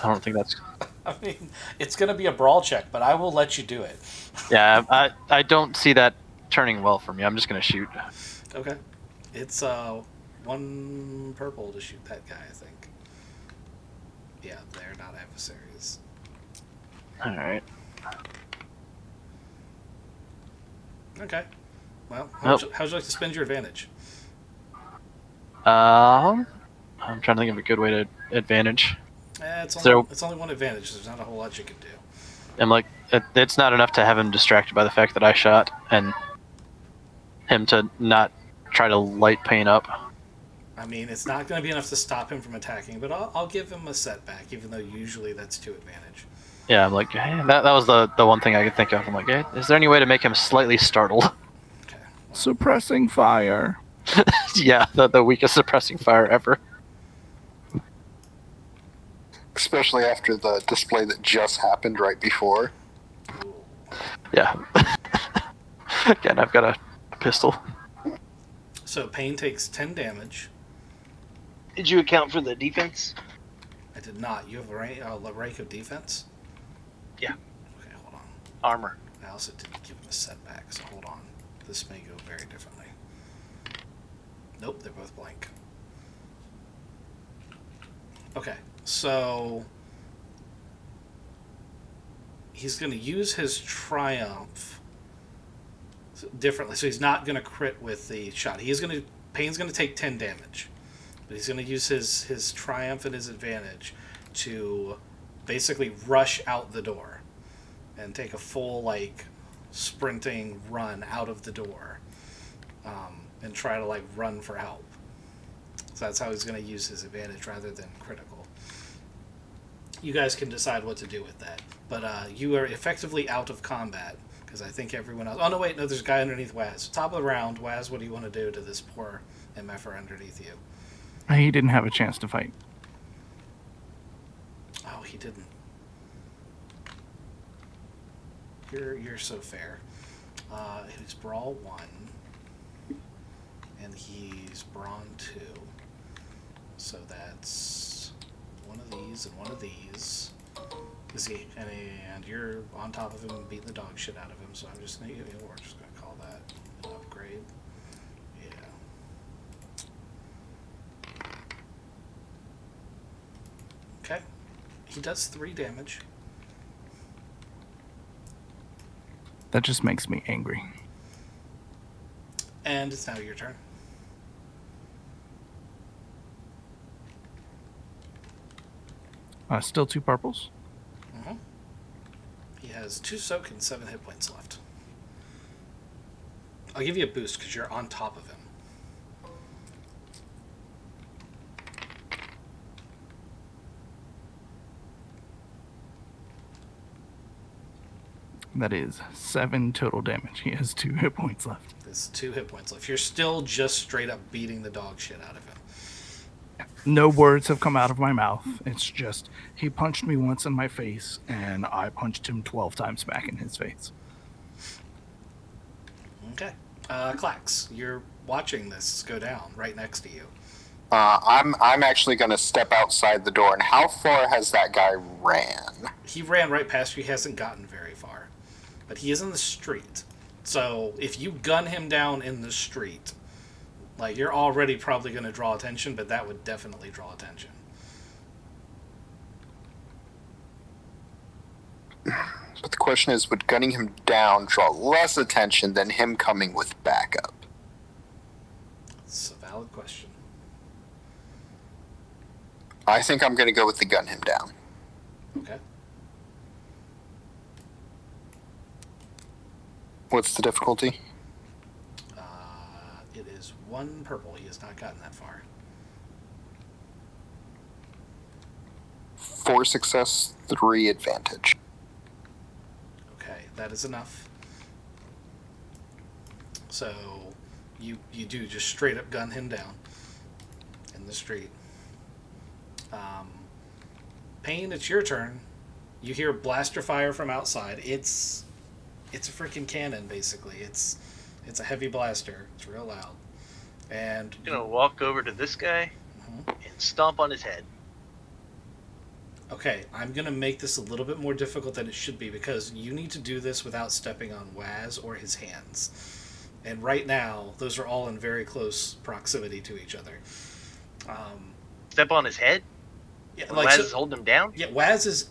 I don't think that's... I mean, it's going to be a brawl check, but I will let you do it. Yeah, I don't see that turning well for me. I'm just going to shoot. Okay. It's 1 purple to shoot that guy, I think. Yeah, they're not adversaries. Alright. Okay. Well, how'd you like to spend your advantage? I'm trying to think of a good way to advantage. It's only 1 advantage. There's not a whole lot you can do. I'm like, it's not enough to have him distracted by the fact that I shot, and him to not try to light Pain up. I mean, it's not going to be enough to stop him from attacking, but I'll give him a setback, even though usually that's 2 advantage. Yeah, I'm like, hey, that was the one thing I could think of. I'm like, hey, is there any way to make him slightly startled? Okay. Well, Suppressing fire. Yeah, the weakest suppressing fire ever. Especially after the display that just happened right before. Yeah. Again, I've got a pistol. So Pain takes 10 damage. Did you account for the defense? I did not. You have a rank of defense? Yeah. Okay, hold on. Armor. I also didn't give him a setback, so hold on. This may go very differently. Nope, they're both blank. Okay, so he's going to use his triumph differently. So he's not going to crit with the shot. Pain's going to take 10 damage, but he's going to use his triumph and his advantage to basically rush out the door and take a full like sprinting run out of the door, and try to like run for help. So that's how he's going to use his advantage rather than critical. You guys can decide what to do with that, but you are effectively out of combat because I think everyone else. Oh no, wait, no, there's a guy underneath Waz. Top of the round, Waz. What do you want to do to this poor MFer underneath you? He didn't have a chance to fight. Oh, he didn't. You're so fair. He's Brawl 1. And he's Brawn 2. So that's one of these and one of these. And you're on top of him and beating the dog shit out of him, so we're just gonna call that an upgrade. Yeah. Okay. He does 3 damage. That just makes me angry. And it's now your turn. Still 2 purples. Mm-hmm. He has 2 soak and 7 hit points left. I'll give you a boost because you're on top of him. That is 7 total damage. He has 2 hit points left. There's 2 hit points left. You're still just straight up beating the dog shit out of him. No words have come out of my mouth. It's just, he punched me once in my face, and I punched him 12 times back in his face. Okay. Klax, you're watching this go down right next to you. I'm actually going to step outside the door. And how far has that guy ran? He ran right past you. He hasn't gotten very far. But he is in the street. So if you gun him down in the street, like, you're already probably going to draw attention, but that would definitely draw attention. But the question is, would gunning him down draw less attention than him coming with backup? It's a valid question. I think I'm going to go with the gun him down. Okay. What's the difficulty? It is 1 purple. He has not gotten that far. 4 success, 3 advantage. Okay, that is enough. So you do just straight up gun him down in the street. Pain, it's your turn. You hear blaster fire from outside. It's a freaking cannon, basically. It's a heavy blaster. It's real loud. And I'm gonna walk over to this guy and stomp on his head. okay, I'm going to make this a little bit more difficult than it should be because you need to do this without stepping on Waz or his hands. And right now, those are all in very close proximity to each other. Step on his head? Yeah, When Waz is holding him down? Yeah, Waz is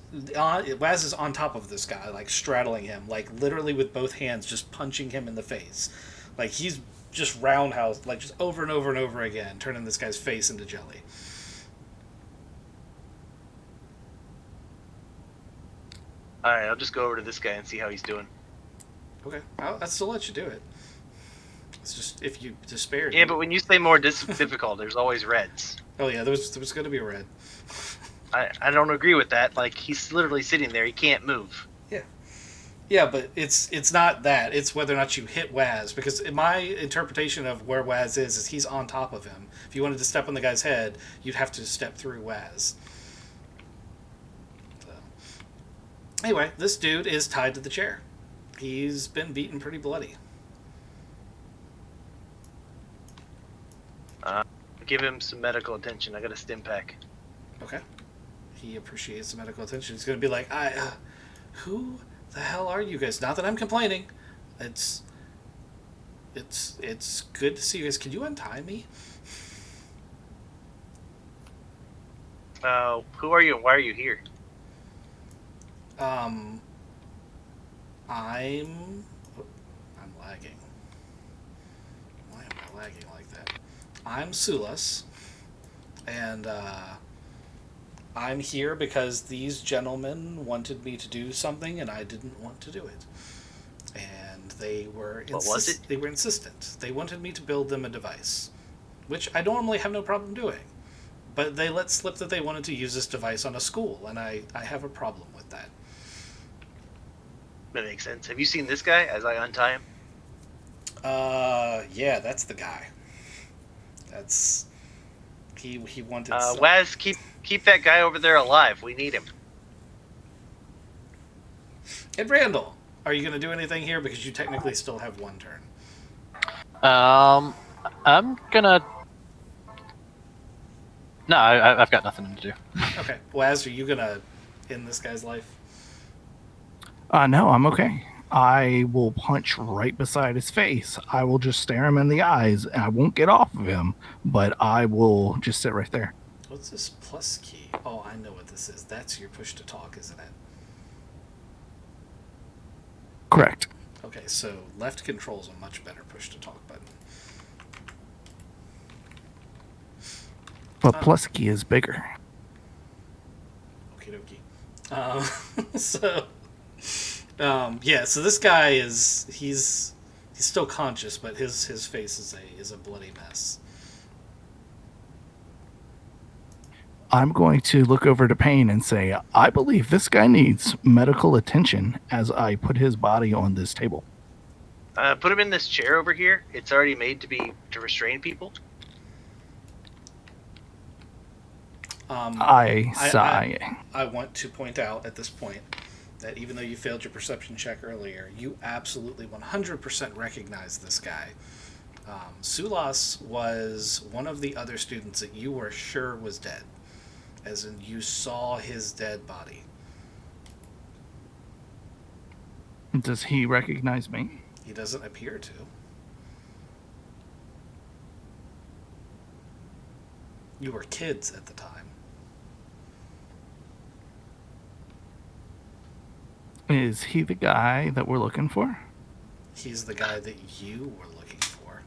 on top of this guy, like straddling him, like literally with both hands, just punching him in the face. Like he's just roundhouse, like just over and over and over again, turning this guy's face into jelly. Alright, I'll just go over to this guy and see how he's doing. Okay, I'll still let you do it. It's just if you despair. Yeah, but when you say more difficult, there's always reds. Oh yeah, there was going to be a red. I don't agree with that. Like, he's literally sitting there. He can't move. Yeah, but it's not that. It's whether or not you hit Waz. Because in my interpretation of where Waz is he's on top of him. If you wanted to step on the guy's head, you'd have to step through Waz. So. Anyway, this dude is tied to the chair. He's been beaten pretty bloody. Give him some medical attention. I got a stim pack. Okay. he appreciates the medical attention. He's going to be like, who the hell are you guys? Not that I'm complaining. It's good to see you guys. Can you untie me? Who are you and why are you here? I'm lagging. Why am I lagging like that? I'm Sulas, and I'm here because these gentlemen wanted me to do something, and I didn't want to do it. And they were What was it? They were insistent. They wanted me to build them a device, which I normally have no problem doing. But they let slip that they wanted to use this device on a school, and I have a problem with that. That makes sense. Have you seen this guy as I untie him? Yeah, that's the guy. That's he wanted. Waz, keep that guy over there alive. We need him. And Randall, are you going to do anything here? Because you technically still have one turn. I'm gonna. No, I've got nothing to do. Okay. Waz, are you going to end this guy's life? No, I'm okay. I will punch right beside his face. I will just stare him in the eyes. And I won't get off of him, but I will just sit right there. What's this plus key? Oh, I know what this is. That's your push to talk, isn't it? Correct. Okay, so left controls a much better push to talk button. But plus key is bigger. Okie dokie. So this guy he's still conscious, but his face is a bloody mess. I'm going to look over to Payne and say, I believe this guy needs medical attention as I put his body on this table. Put him in this chair over here. It's already made to restrain people. I sigh. I want to point out at this point that even though you failed your perception check earlier, you absolutely 100% recognize this guy. Sulas was one of the other students that you were sure was dead, as in you saw his dead body. Does he recognize me? He doesn't appear to. You were kids at the time. Is he the guy that we're looking for? He's the guy that you were looking for.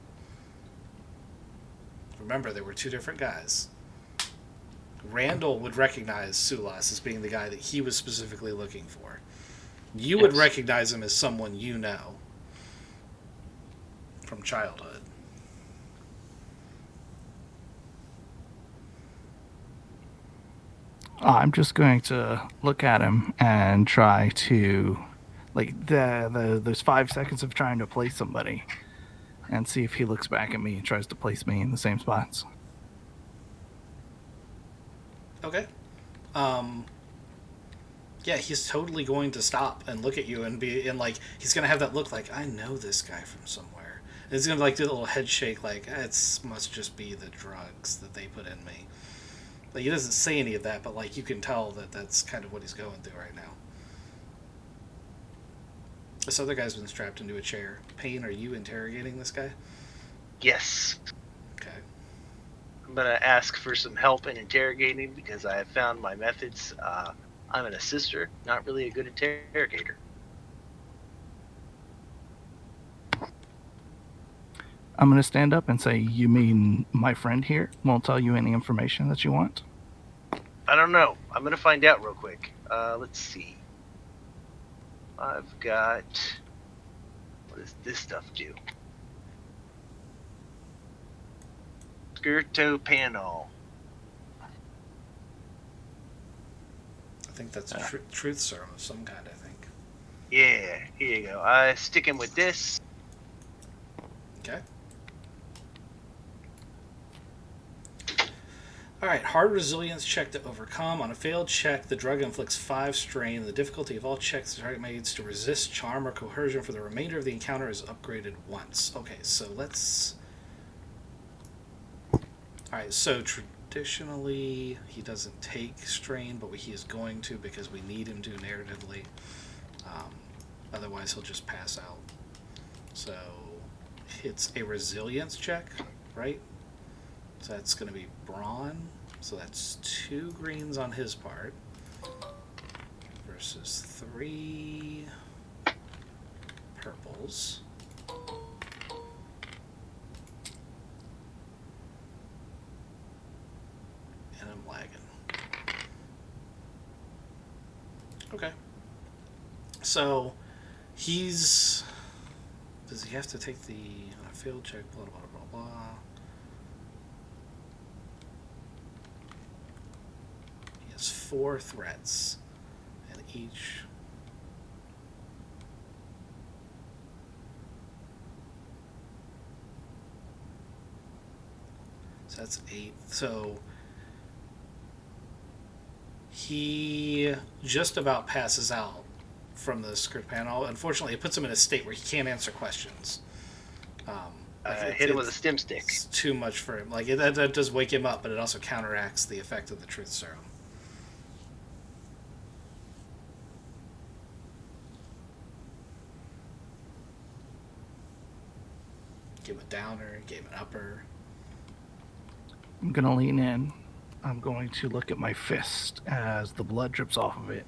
Remember, there were two different guys. Randall would recognize Sulas as being the guy that he was specifically looking for. You would recognize him as someone you know from childhood. I'm just going to look at him and try to, like, there's 5 seconds of trying to place somebody and see if he looks back at me and tries to place me in the same spots. Okay. Yeah, he's totally going to stop and look at you and he's going to have that look like, I know this guy from somewhere. And he's going to do a little head shake like, it must just be the drugs that they put in me. Like, he doesn't say any of that, but you can tell that that's kind of what he's going through right now. This other guy's been strapped into a chair. Payne, are you interrogating this guy? Yes. Okay. I'm going to ask for some help in interrogating because I have found my methods. I'm an assister, not really a good interrogator. I'm going to stand up and say, you mean my friend here won't tell you any information that you want? I don't know. I'm going to find out real quick. Let's see. I've got... What does this stuff do? Skirtopanol. I think that's a truth serum of some kind, I think. Yeah, here you go. I stick him with this. Okay. Alright, hard resilience check to overcome. On a failed check, the drug inflicts 5 strain. The difficulty of all checks the target makes to resist charm or coercion for the remainder of the encounter is upgraded once. Okay, so let's... Alright, so Additionally, he doesn't take strain, but he is going to because we need him to narratively. Otherwise, he'll just pass out. So, it's a resilience check, right? So that's going to be brawn. So that's 2 greens on his part versus 3 purples. And I'm lagging. Okay. So he's... Does he have to take the field check? Blah, blah, blah, blah. He has 4 threats. And each... So that's 8. So he just about passes out from the script panel. Unfortunately, it puts him in a state where he can't answer questions. Hit him with a stim stick. It's too much for him. Like that does wake him up, but it also counteracts the effect of the truth serum. Give him a downer, gave him an upper. I'm going to lean in. I'm going to look at my fist as the blood drips off of it.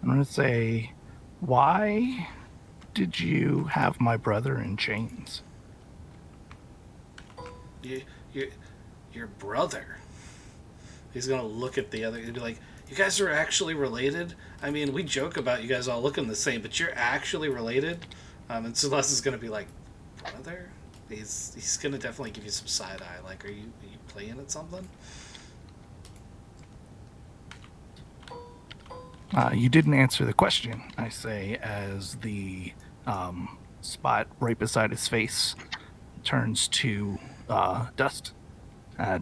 I'm going to say, why did you have my brother in chains? Your brother. He's going to look at the other. He'd be like, you guys are actually related? I mean, we joke about you guys all looking the same, but you're actually related? And Celeste is going to be like, brother? He's going to definitely give you some side eye. Like, are you playing at something? You didn't answer the question, I say, as the spot right beside his face turns to dust.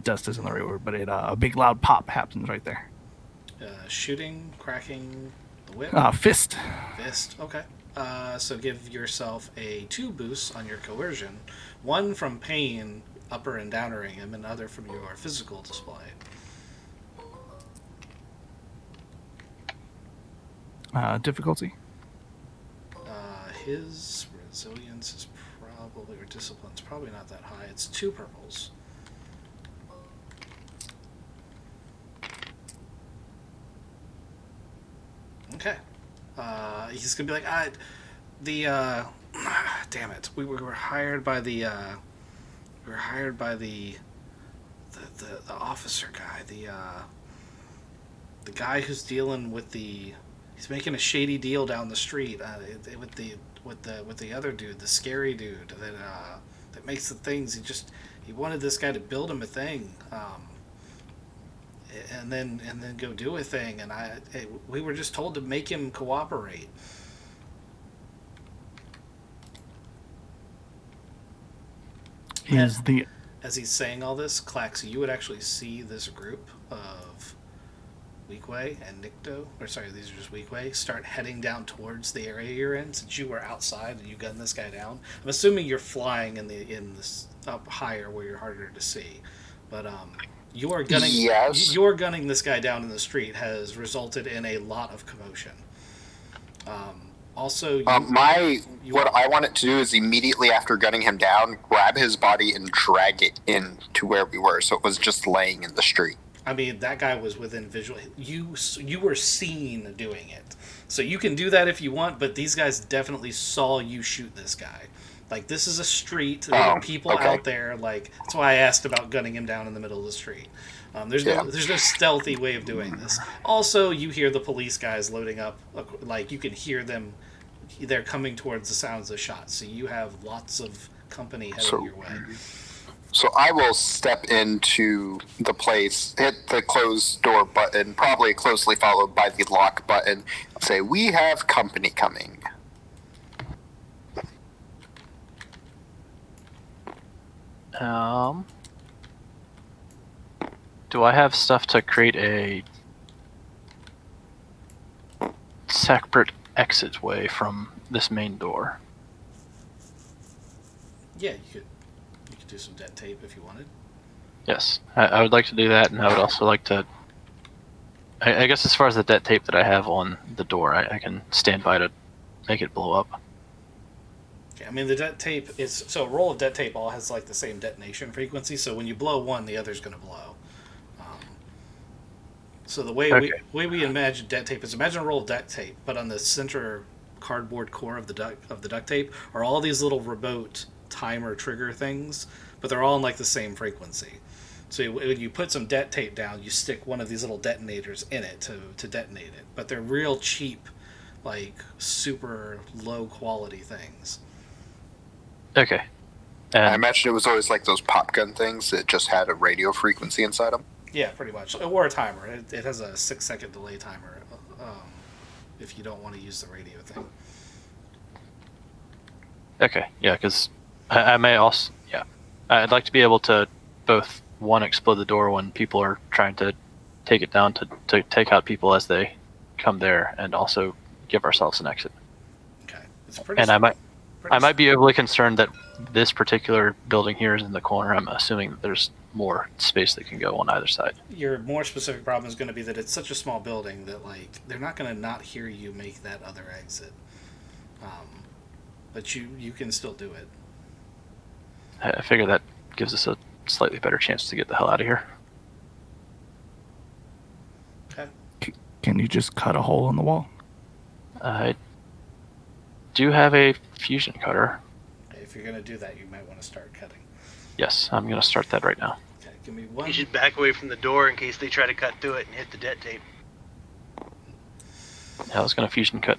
Dust isn't the right word, but a big loud pop happens right there. Shooting, cracking the whip? Fist. Fist, okay. So give yourself a 2 boosts on your coercion. 1 from pain, upper and downering him, and other from your physical display. Difficulty? His resilience is probably, or discipline's probably not that high. It's 2 purples. Okay. He's gonna be like, damn it. We were hired by the officer guy, the guy who's dealing with the. He's making a shady deal down the street with the other dude, the scary dude that makes the things. He wanted this guy to build him a thing, and then go do a thing. And we were just told to make him cooperate. As he's saying all this, Clax, you would actually see this group of Weekway and Nikto, these are just Weekway, start heading down towards the area you're in, since you were outside and you gunned this guy down. I'm assuming you're flying in this up higher where you're harder to see, but you are gunning. Yes. Your gunning this guy down in the street has resulted in a lot of commotion. Also, what I want it to do is immediately after gunning him down, grab his body and drag it in to where we were, so it was just laying in the street. I mean, that guy was within visual. You were seen doing it, so you can do that if you want. But these guys definitely saw you shoot this guy. Like, this is a street. There are people out there. Like, that's why I asked about gunning him down in the middle of the street. There's no stealthy way of doing this. Also, you hear the police guys loading up. Like, you can hear them. They're coming towards the sounds of shots. So you have lots of company heading your way. So I will step into the place, hit the close door button, probably closely followed by the lock button, say, "We have company coming." Do I have stuff to create a separate exit way from this main door? Yeah, you could do some dead tape if you wanted. Yes, I would like to do that, and I would also like to. I guess as far as the debt tape that I have on the door, I can stand by to make it blow up. Okay, I mean, the det tape is so a roll of det tape all has like the same detonation frequency. So when you blow one, the other's going to blow. Um, so the way Okay. we imagine det tape is imagine a roll of det tape, but on the center cardboard core of the duct tape are all these little remote timer trigger things, but they're all in like the same frequency. So when you put some det tape down, you stick one of these little detonators in it to detonate it. But they're real cheap, like super low quality things. Okay. I And imagine it was always like those pop gun things that just had a radio frequency inside them. Yeah, pretty much. Or a timer. It has a 6-second delay timer if you don't want to use the radio thing. okay, yeah, because I may also, yeah, I'd like to be able to both one explode the door when people are trying to take it down to take out people as they come there, and also give ourselves an exit. Okay. It's pretty. And I pretty might be overly concerned that this particular building here is in the corner. I'm assuming that there's more space that can go on either side. Your more specific problem is going to be that it's such a small building that like they're not going to not hear you make that other exit. But you can still do it. I figure that gives us a slightly better chance to get the hell out of here. Okay. Can you just cut a hole in the wall? I do have a fusion cutter. If you're going to do that, you might want to start cutting. Yes, I'm going to start that right now. Okay. Give me one. You should back away from the door in case they try to cut through it and hit the det tape. I was going to fusion cut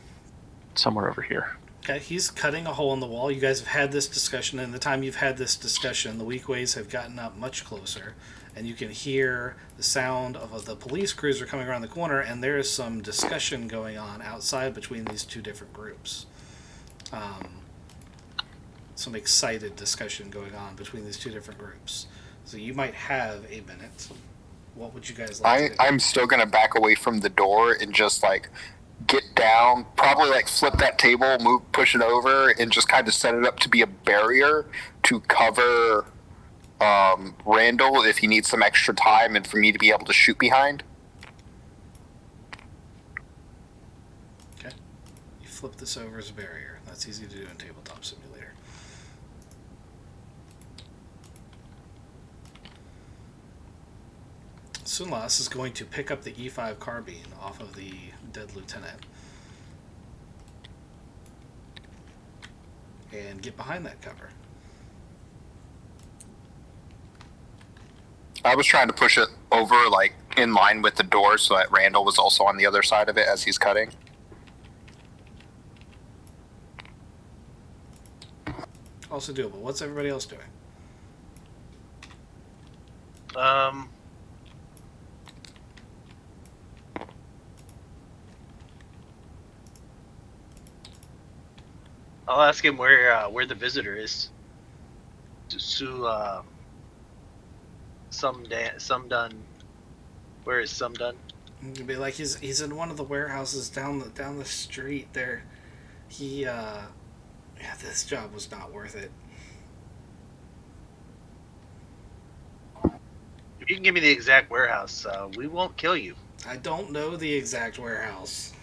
somewhere over here. Okay, he's cutting a hole in the wall. You guys have had this discussion, and the time you've had this discussion, the weakways have gotten up much closer, and you can hear the sound of the police cruiser coming around the corner, and there is some discussion going on outside between these two different groups. Some excited discussion going on between these two different groups. So you might have a minute. What would you guys like to do? I'm still gonna back away from the door and just like get down, probably like flip that table, push it over, and just kind of set it up to be a barrier to cover Randall if he needs some extra time and for me to be able to shoot behind. Okay. You flip this over as a barrier. That's easy to do in Tabletop Simulator. Sunlas is going to pick up the E5 carbine off of the dead lieutenant and get behind that cover. I was trying to push it over like in line with the door so that Randall was also on the other side of it as he's cutting. Also doable. What's everybody else doing? I'll ask him where the visitor is. Sumdun. Where is Sumdun? I'm gonna be like he's in one of the warehouses down the street there. Yeah, this job was not worth it. If you can give me the exact warehouse, we won't kill you. I don't know the exact warehouse.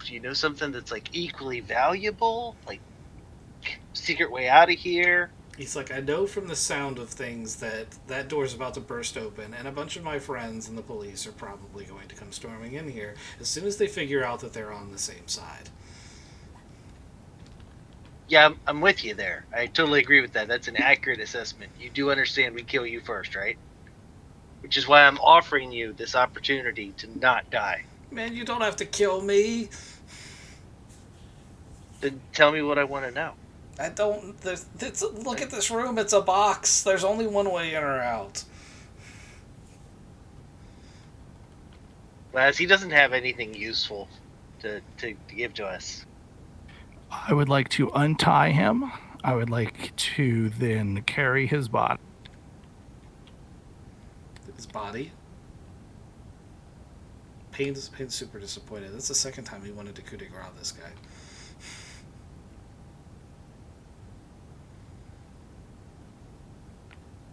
Do you know something that's like equally valuable? Like secret way out of here? He's like, I know from the sound of things that door's about to burst open, and a bunch of my friends and the police are probably going to come storming in here as soon as they figure out that they're on the same side. Yeah, I'm with you there. I totally agree with that. That's an accurate assessment. You do understand we kill you first, right? Which is why I'm offering you this opportunity to not die. Man, you don't have to kill me. Then tell me what I want to know. I don't. Look at this room. It's a box. There's only one way in or out. Laz, he doesn't have anything useful to give to us. I would like to untie him. I would like to then carry his body. His body. Payne's super disappointed. That's the second time he wanted to coup de grace this guy.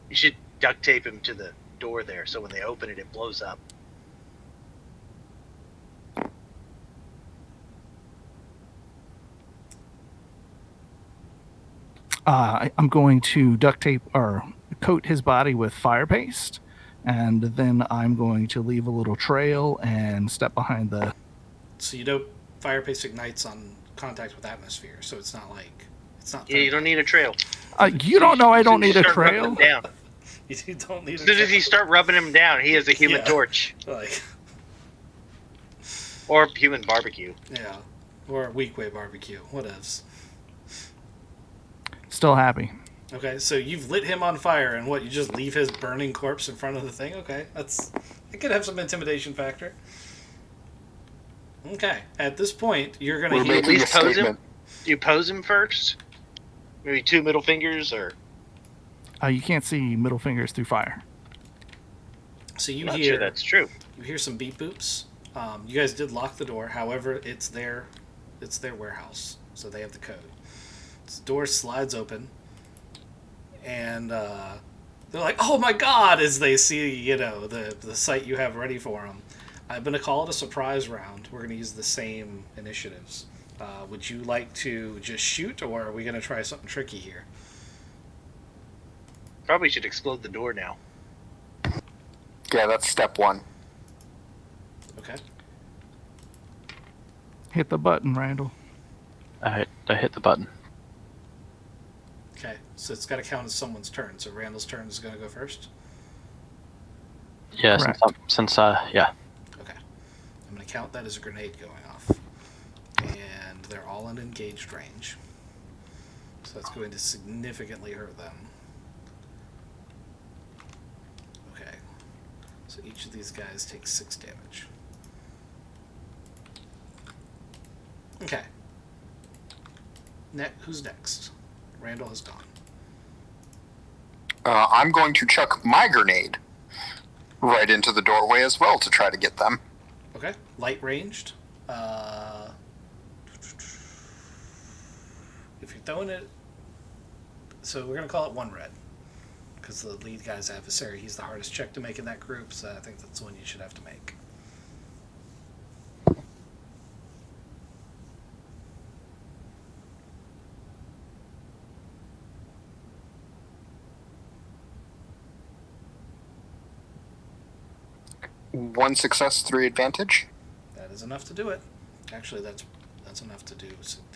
You should duct tape him to the door there, so when they open it, it blows up. I'm going to duct tape or coat his body with fire paste, and then I'm going to leave a little trail and step behind the. So you know, fire paste ignites on contact with atmosphere, so it's not like it's not. Yeah, you don't need a trail. You don't know I don't need a Start rubbing trail. him down. You don't need. As soon as you start rubbing him down, he has a human torch Like, or human barbecue. yeah, or weak way barbecue, whatevs. Still happy. Okay, so you've lit him on fire, and what? You just leave his burning corpse in front of the thing? Okay, it could have some intimidation factor. Okay, at this point, you're gonna We're hear. making a least pose him? statement. Do you pose him first? Maybe 2 middle fingers, or You can't see middle fingers through fire. So you I'm not hear sure that's true. you hear some beep boops. You guys did lock the door. However, it's their warehouse, so they have the code. The door slides open, and they're like, "Oh my god!" as they see the site you have ready for them. I'm gonna call it a surprise round. We're gonna use the same initiatives. Would you like to just shoot, or are we gonna try something tricky here? Probably should explode the door now. Yeah, that's step one. Okay. Hit the button, Randall. I hit the button. Okay. So it's got to count as someone's turn. So Randall's turn is gonna go first. Yeah, Correct. yeah. Okay. I'm going to count that as a grenade going off. And they're all in engaged range. So that's going to significantly hurt them. Okay. So each of these guys takes 6 damage. Okay. Who's next? Randall has gone. I'm going to chuck my grenade right into the doorway as well to try to get them. Okay. Light ranged. If you're throwing it... So we're going to call it 1 red. Because the lead guy's adversary, he's the hardest check to make in that group, so I think that's the one you should have to make. One success, 3 advantage. That is enough to do it. Actually, that's enough to do.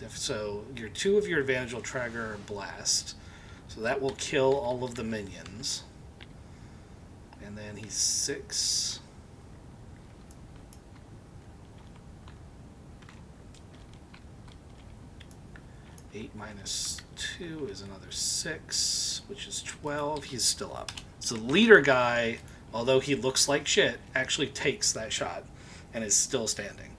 So your 2 of your advantage will trigger blast. So that will kill all of the minions. And then he's 6. Eight minus 2 is another 6, which is 12. He's still up. So the leader guy, although he looks like shit, actually takes that shot and is still standing.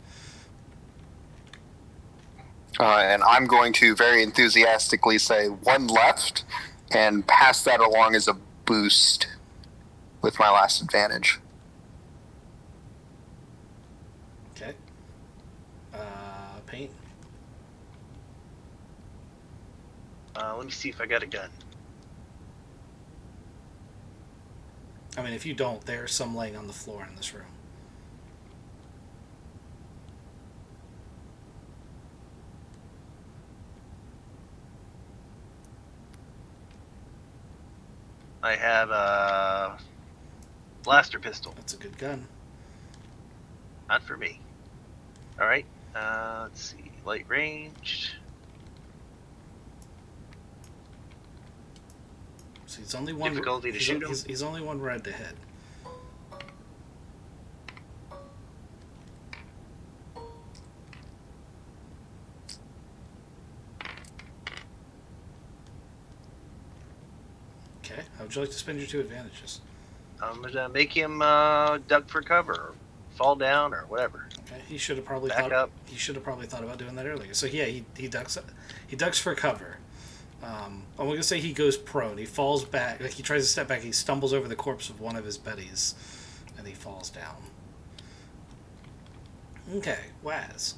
And I'm going to very enthusiastically say 1 left and pass that along as a boost with my last advantage. Okay. Paint. Let me see if I got a gun. I mean, if you don't, there's some laying on the floor in this room. I have a blaster pistol. That's a good gun. Not for me. All right. Let's see. Light range. So he's only one. Difficulty to shoot him? He's only 1 red to hit. Okay. How would you like to spend your 2 advantages? I'm gonna make him duck for cover, or fall down, or whatever. Okay. He should have probably Back up. He should have probably thought about doing that earlier. So yeah, he ducks. He ducks for cover. I'm gonna say he goes prone. He falls back. Like he tries to step back. He stumbles over the corpse of one of his buddies, and he falls down. Okay, Waz.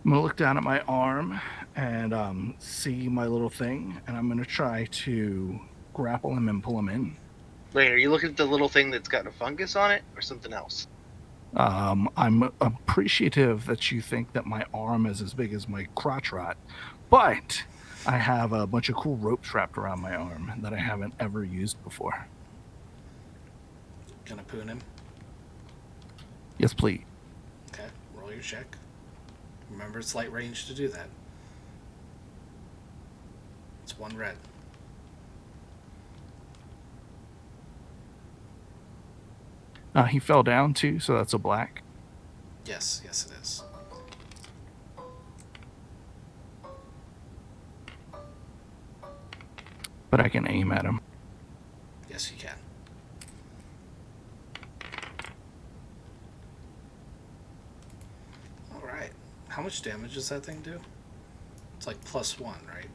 I'm gonna look down at my arm and see my little thing, and I'm gonna try to grapple him and pull him in. Wait, are you looking at the little thing that's got a fungus on it, or something else? I'm appreciative that you think that my arm is as big as my crotch rot, but I have a bunch of cool ropes wrapped around my arm that I haven't ever used before. Gonna poon him. Yes, please. Okay, roll your check. Remember, it's light range to do that. It's 1 red. He fell down too, so that's a black. Yes, yes it is. But I can aim at him. Yes, you can. Alright. How much damage does that thing do? It's like +1, right?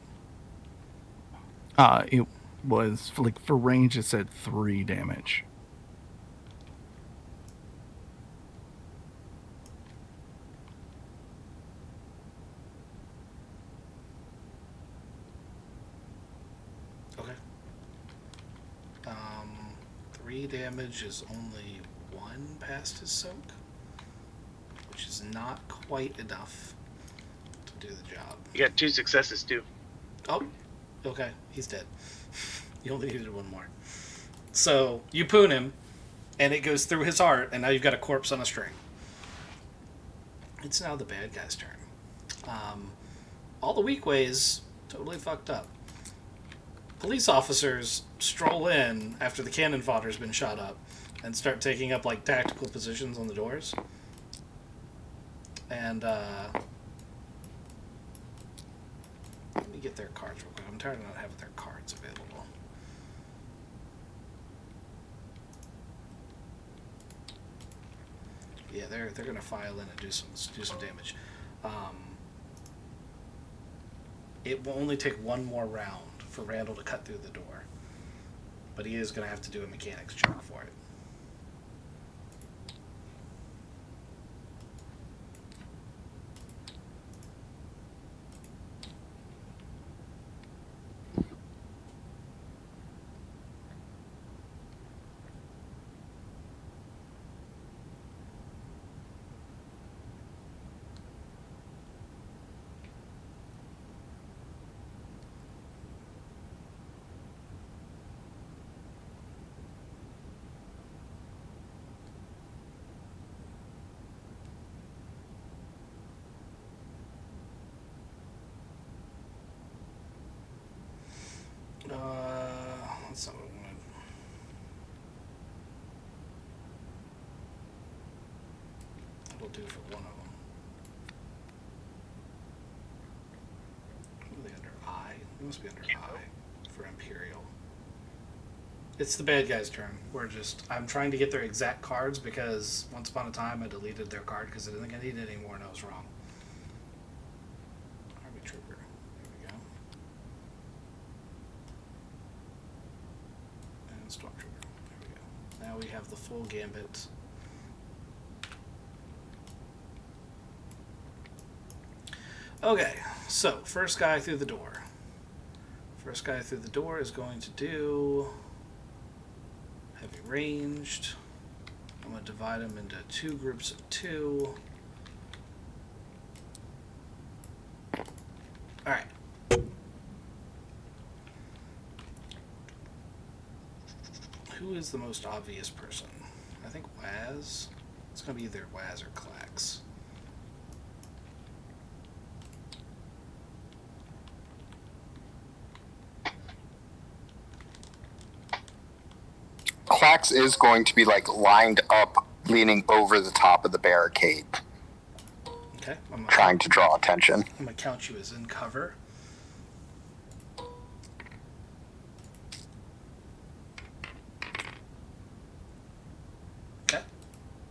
It was like for range. It said 3 damage. Okay. 3 damage is only 1 past his soak, which is not quite enough to do the job. You got 2 successes too. Oh, okay, he's dead. You only needed 1 more. So you poon him, and it goes through his heart, and now you've got a corpse on a string. It's now the bad guy's turn. All the weak ways totally fucked up. Police officers stroll in after the cannon fodder's been shot up and start taking up like tactical positions on the doors. And let me get their cards real quick. I'm tired of not having their cards available. Yeah, they're gonna file in and do some damage. It will only take 1 more round for Randall to cut through the door, but he is gonna have to do a mechanics check for it. That's not what I wanted. That'll do for 1 of them. Who are they under I? They must be under I for Imperial. It's the bad guy's turn. I'm trying to get their exact cards because once upon a time I deleted their card because I didn't think I needed it anymore and I was wrong. Army Trooper. There we go. And Stormtrooper. There we go. Now we have the full gambit. Okay, so first guy through the door. First guy through the door is going to do heavy ranged. I'm going to divide them into 2 groups of 2. Alright. Who is the most obvious person? I think Waz. It's going to be either Waz or Klax. Klax is going to be like lined up, leaning over the top of the barricade, Okay. trying to draw attention. I'm going to count you as in cover. Okay.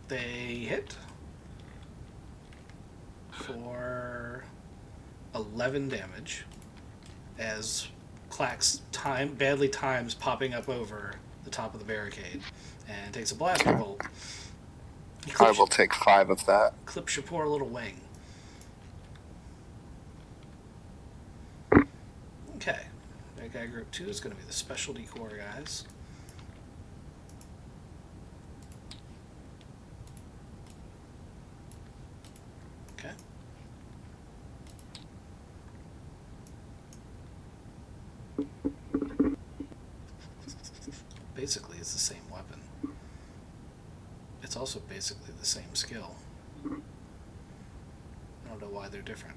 They hit for 11 damage as Klax badly times popping up over the top of the barricade and takes a blaster bolt. I will take 5 of that. Clips your poor little wing. Okay. That guy group 2 is going to be the specialty corps guys. Okay. Basically, it's the same weapon. It's also basically the same skill. I don't know why they're different.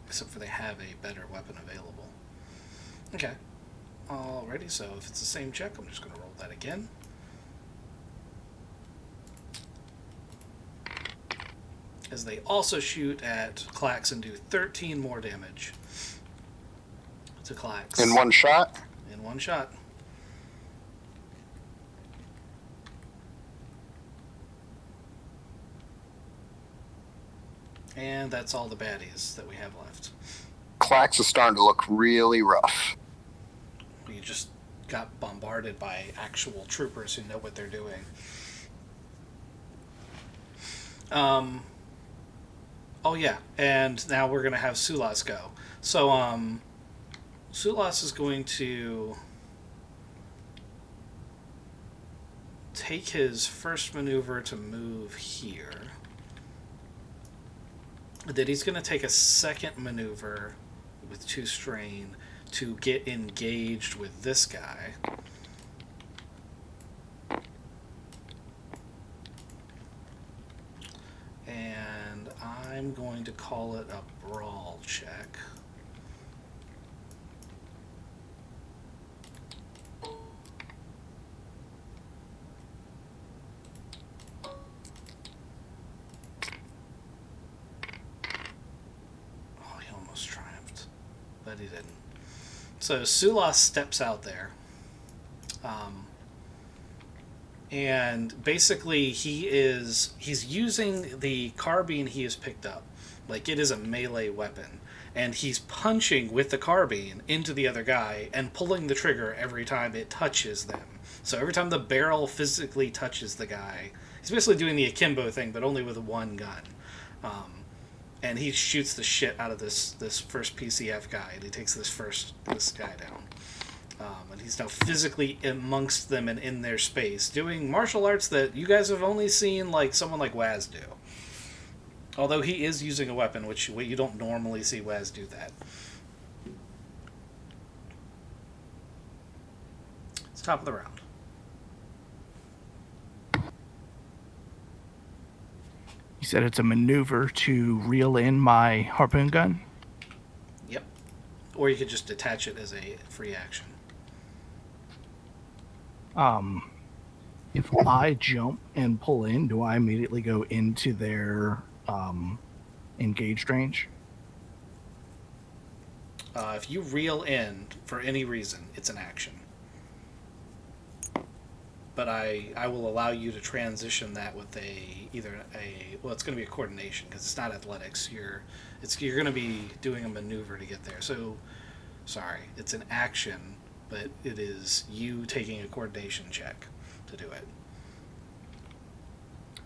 Except for they have a better weapon available. Okay. Alrighty, so if it's the same check, I'm just going to roll that again. As they also shoot at Clax and do 13 more damage to Clax. In one shot? In one shot. And that's all the baddies that we have left. Clax is starting to look really rough. You just got bombarded by actual troopers who know what they're doing. Oh yeah, and now we're gonna have Sulas go. So Sulas is going to take his first maneuver to move here. Then he's going to take a second maneuver with 2 strain to get engaged with this guy. And I'm going to call it a brawl check. But he didn't. So Sulas steps out there. And basically he's using the carbine he has picked up. Like it is a melee weapon. And he's punching with the carbine into the other guy and pulling the trigger every time it touches them. So every time the barrel physically touches the guy, he's basically doing the akimbo thing, but only with one gun. And he shoots the shit out of this first PCF guy, and he takes this guy down. And he's now physically amongst them and in their space, doing martial arts that you guys have only seen like someone like Waz do. Although he is using a weapon, which you don't normally see Waz do that. It's top of the round. You said it's a maneuver to reel in my harpoon gun? Yep. Or you could just detach it as a free action. If I jump and pull in, do I immediately go into their engaged range? If you reel in for any reason, it's an action. But I will allow you to transition that with it's going to be a coordination because it's not athletics. You're going to be doing a maneuver to get there. So, sorry, it's an action, but it is you taking a coordination check to do it.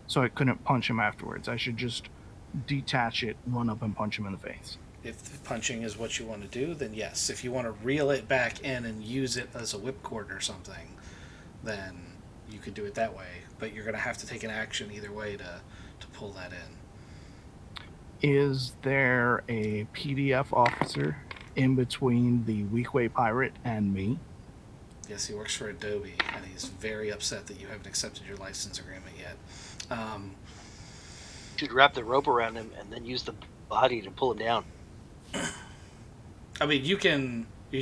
So I couldn't punch him afterwards. I should just detach it, run up and punch him in the face. If punching is what you want to do, then yes. If you want to reel it back in and use it as a whipcord or something, then you could do it that way, but you're going to have to take an action either way to pull that in. Is there a PDF officer in between the Weekway Pirate and me? Yes, he works for Adobe, and he's very upset that you haven't accepted your license agreement yet. You should wrap the rope around him and then use the body to pull him down. I mean, you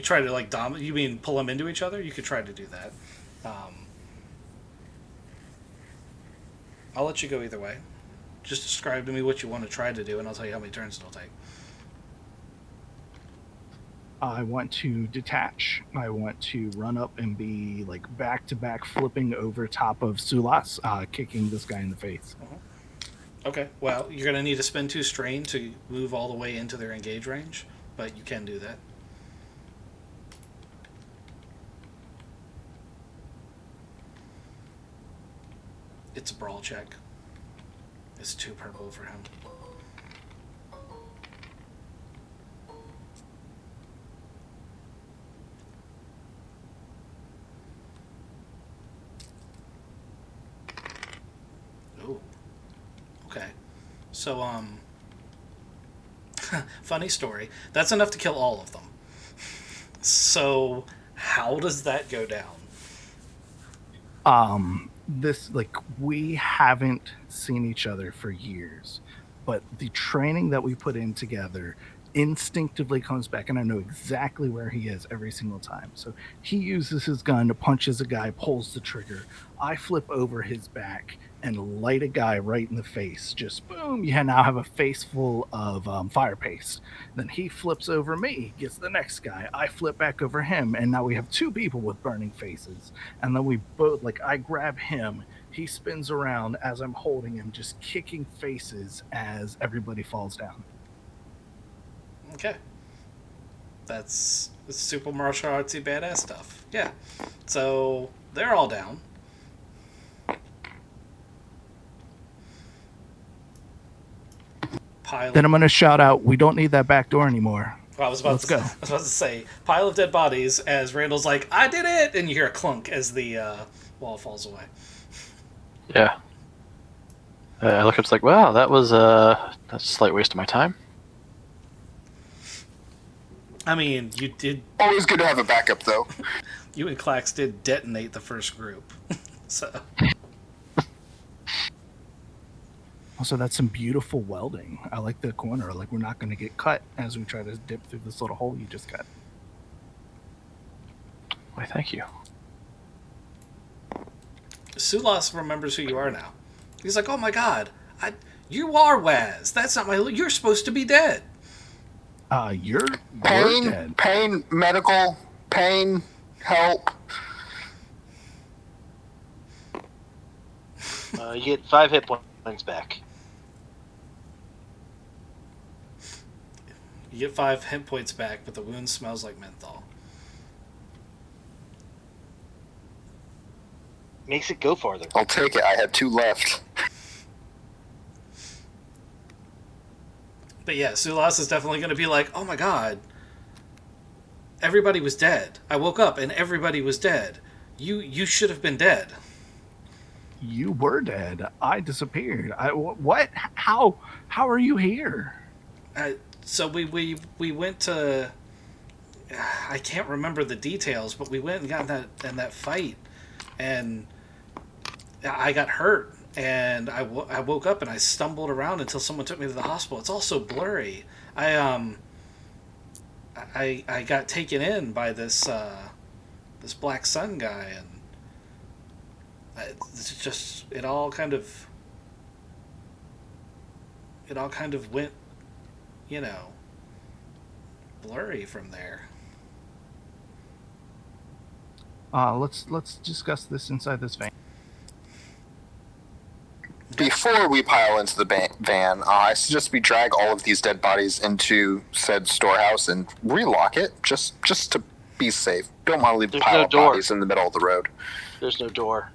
try to, like, you mean pull them into each other? You could try to do that. I'll let you go either way. Just describe to me what you want to try to do, and I'll tell you how many turns it'll take. I want to detach. I want to run up and be like back-to-back flipping over top of Sulas, kicking this guy in the face. Okay, well, you're going to need to spend 2 strain to move all the way into their engage range, but you can do that. It's a brawl check. It's 2 purple for him. So, funny story. That's enough to kill all of them. So, how does that go down? This, like, we haven't seen each other for years, but the training that we put in together instinctively comes back, and I know exactly where he is every single time. So he uses his gun to punches a guy, pulls the trigger. I flip over his back and light a guy right in the face. Just boom, you now have a face full of fire paste. Then he flips over me, gets the next guy. I flip back over him, and now we have two people with burning faces. And then we both, like, I grab him, he spins around as I'm holding him, just kicking faces as everybody falls down. Okay. That's super martial artsy badass stuff. Yeah. So they're all down. Then I'm going to shout out, we don't need that back door anymore. Well, I was about to say, pile of dead bodies as Randall's like, I did it! And you hear a clunk as the wall falls away. Yeah. I look up, it's like, wow, that's a slight waste of my time. I mean, you did... Always good to have a backup, though. You and Clax did detonate the first group. So... Also, that's some beautiful welding. I like the corner. Like, we're not going to get cut as we try to dip through this little hole you just cut. Why, thank you. Sulas remembers who you are now. He's like, oh my god, you are Waz. That's not my... You're supposed to be dead. You're Pain, dead. pain, medical, pain, help. You get 5 hit points back. You get 5 hit points back, but the wound smells like menthol. Makes it go farther. I'll take it. I had 2 left. But yeah, Sulas is definitely going to be like, oh my god, everybody was dead. I woke up and everybody was dead. You should have been dead. You were dead. I disappeared. What? How are you here? So we went to... I can't remember the details, but we went and got in that fight, and I got hurt, and I woke up and I stumbled around until someone took me to the hospital. It's all so blurry. I got taken in by this Black Sun guy, and it's just it all kind of went, blurry from there. Let's discuss this inside this van. Before we pile into the van, I suggest we drag all of these dead bodies into said storehouse and relock it, just to be safe. Don't want to leave pile of bodies in the middle of the road. There's no door.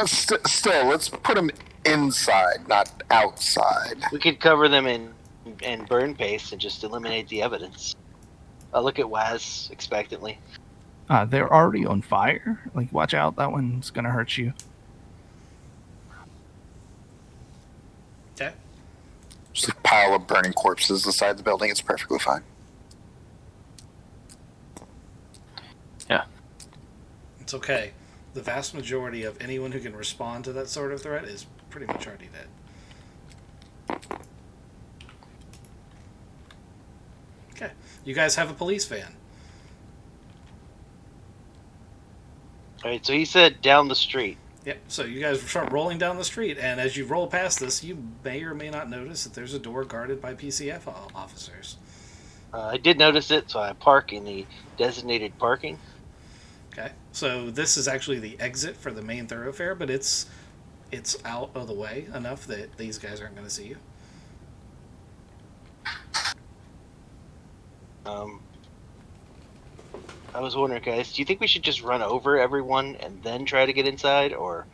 Still, let's put them inside, not outside. We could cover them in burn paste and just eliminate the evidence. I'll look at Waz expectantly. They're already on fire. Like, watch out, that one's gonna hurt you. Okay. Just a pile of burning corpses inside the building. It's perfectly fine. Yeah. It's okay. The vast majority of anyone who can respond to that sort of threat is pretty much already dead. Okay. You guys have a police van. Alright, so he said down the street. Yep. So you guys start rolling down the street, and as you roll past this, you may or may not notice that there's a door guarded by PCF officers. I did notice it, so I park in the designated parking. Okay. So this is actually the exit for the main thoroughfare, but it's out of the way enough that these guys aren't going to see you. I was wondering, guys, do you think we should just run over everyone and then try to get inside, or?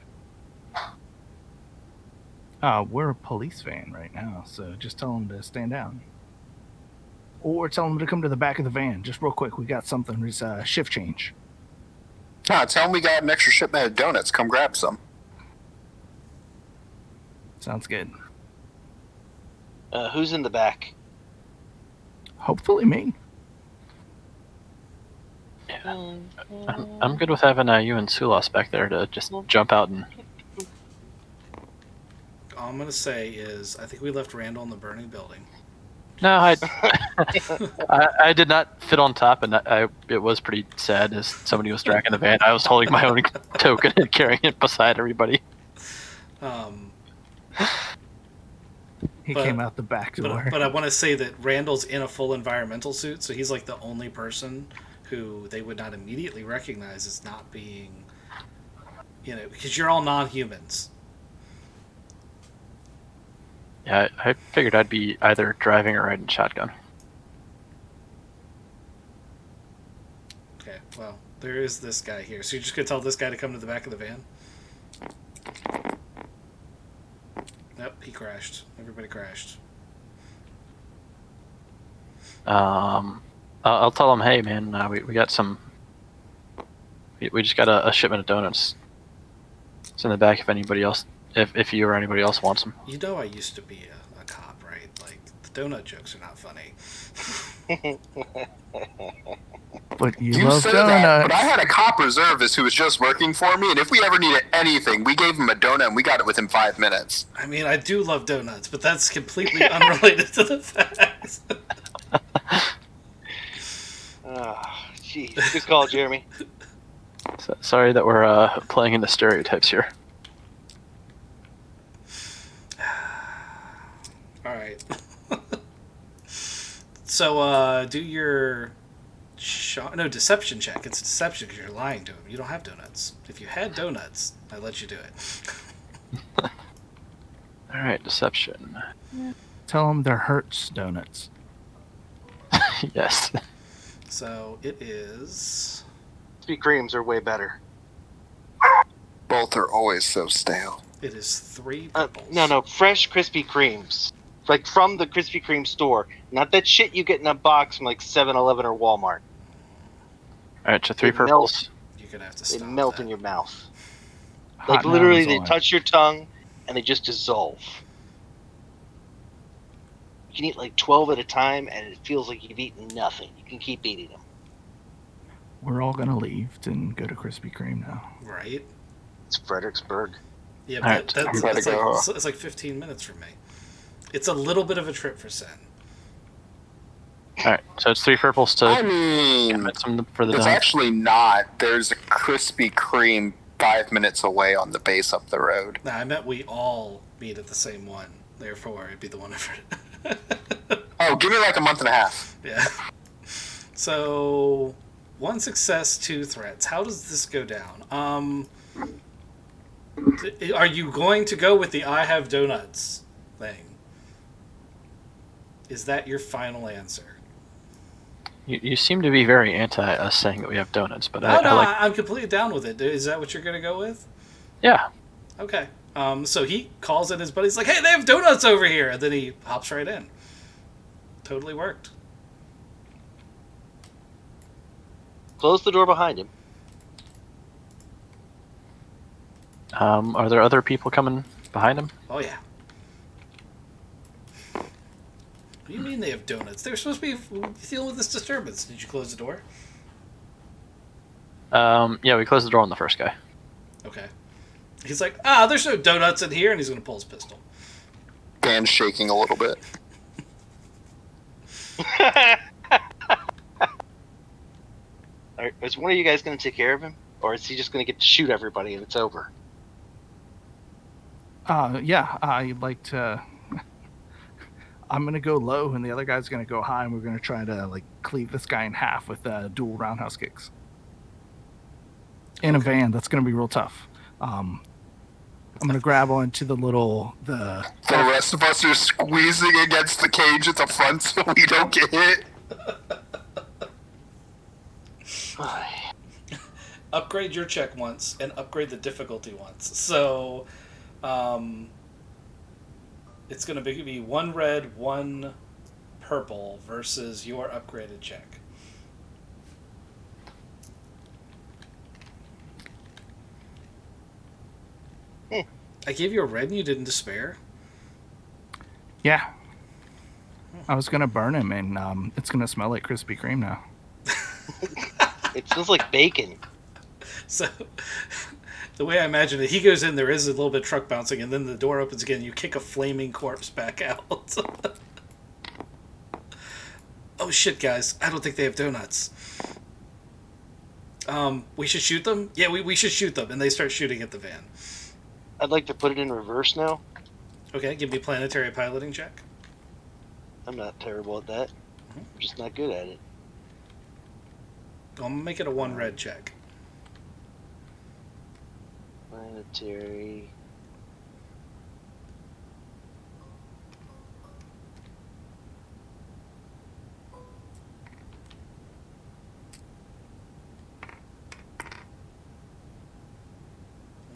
We're a police van right now, so just tell them to stand down. Or tell them to come to the back of the van. Just real quick, we got something. It's shift change. Tell them we got an extra shipment of donuts. Come grab some. Sounds good. Who's in the back? Hopefully me. I'm good with having you and Sulos back there to just jump out and. All I'm gonna say is I think we left Randall in the burning building. No, I did not fit on top, and it was pretty sad as somebody was dragging the van. I was holding my own token and carrying it beside everybody. He came out the back door. But I want to say that Randall's in a full environmental suit, so he's like the only person who they would not immediately recognize as not being, because you're all non-humans. Yeah, I figured I'd be either driving or riding shotgun. Okay, well, there is this guy here. So you're just going to tell this guy to come to the back of the van? Nope, he crashed. Everybody crashed. I'll tell him, hey man, we got some. We just got a shipment of donuts. It's in the back if anybody else, if you or anybody else wants them. You know I used to be a cop, right? Like, the donut jokes are not funny. But you You love said donuts. that, but I had a cop reservist who was just working for me, and if we ever needed anything, we gave him a donut and we got it within 5 minutes. I mean, I do love donuts, but that's completely unrelated to the facts. Jeez. Good call, Jeremy. Sorry that we're playing into stereotypes here. All right. So, do your deception check. It's a deception because you're lying to him. You don't have donuts. If you had donuts, I'd let you do it. All right, deception. Tell them they're Hertz donuts. Yes. So it is. Krispy Kremes are way better. Both are always so stale. It is 3 purples. No, fresh Krispy Kremes. Like from the Krispy Kreme store. Not that shit you get in a box from like 7-Eleven or Walmart. All right, so 3 It purples. You're gonna have to They stop. melt that. in your mouth. Hot Like literally, Mountain's they on. touch your tongue and they just dissolve. You can eat like 12 at a time, and it feels like you've eaten nothing. You can keep eating them. We're all gonna leave and go to Krispy Kreme now. Right? It's Fredericksburg. Yeah, All but right, that's I'm ready to go. it's like 15 minutes from me. It's a little bit of a trip for Sen. All right, so it's 3 purples to I mean, commit some for the it's donuts. actually not. There's a Krispy Kreme 5 minutes away on the base up the road. Nah, I meant we all meet at the same one. Therefore, it'd be the one over. Oh, give me like a month and a half. Yeah. So, 1 success, 2 threats. How does this go down? Are you going to go with the I have donuts thing? Is that your final answer? You seem to be very anti us saying that we have donuts, but No, I like. I'm completely down with it. Is that what you're going to go with? Yeah. Okay. So he calls in his buddy. He's like, hey, they have donuts over here. And then he hops right in. Totally worked. Close the door behind him. Are there other people coming behind him? Oh, yeah. What do you mean they have donuts? They're supposed to be dealing with this disturbance. Did you close the door? Yeah, we closed the door on the first guy. Okay. He's like, there's no donuts in here. And he's going to pull his pistol. Dan's shaking a little bit. Is one of you guys going to take care of him? Or is he just going to get to shoot everybody and it's over? Yeah, I'd like to. I'm gonna go low, and the other guy's gonna go high, and we're gonna try to like cleave this guy in half with dual roundhouse kicks. In a van, that's gonna be real tough. I'm gonna grab onto the The rest of us are squeezing against the cage at the front so we don't get hit. Upgrade your check once and upgrade the difficulty once. So, it's going to be 1 red, 1 purple versus your upgraded check. I gave you a red and you didn't despair? Yeah. I was gonna burn him, and it's gonna smell like Krispy Kreme now. It smells like bacon. So, the way I imagine it, he goes in, there is a little bit of truck bouncing, and then the door opens again, you kick a flaming corpse back out. Oh shit, guys, I don't think they have donuts. We should shoot them? Yeah, we should shoot them, and they start shooting at the van. I'd like to put it in reverse now. Okay, give me a planetary piloting check. I'm not terrible at that. I'm just not good at it. I'm gonna make it a 1 red check. Planetary.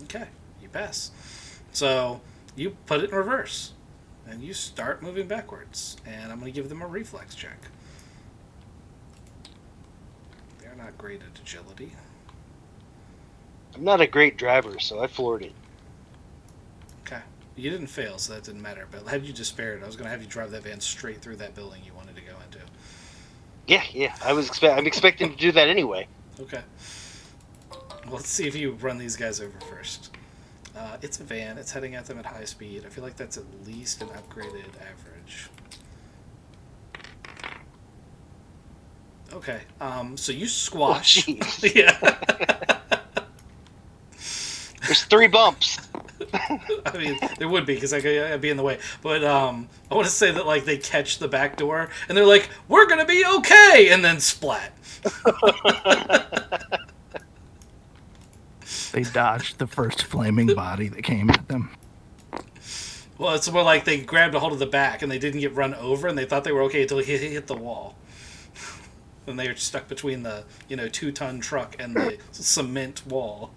Okay, you pass. So, you put it in reverse, and you start moving backwards, and I'm gonna give them a reflex check. They're not great at agility. I'm not a great driver, so I floored it. Okay. You didn't fail, so that didn't matter. But had you despaired, I was going to have you drive that van straight through that building you wanted to go into. Yeah. I'm expecting to do that anyway. Okay. Well, let's see if you run these guys over first. It's a van. It's heading at them at high speed. I feel like that's at least an upgraded average. Okay. So you squash. Oh, jeez. Yeah. There's 3 bumps. I mean, there would be because I'd be in the way. But I want to say that like they catch the back door and they're like, "We're gonna be okay," and then splat. They dodged the first flaming body that came at them. Well, it's more like they grabbed a hold of the back and they didn't get run over, and they thought they were okay until he hit the wall. And they were stuck between the 2-ton truck and the cement wall.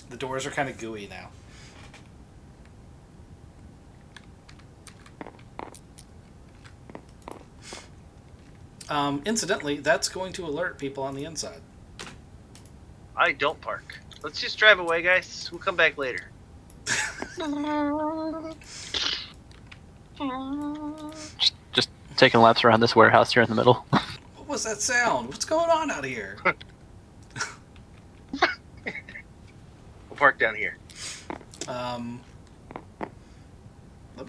The doors are kind of gooey now. Incidentally, that's going to alert people on the inside. I don't park. Let's just drive away, guys. We'll come back later. Just taking laps around this warehouse here in the middle. What was that sound? What's going on out here? We'll park down here. Let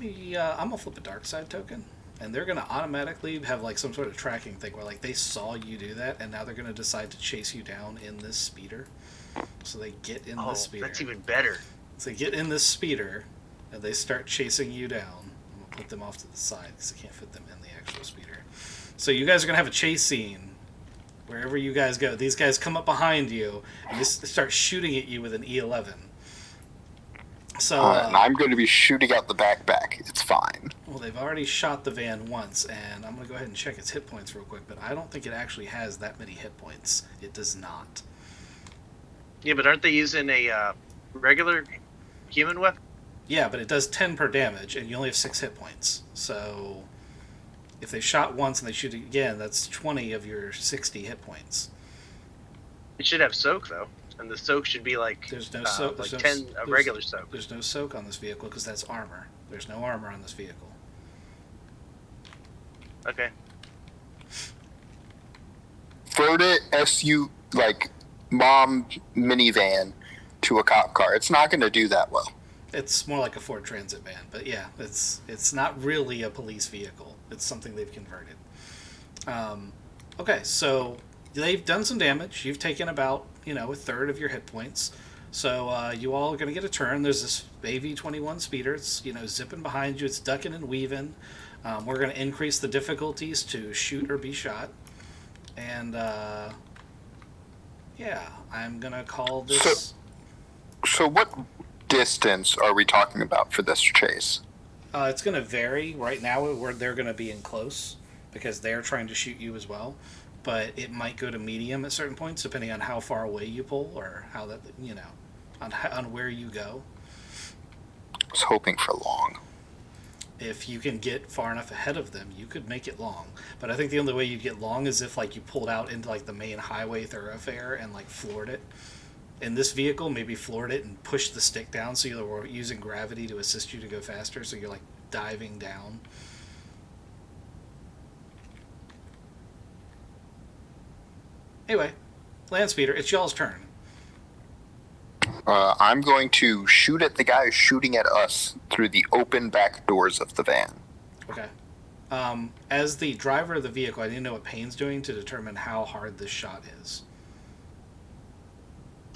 me. I'm gonna flip a dark side token, and they're gonna automatically have like some sort of tracking thing where like they saw you do that, and now they're gonna decide to chase you down in this speeder. So they get in this speeder. That's even better. So they get in this speeder, and they start chasing you down. I'm gonna put them off to the side because I can't fit them in the actual speeder. So you guys are gonna have a chase scene. Wherever you guys go, these guys come up behind you and just start shooting at you with an E11. So and I'm going to be shooting out the backpack. It's fine. well, they've already shot the van once, and I'm going to go ahead and check its hit points real quick, but I don't think it actually has that many hit points. It does not. Yeah, but aren't they using a regular human weapon? Yeah, but it does 10 per damage, and you only have 6 hit points. So if they shot once and they shoot again, that's 20 of your 60 hit points. It should have soak, though. And the soak should be like There's no soak. like there's 10 no, regular soak. There's no soak on this vehicle because that's armor. There's no armor on this vehicle. Okay. Convert it SU like mom minivan to a cop car. It's not going to do that well. It's more like a Ford Transit van, but yeah, it's not really a police vehicle. It's something they've converted. Okay, so they've done some damage. You've taken about a third of your hit points. So you all are going to get a turn. There's this AV-21 speeder. It's zipping behind you. It's ducking and weaving. We're going to increase the difficulties to shoot or be shot. And yeah, I'm going to call this. So what distance are we talking about for this chase? It's going to vary. Right now, where they're going to be in close because they're trying to shoot you as well. But it might go to medium at certain points, depending on how far away you pull or how that on where you go. I was hoping for long. If you can get far enough ahead of them, you could make it long. But I think the only way you'd get long is if like you pulled out into like the main highway thoroughfare and like floored it. in this vehicle, maybe floored it and pushed the stick down so you were using gravity to assist you to go faster, so you're like diving down. Anyway, land speeder, it's y'all's turn. I'm going to shoot at the guy shooting at us through the open back doors of the van. Okay. As the driver of the vehicle, I need to know what Payne's doing to determine how hard this shot is.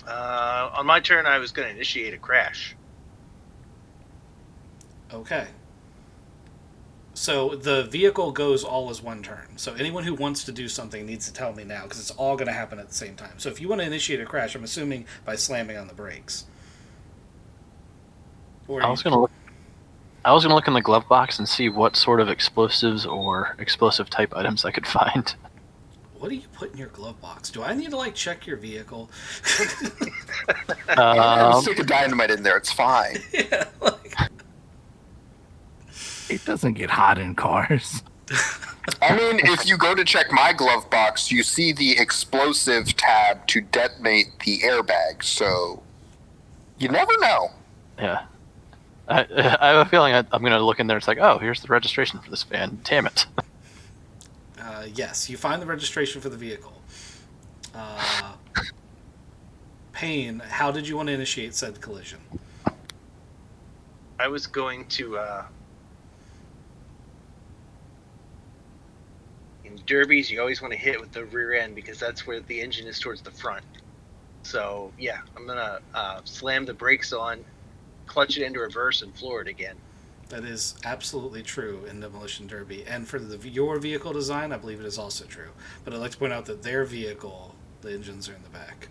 On my turn, I was going to initiate a crash. Okay. So the vehicle goes all as one turn. So anyone who wants to do something needs to tell me now, because it's all going to happen at the same time. So if you want to initiate a crash, I'm assuming by slamming on the brakes. Or I was gonna look in the glove box and see what sort of explosives or explosive type items I could find. What do you put in your glove box? Do I need to like check your vehicle? Stick a dynamite in there. It's fine. Yeah. Like... It doesn't get hot in cars. I mean, if you go to check my glove box, you see the explosive tab to detonate the airbag. So you never know. Yeah. I have a feeling I'm going to look in there. It's like, oh, here's the registration for this van. Damn it. Yes, you find the registration for the vehicle. Payne, how did you want to initiate said collision? I was going to... in derbies, you always want to hit with the rear end because that's where the engine is towards the front. So, yeah, I'm going to slam the brakes on, clutch it into reverse, and floor it again. That is absolutely true in Demolition Derby. And for your vehicle design, I believe it is also true. But I'd like to point out that their vehicle, the engines are in the back.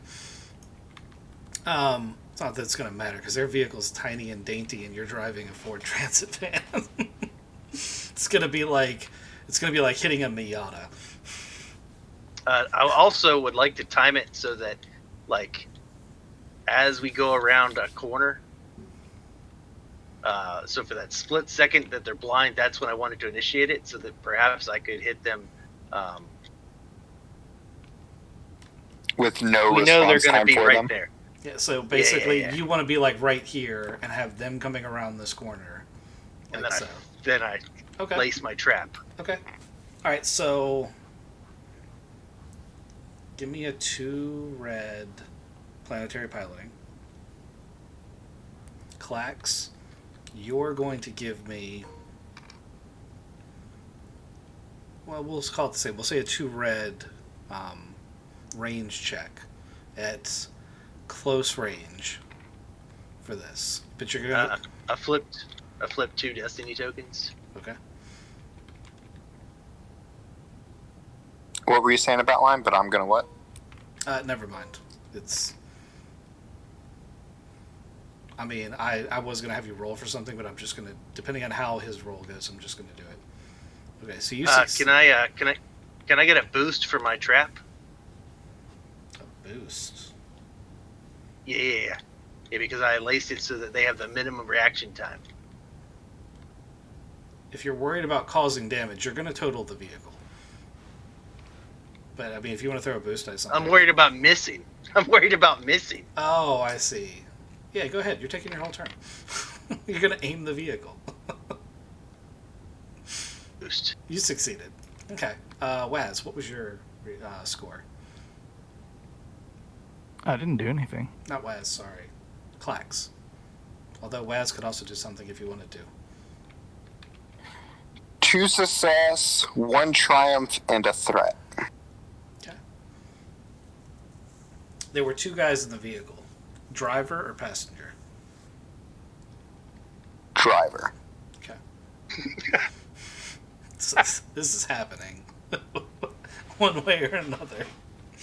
It's not that it's going to matter, because their vehicle's tiny and dainty, and you're driving a Ford Transit van. It's going to be like hitting a Miata. I also would like to time it so that, like, as we go around a corner, so for that split second that they're blind, that's when I wanted to initiate it, so that perhaps I could hit them. With no We know they're response going to time be for right them. there. Yeah, so basically, Yeah. you want to be like right here and have them coming around this corner. And Like then I Okay. place my trap. Okay. All right, so give me a 2 red planetary piloting. Clax, you're going to give me... Well, we'll call it the same. We'll say a 2 red range check at close range for this. But you're gonna... I flipped 2 destiny tokens. Okay. What were you saying about line? But I'm gonna what? Never mind. It's... I mean, I was going to have you roll for something, but I'm just going to... Depending on how his roll goes, I'm just going to do it. Okay, so you... Can I get a boost for my trap? A boost? Yeah, because I laced it so that they have the minimum reaction time. If you're worried about causing damage, you're going to total the vehicle. But, I mean, if you want to throw a boost at something... I'm worried about missing. Oh, I see. Yeah, go ahead. You're taking your whole turn. You're going to aim the vehicle. Boost. You succeeded. Okay. Waz, what was your score? I didn't do anything. Not Waz, sorry. Clax. Although Waz could also do something if you wanted to. 2 success, 1 triumph, and a threat. Okay. There were 2 guys in the vehicle. Driver or passenger? Driver. Okay. This is happening. One way or another.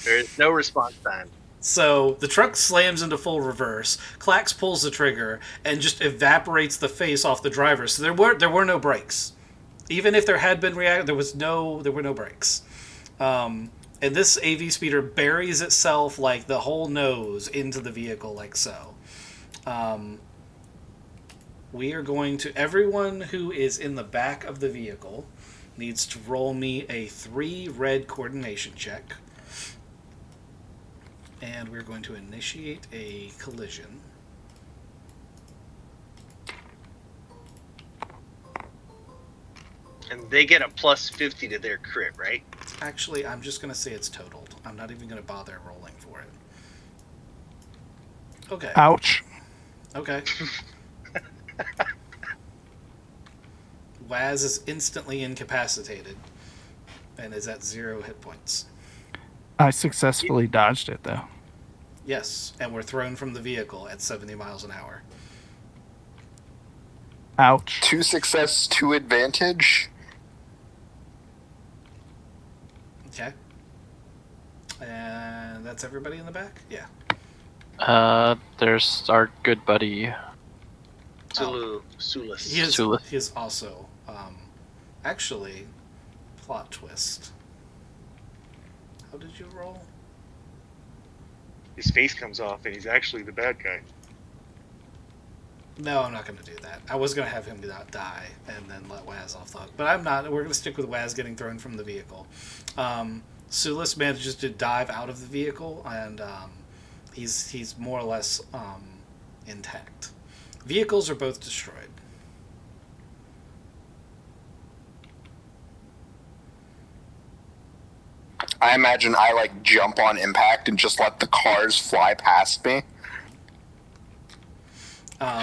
There is no response time. So the truck slams into full reverse. Clax pulls the trigger and just evaporates the face off the driver. So there were no brakes. Even if there had been there were no brakes. And this AV speeder buries itself like the whole nose into the vehicle like so. We are going to... Everyone who is in the back of the vehicle needs to roll me a 3 red coordination check. And we're going to initiate a collision. And they get a plus 50 to their crit, right? Actually, I'm just going to say it's totaled. I'm not even going to bother rolling for it. Okay. Ouch. Okay. Waz is instantly incapacitated and is at 0 hit points. I successfully dodged it, though. Yes, and we're thrown from the vehicle at 70 miles an hour. Ouch. 2 success, 2 advantage. Okay. And that's everybody in the back? Yeah. There's our good buddy. Sulus. He is, Sulus. he is also, actually, plot twist. How did you roll? His face comes off, and he's actually the bad guy. No, I'm not going to do that. I was going to have him die and then let Waz off the hook. But I'm not. We're going to stick with Waz getting thrown from the vehicle. Sulis manages to dive out of the vehicle, and he's more or less intact. Vehicles are both destroyed. I imagine I like jump on impact and just let the cars fly past me.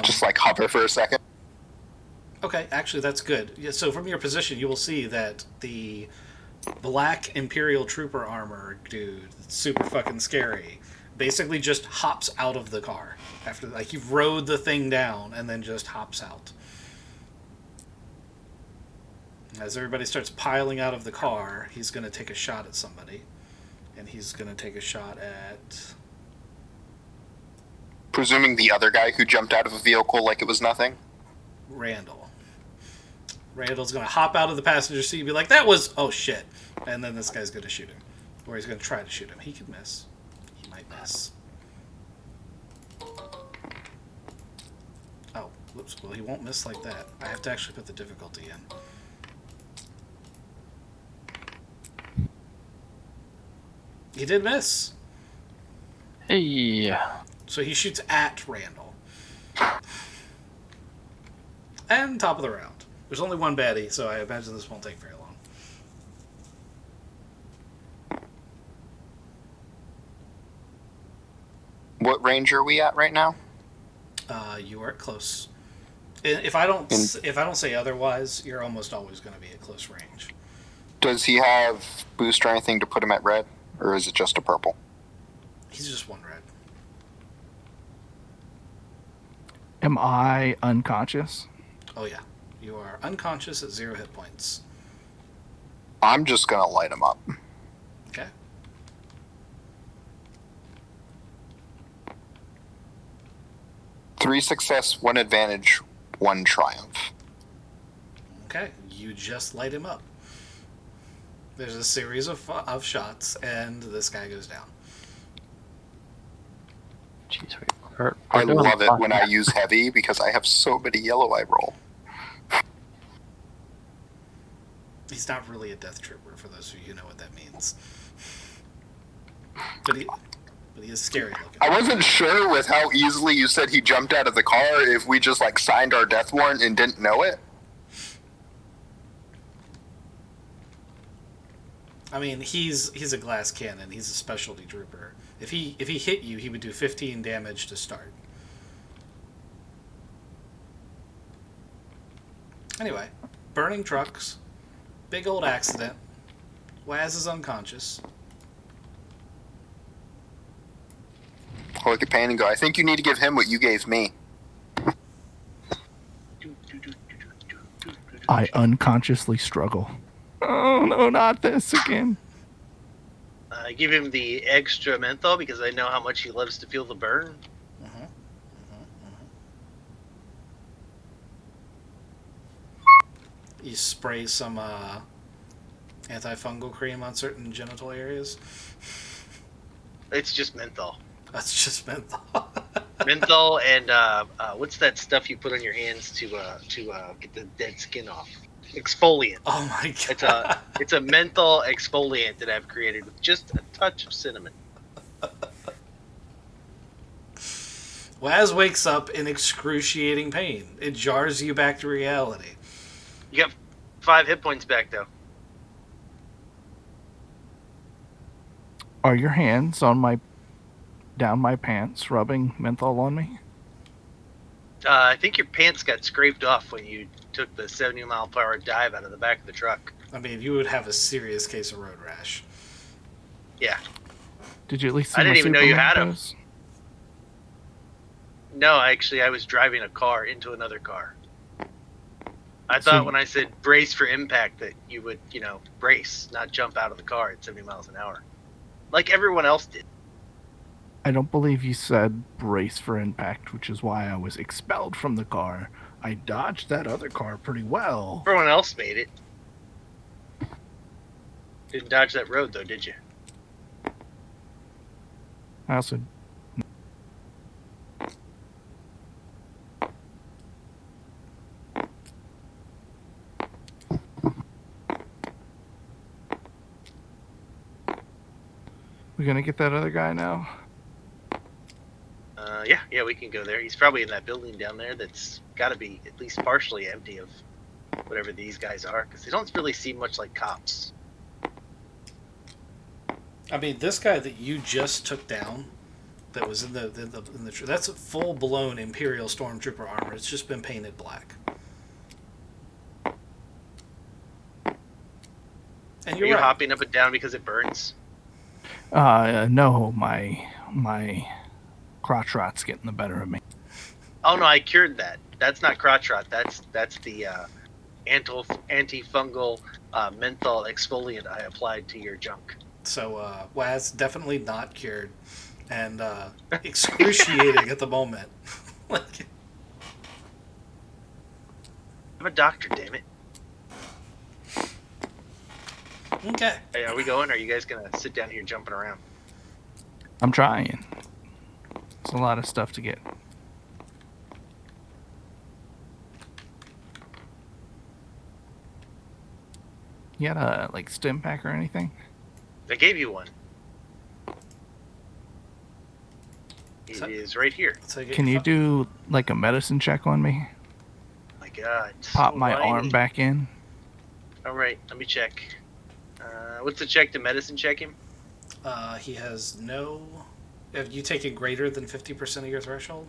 Just like hover for a second. Okay, actually, that's good. Yeah, so from your position, you will see that the black Imperial Trooper armor dude, super fucking scary, basically just hops out of the car after, like, you've rode the thing down and then just hops out. As everybody starts piling out of the car, he's going to take a shot at somebody, and he's going to take a shot at... Presuming the other guy who jumped out of a vehicle like it was nothing. Randall. Randall's going to hop out of the passenger seat and be like, that was... Oh, shit. And then this guy's going to shoot him. Or he's going to try to shoot him. He could miss. He might miss. Oh, whoops. Well, he won't miss like that. I have to actually put the difficulty in. He did miss. Hey. So he shoots at Randall. And top of the round. There's only one baddie, so I imagine this won't take very long. What range are we at right now? You are close. If I don't say otherwise, you're almost always going to be at close range. Does he have boost or anything to put him at red? Or is it just a purple? He's just one red. Am I unconscious? Oh yeah. You are unconscious at 0 hit points. I'm just gonna light him up. Okay. Three success, 1 advantage, 1 triumph. Okay. You just light him up. There's a series of shots, and this guy goes down. Jeez, I love it when I use heavy because I have so many yellow I roll. He's not really a death trooper, for those of you who know what that means. But he is scary looking. I wasn't sure with how easily you said he jumped out of the car if we just like signed our death warrant and didn't know it. I mean, he's a glass cannon. He's a specialty trooper. If he hit you, he would do 15 damage to start. Anyway, burning trucks, big old accident. Waz is unconscious. I look at Payne and go, I think you need to give him what you gave me. I unconsciously struggle. Oh no, not this again. I give him the extra menthol because I know how much he loves to feel the burn. You spray some antifungal cream on certain genital areas. It's just menthol. That's just menthol. Menthol and what's that stuff you put on your hands to get the dead skin off? Exfoliant. Oh my god. It's a menthol exfoliant that I've created with just a touch of cinnamon. Waz wakes up in excruciating pain. It jars you back to reality. You got 5 hit points back though. Are your hands down my pants rubbing menthol on me? I think your pants got scraped off when you took the 70-mile-per-hour dive out of the back of the truck. I mean, you would have a serious case of road rash. Yeah. Did you at least see I didn't my even know you Superman had 'em. pose? No, actually, I was driving a car into another car. I So- thought when I said brace for impact that you would, brace, not jump out of the car at 70 miles an hour. Like everyone else did. I don't believe you said brace for impact, which is why I was expelled from the car. I dodged that other car pretty well. Everyone else made it. Didn't dodge that road, though, did you? I also... We gonna get that other guy now? Yeah, we can go there. He's probably in that building down there that's got to be at least partially empty of whatever these guys are, because they don't really seem much like cops. I mean, this guy that you just took down, that was in the that's a full blown Imperial Stormtrooper armor. It's just been painted black. And Are you're you right. hopping up and down because it burns? No, my crotch rot's getting the better of me. Oh no, I cured that. That's not crotch rot. That's the antifungal menthol exfoliant I applied to your junk. So, Waz definitely not cured, and excruciating at the moment. Like, I'm a doctor, damn it. okay. Hey, are we going? Or are you guys gonna sit down here jumping around? I'm trying. It's a lot of stuff to get. You got a stim pack or anything? I gave you one. It So- is right here. So Can you do a medicine check on me? My God. Pop so my whiny. arm back in? All right, let me check. What's the check to medicine check him? He has no. Have you taken greater than 50% of your threshold?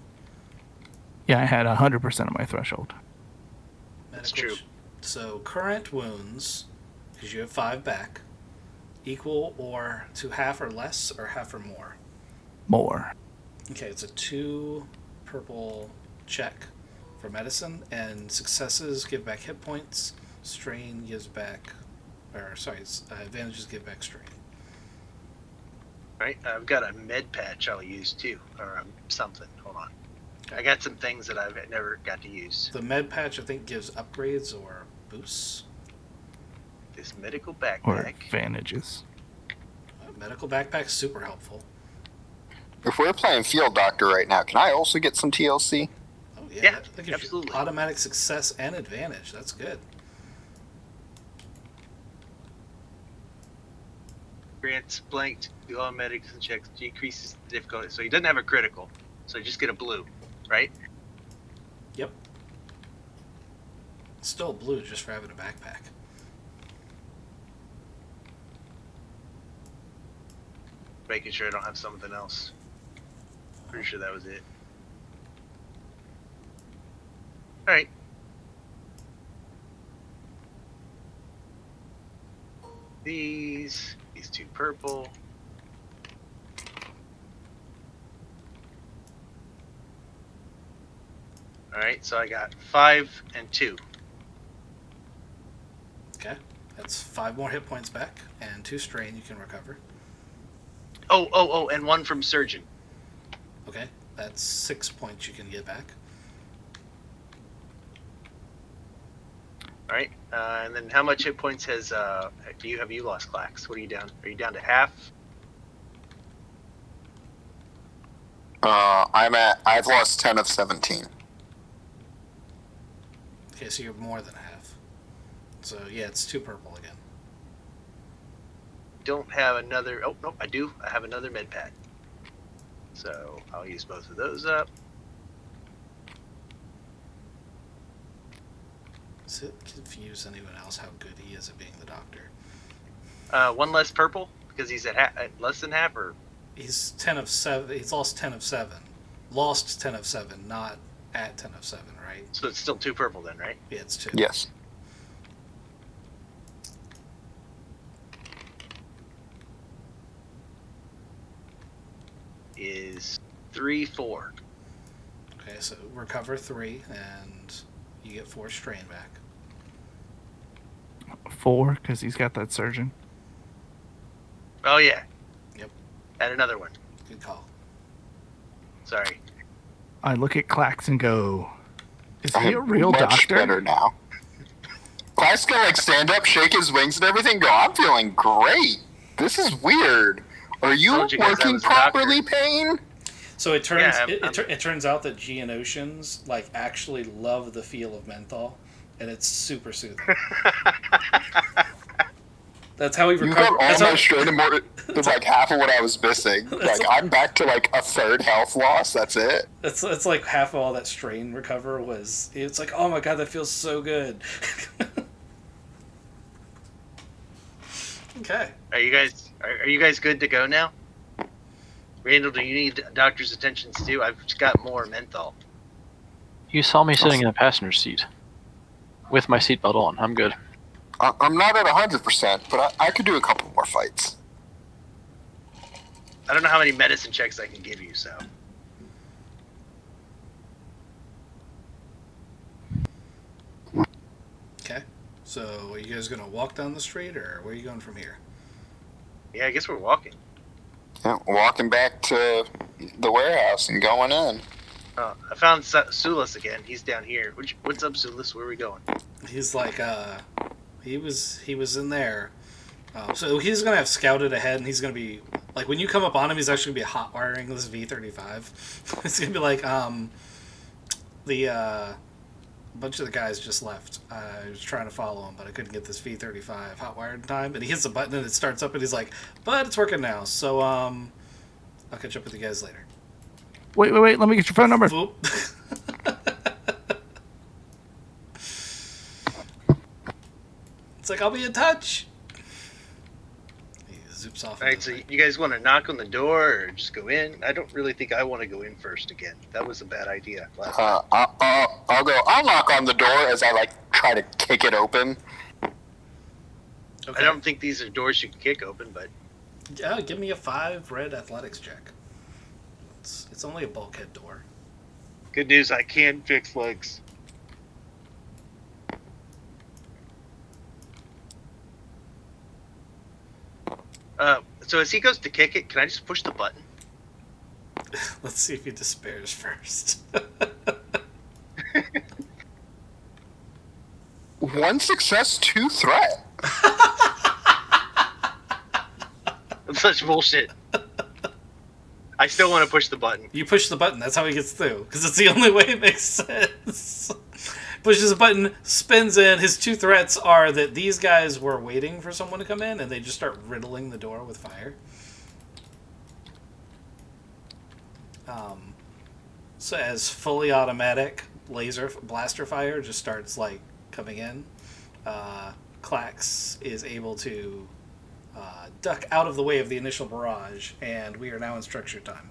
Yeah, I had 100% of my threshold. That's Medical true. So current wounds, because you have 5 back, equal or to half or less, or half or more. More. Okay, it's a 2 purple check for medicine, and successes give back hit points. Strain gives back, advantages give back strain. Right, I've got a med patch I'll use too, or something. Hold on. I got some things that I've never got to use. The med patch, I think, gives upgrades or boosts. This medical Or backpack. advantages. Medical backpack's super helpful. If we're playing Field Doctor right now, can I also get some TLC? Oh yeah, Yeah, that gives you absolutely. automatic success and advantage. That's good. Grants blanked the all medicine checks, decreases the difficulty. So he doesn't have a critical, so you just get a blue, right? Yep. Still blue just for having a backpack. Making sure I don't have something else. Pretty sure that was it. All right. These 2 purple. All right, so I got 5 and 2. Okay. That's 5 more hit points back, and 2 strain you can recover. Oh, and 1 from surgeon. Okay. That's 6 points you can get back. All right, and then how much hit points have you lost, Clax? What are you down? Are you down to half? I've lost 10 of 17. Okay, so you're more than half. So yeah, it's 2 purple again. Don't have another. Oh, nope, I do. I have another med pad. So I'll use both of those up. Does it confuse anyone else how good he is at being the doctor? One less purple because he's at less than half, or He's 10 of 7. He's lost 10 of 7. Lost 10 of 7, not at 10 of 7, right? so it's still 2 purple then, right? Yeah, it's 2. Yes. Is 3, 4. Okay, so recover 3, and you get 4 strain back. 4, because he's got that surgeon. Oh yeah. Yep. Add another one. Good call. Sorry. I look at Clax and go, is he a I'm real much doctor? better now. Class can like stand up, shake his wings and everything. Go, I'm feeling great. This is weird. Are you Told you guys I working was a doctor. properly, Payne? So it turns Yeah, it turns out that Geonosians like actually love the feel of menthol, and it's super soothing. That's how we You recover. got all my strain and more. It's like half of what I was missing. Like I'm back to like a third health loss. That's it. It's like half of all that strain recover was. It's like, oh my god, that feels so good. Okay. Are you guys good to go now? Randall, do you need doctor's attention too? I've just got more menthol. You saw me sitting in the passenger seat with my seatbelt on. I'm good. I'm not at 100%, but I could do a couple more fights. I don't know how many medicine checks I can give you, so. Okay. So are you guys gonna walk down the street, or where are you going from here? Yeah, I guess we're walking. Yeah, walking back to the warehouse and going in. Oh, I found Sulis again. He's down here. What's up, Sulis? Where are we going? He's like, he was in there. So he's gonna have scouted ahead, and he's gonna be like, when you come up on him, he's actually gonna be hot wiring this V-35. It's gonna be like, the bunch of the guys just left. I was trying to follow him, but I couldn't get this V-35 hot wired in time. And he hits the button, and it starts up, and he's like, but it's working now. So I'll catch up with you guys later. Wait. Let me get your phone number. Boop. It's like, I'll be in touch. He zoops off. All right, so you guys want to knock on the door or just go in? I don't really think I want to go in first again. That was a bad idea last time. I'll go. I'll knock on the door as I like try to kick it open. Okay. I don't think these are doors you can kick open, but Yeah, give me a 5 red athletics check. It's only a bulkhead door. Good news, I can fix legs. so as he goes to kick it, can I just push the button? Let's see if he despairs first. 1 success, 2 threat. That's such bullshit. I still want to push the button. You push the button, that's how he gets through. Because it's the only way it makes sense. Pushes the button, spins in. His 2 threats are that these guys were waiting for someone to come in, and they just start riddling the door with fire. So as fully automatic laser blaster fire just starts like coming in, Clax is able to duck out of the way of the initial barrage, and we are now in structure time.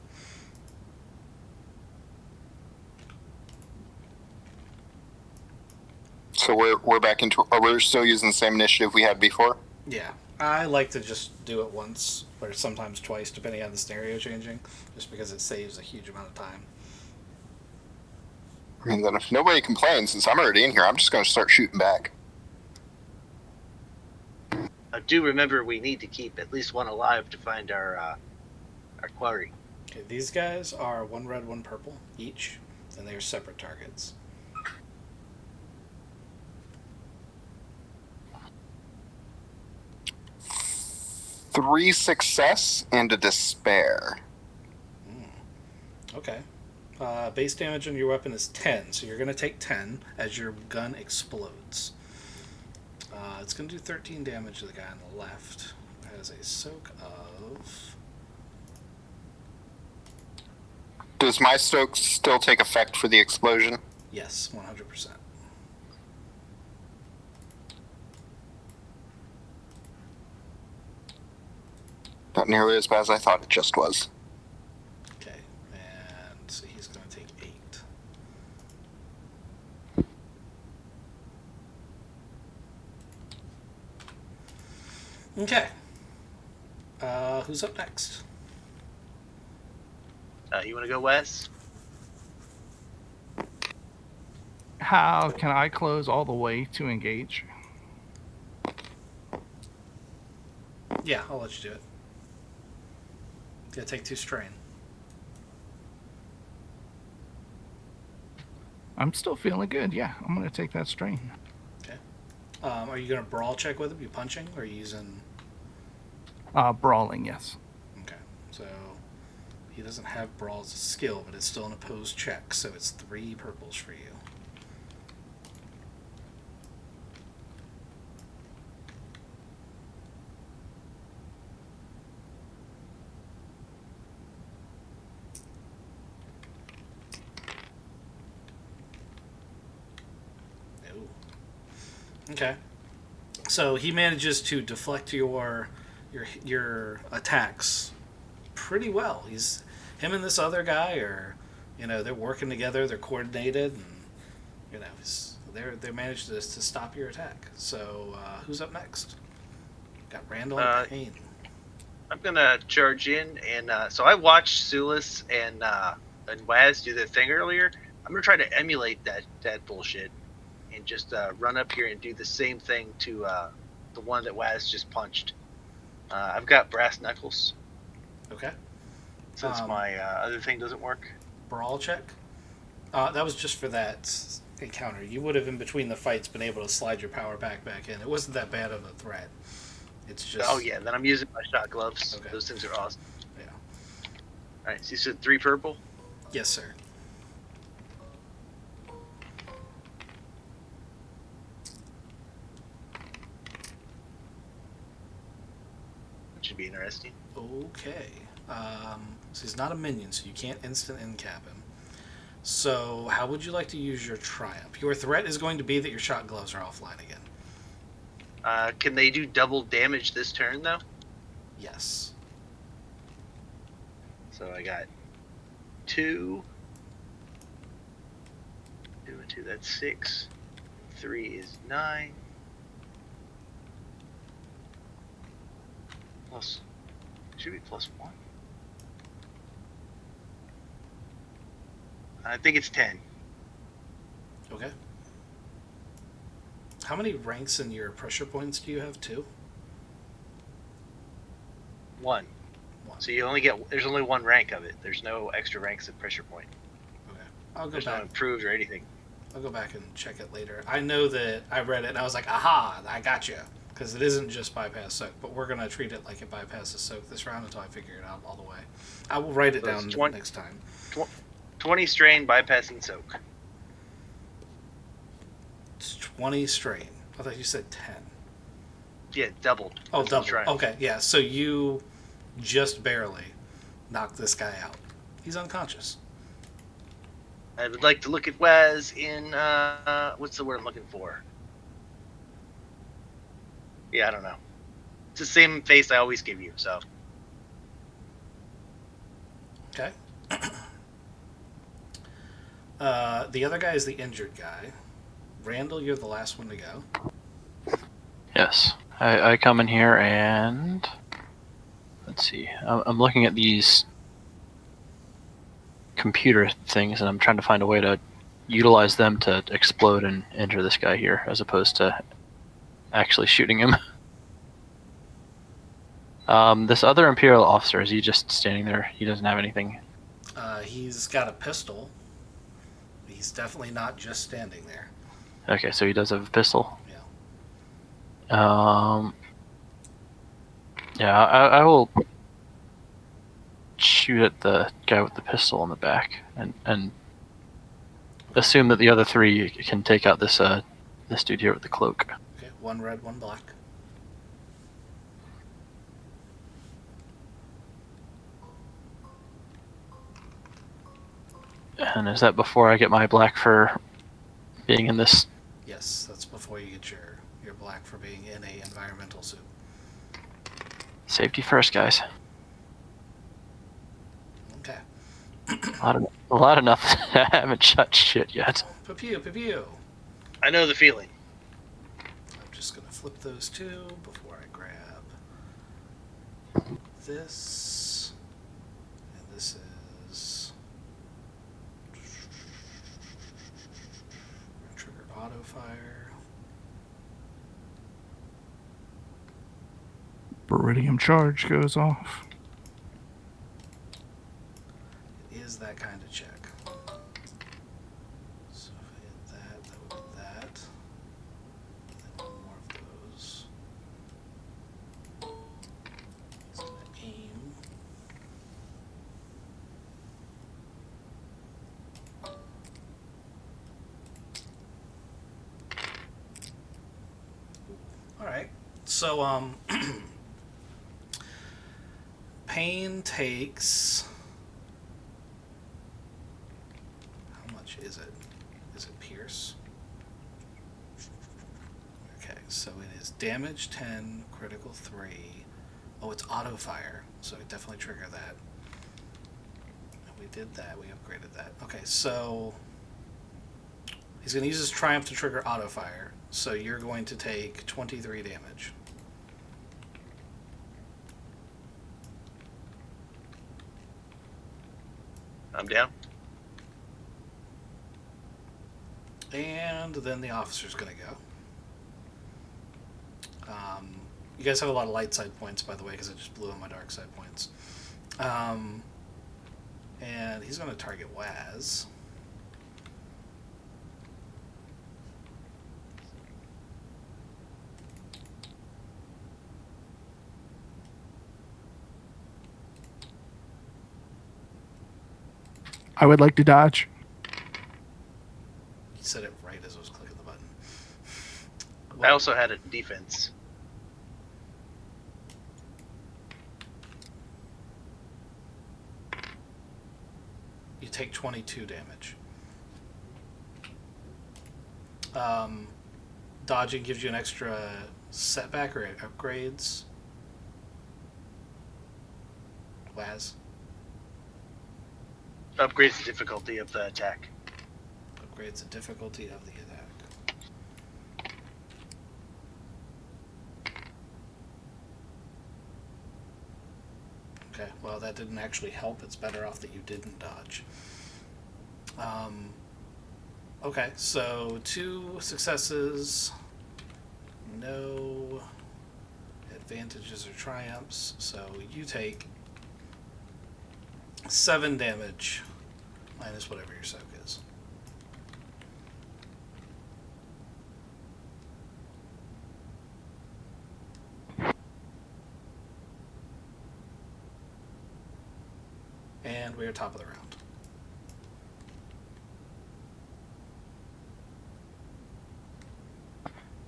So we're back into. We're still using the same initiative we had before. Yeah, I like to just do it once, or sometimes twice, depending on the scenario changing, just because it saves a huge amount of time. I mean, then if nobody complains, since I'm already in here, I'm just going to start shooting back. I do remember we need to keep at least one alive to find our quarry. Okay, these guys are 1 red, 1 purple each, and they are separate targets. Three success and a despair. Okay. Base damage on your weapon is 10, so you're going to take 10 as your gun explodes. It's going to do 13 damage to the guy on the left. Has a soak of... Does my stoke still take effect for the explosion? Yes, 100%. Not nearly as bad as I thought it just was. Okay, and so he's going to take 8. Okay. Who's up next? You want to go, Wes? How can I close all the way to engage? Yeah, I'll let you do it. Gonna take 2 strain. I'm still feeling good. Yeah, I'm gonna take that strain. Okay. Are you gonna brawl check with him? You punching or are you using? Brawling, yes. Okay. So he doesn't have brawl as a skill, but it's still an opposed check, so it's 3 purples for you. Okay. So he manages to deflect your attacks pretty well. Him and this other guy are, they're working together. They're coordinated, and they managed to stop your attack. So who's up next? Got Randall and Payne. I'm gonna charge in, and so I watched Sulis and Waz do their thing earlier. I'm gonna try to emulate that bullshit, and just run up here and do the same thing to the one that Waz just punched. I've got brass knuckles, Okay. since my other thing doesn't work. Brawl check. That was just for that encounter. You would have, in between the fights, been able to slide your power back in. It wasn't that bad of a threat. It's just. Oh yeah, then I'm using my shot gloves. Okay. Those things are awesome. Yeah. All right, so you said 3 purple. Yes, sir. Should be interesting. Okay. So he's not a minion, so you can't instant incap him. So how would you like to use your triumph? Your threat is going to be that your shot gloves are offline again. Can they do double damage this turn though? Yes. So I got 2. 2 and 2, that's 6. 3 is 9. Plus, should be +1. I think it's 10. Okay. How many ranks in your pressure points do you have? 2? 1. 1. So there's only 1 rank of it. There's no extra ranks of pressure point. Okay. I'll go There's back. no improved or anything. I'll go back and check it later. I know that I read it and I was like, aha, I got you. Because it isn't just bypass soak, but we're going to treat it like it bypasses soak this round until I figure it out all the way. I will write it So it's down next time. 20 strain, bypassing soak. It's 20 strain. I thought you said 10. Yeah, doubled. Oh, That's what I'm double. trying. Okay, yeah. So you just barely knocked this guy out. He's unconscious. I would like to look at Waz in, what's the word I'm looking for? Yeah, I don't know. It's the same face I always give you, so. Okay. The other guy is the injured guy. Randall, you're the last one to go. Yes. I come in here and let's see. I'm looking at these computer things and I'm trying to find a way to utilize them to explode and injure this guy here as opposed to actually shooting him. This other Imperial officer, is he just standing there? He doesn't have anything. He's got a pistol. He's definitely not just standing there. Okay, so he does have a pistol. Yeah. Yeah, I will shoot at the guy with the pistol in the back and assume that the other 3 can take out this dude here with the cloak. Okay, 1 red, 1 black. And is that before I get my black for being in this? Yes, that's before you get your black for being in a environmental suit. Safety first, guys. Okay. A lot of nothing. I haven't shut shit yet. Pew pew pew. I know the feeling. I'm just gonna flip those two before I grab this. And this is trigger auto fire. Beridium charge goes off. It is that kind of check. So if I hit that, that would be that. And then one more of those. He's gonna aim. Alright. So Pain takes. How much is it? Is it Pierce? Okay, so it is damage 10, critical 3. Oh, it's auto fire, so it definitely trigger that. And we did that, we upgraded that. Okay, so he's going to use his Triumph to trigger auto fire, so you're going to take 23 damage. I'm down. And then the officer's going to go. You guys have a lot of light side points, by the way, because I just blew on my dark side points. And he's going to target Waz. I would like to dodge. He said it right as I was clicking the button. I also had a defense. You take 22 damage. Dodging gives you an extra setback or upgrades. Waz. Upgrades the difficulty of the attack. Upgrades the difficulty of the attack. Okay, well that didn't actually help. It's better off that you didn't dodge. Okay, so 2 successes, no advantages or triumphs, so you take 7 damage minus whatever your soak is. And we are top of the round.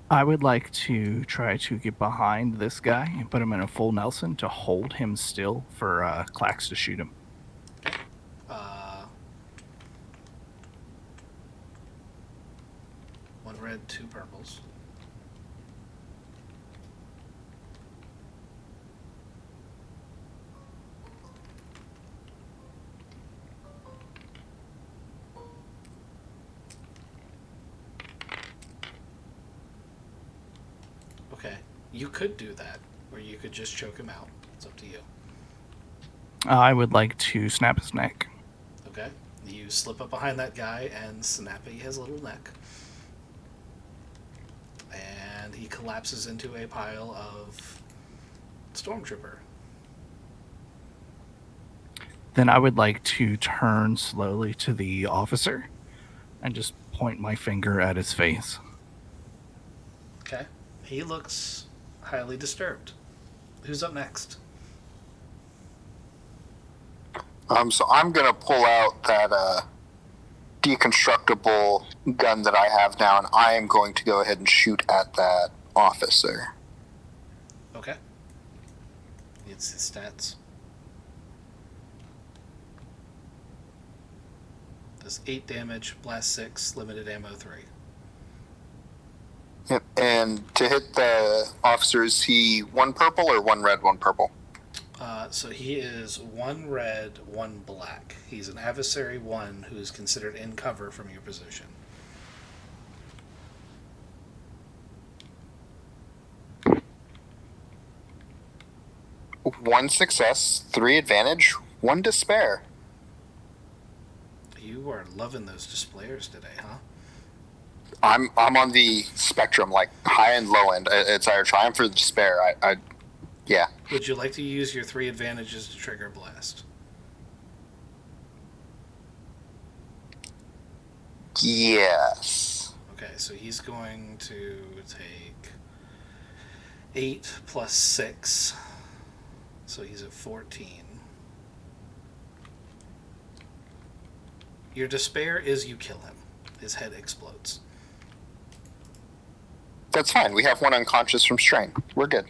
I would like to try to get behind this guy and put him in a full Nelson to hold him still for Clax to shoot him. One red, 2 purples. Okay, you could do that, or you could just choke him out. It's up to you. I would like to snap his neck. Okay, you slip up behind that guy and snap his little neck. And he collapses into a pile of Stormtrooper. Then I would like to turn slowly to the officer and just point my finger at his face. Okay, he looks highly disturbed. Who's up next? So I'm gonna pull out that deconstructible gun that I have now, and I am going to go ahead and shoot at that officer. Okay. It's his stats. Does 8 damage, blast 6, limited ammo 3. Yep. And to hit the officer, is he 1 purple or 1 red, 1 purple? So he is 1 red, 1 black. He's an adversary 1 who is considered in cover from your position. One success, 3 advantage, 1 despair. You are loving those displayers today, huh? I'm on the spectrum, like high and low end. It's either triumph or despair. Yeah. Would you like to use your 3 advantages to trigger blast? Yes. Okay, so he's going to take 8 plus 6. So he's at 14. Your despair is you kill him. His head explodes. That's fine. We have 1 unconscious from strain. We're good.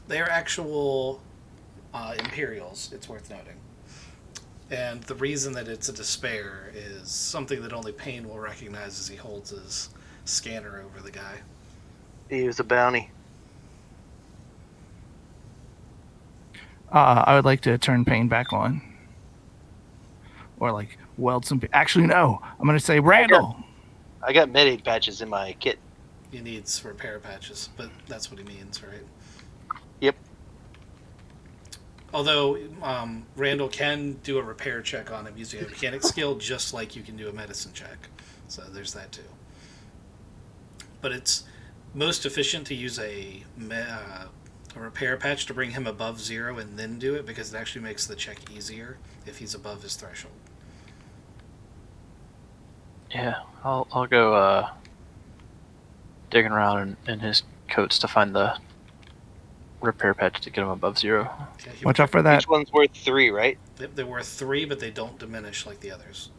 They are actual Imperials, it's worth noting. And the reason that it's a despair is something that only Payne will recognize as he holds his scanner over the guy. He was a bounty. I would like to turn Payne back on. Or like weld some. Actually, no. I'm going to say Randall. I got med-aid patches in my kit. He needs repair patches, but that's what he means, right? Yep. Although Randall can do a repair check on him using a mechanic skill, just like you can do a medicine check. So there's that too. But it's most efficient to use a repair patch to bring him above 0 and then do it, because it actually makes the check easier if he's above his threshold. Yeah, I'll go digging around in his coats to find the repair patch to get him above 0. Okay, Watch out for that. Each one's worth 3, right? They're worth 3, but they don't diminish like the others.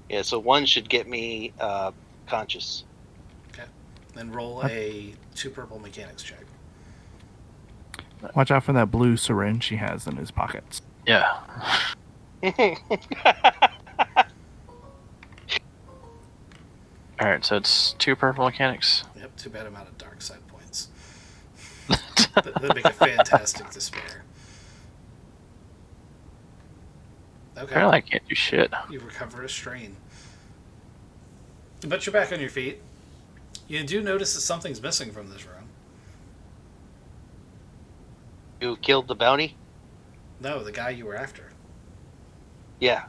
Yeah, so 1 should get me conscious. Then roll a 2 purple mechanics check. Watch out for that blue syringe he has in his pockets. Yeah. Alright, so it's 2 purple mechanics. Yep, too bad I'm out of dark side points. That'd make a fantastic despair. Okay. Apparently I can't do shit. You recover a strain. But you're back on your feet. You do notice that something's missing from this room. You killed the bounty? No, the guy you were after. Yeah.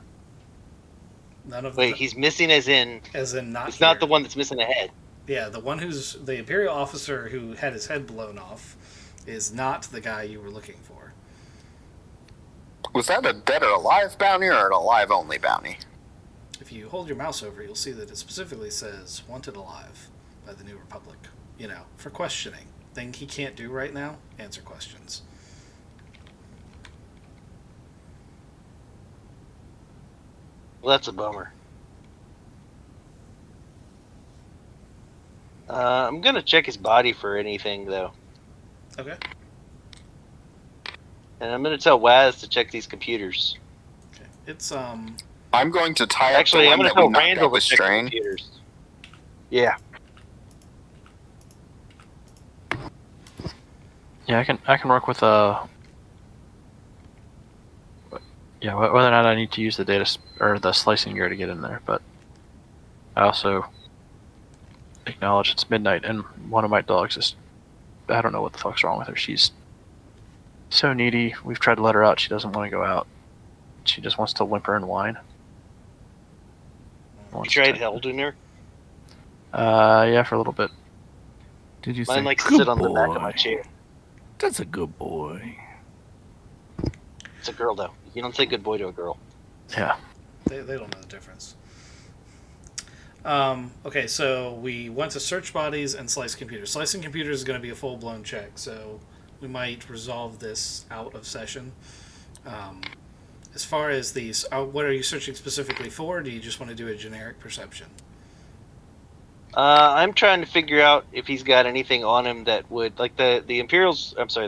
None of Wait, he's missing as in not. It's not here. the one that's missing a head. Yeah, the one who's the Imperial officer who had his head blown off is not the guy you were looking for. Was that a dead or alive bounty or an alive only bounty? If you hold your mouse over, you'll see that it specifically says "Wanted alive" by the New Republic. You know, for questioning. Thing he can't do right now: answer questions. Well, that's a bummer. I'm gonna check his body for anything, though. Okay. And I'm gonna tell Waz to check these computers. Okay. It's I'm going to tie Actually, up I'm the gonna one that tell we knocked Randall out with to check the strain. computers. Yeah. Yeah, I can work with yeah, whether or not I need to use the or the slicing gear to get in there, but I also acknowledge it's midnight and one of my dogs is, I don't know what the fuck's wrong with her. She's so needy. We've tried to let her out. She doesn't want to go out. She just wants to whimper and whine. You tried holding her? Yeah, for a little bit. Did you Mine say likes to good sit on the back of boy? my chair. That's a good boy. It's a girl, though. You don't say good boy to a girl. Yeah. they don't know the difference. Okay, so we went to search bodies and slice computers. Slicing computers is going to be a full-blown check, so we might resolve this out of session. As far as these, what are you searching specifically for? Or do you just want to do a generic perception? I'm trying to figure out if he's got anything on him that would, like the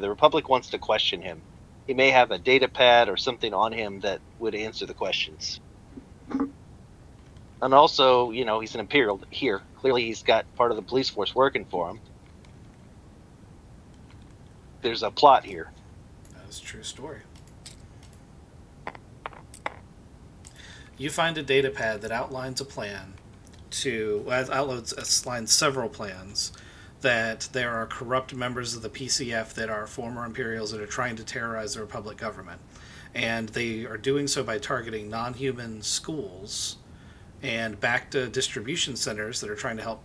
Republic wants to question him. He may have a data pad or something on him that would answer the questions. And also, he's an Imperial here. Clearly, he's got part of the police force working for him. There's a plot here. That is a true story. You find a data pad that outlines a plan outlines several plans that there are corrupt members of the PCF that are former Imperials that are trying to terrorize the Republic government. And they are doing so by targeting non-human schools and back to distribution centers that are trying to help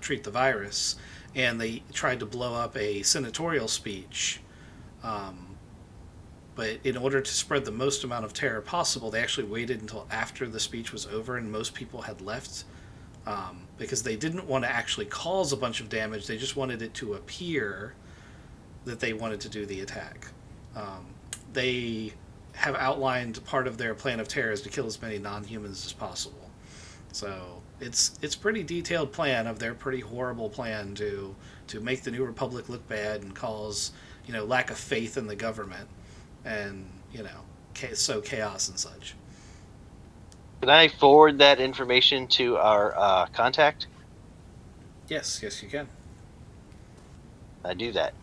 treat the virus. And they tried to blow up a senatorial speech. But in order to spread the most amount of terror possible, they actually waited until after the speech was over and most people had left, because they didn't want to actually cause a bunch of damage. They just wanted it to appear that they wanted to do the attack. They have outlined part of their plan of terror is to kill as many non-humans as possible. So it's a pretty detailed plan of their pretty horrible plan to make the New Republic look bad and cause lack of faith in the government. And, sow chaos and such. Can I forward that information to our contact? Yes, you can. I do that.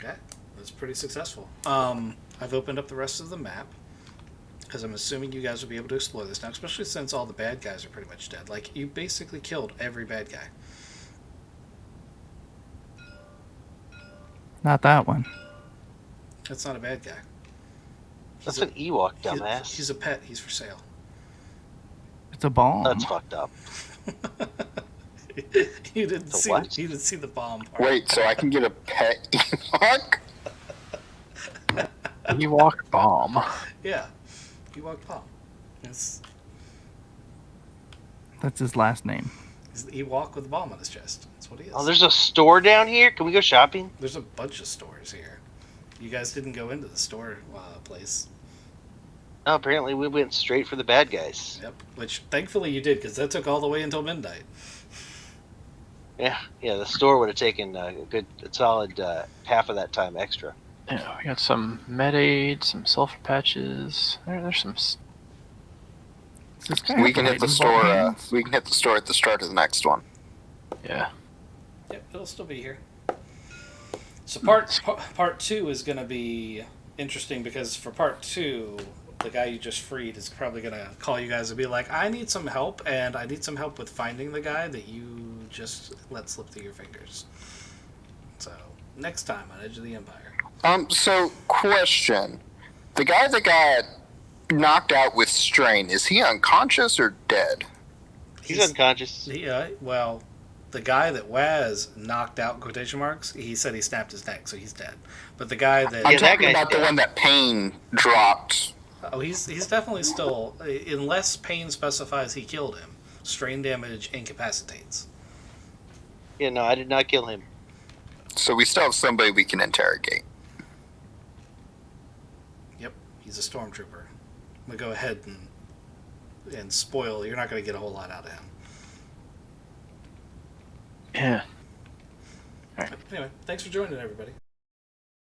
Yeah, that's pretty successful. I've opened up the rest of the map, because I'm assuming you guys will be able to explore this now, especially since all the bad guys are pretty much dead. Like, you basically killed every bad guy. Not that one. That's not a bad guy. That's an Ewok, dumbass. He's a pet. He's for sale. It's a bomb. That's fucked up. You didn't The see. what? You didn't see the bomb part. Wait, so I can get a pet Ewok? Ewok bomb. Yeah, Ewok bomb. It's That's his last name. he's the Ewok with a bomb on his chest. That's what he is. Oh, there's a store down here? Can we go shopping? There's a bunch of stores here. You guys didn't go into the store place. Oh, apparently we went straight for the bad guys. Yep. Which thankfully you did, because that took all the way until midnight. Yeah, the store would have taken a solid half of that time extra. Yeah, we got some med aid, some sulfur patches. There's some. Does this guy We have can hit the lightning store. bolt hands? We can hit the store at the start of the next one. Yeah. Yep, it'll still be here. So part 2 is going to be interesting, because for part 2, the guy you just freed is probably going to call you guys and be like, I need some help, and I need some help with finding the guy that you just let slip through your fingers. So, next time on Edge of the Empire. So, question. The guy that got knocked out with strain, is he unconscious or dead? He's unconscious. Well, the guy that Waz knocked out, in quotation marks, he said he snapped his neck, so he's dead. But the guy that... I'm Yeah, that talking guy's about the dead. one that Payne dropped. Oh, he's definitely still... Unless Payne specifies he killed him, strain damage incapacitates. Yeah, no, I did not kill him. So we still have somebody we can interrogate. Yep, he's a stormtrooper. I'm going to go ahead and spoil. You're not going to get a whole lot out of him. Yeah. Anyway, thanks for joining, everybody.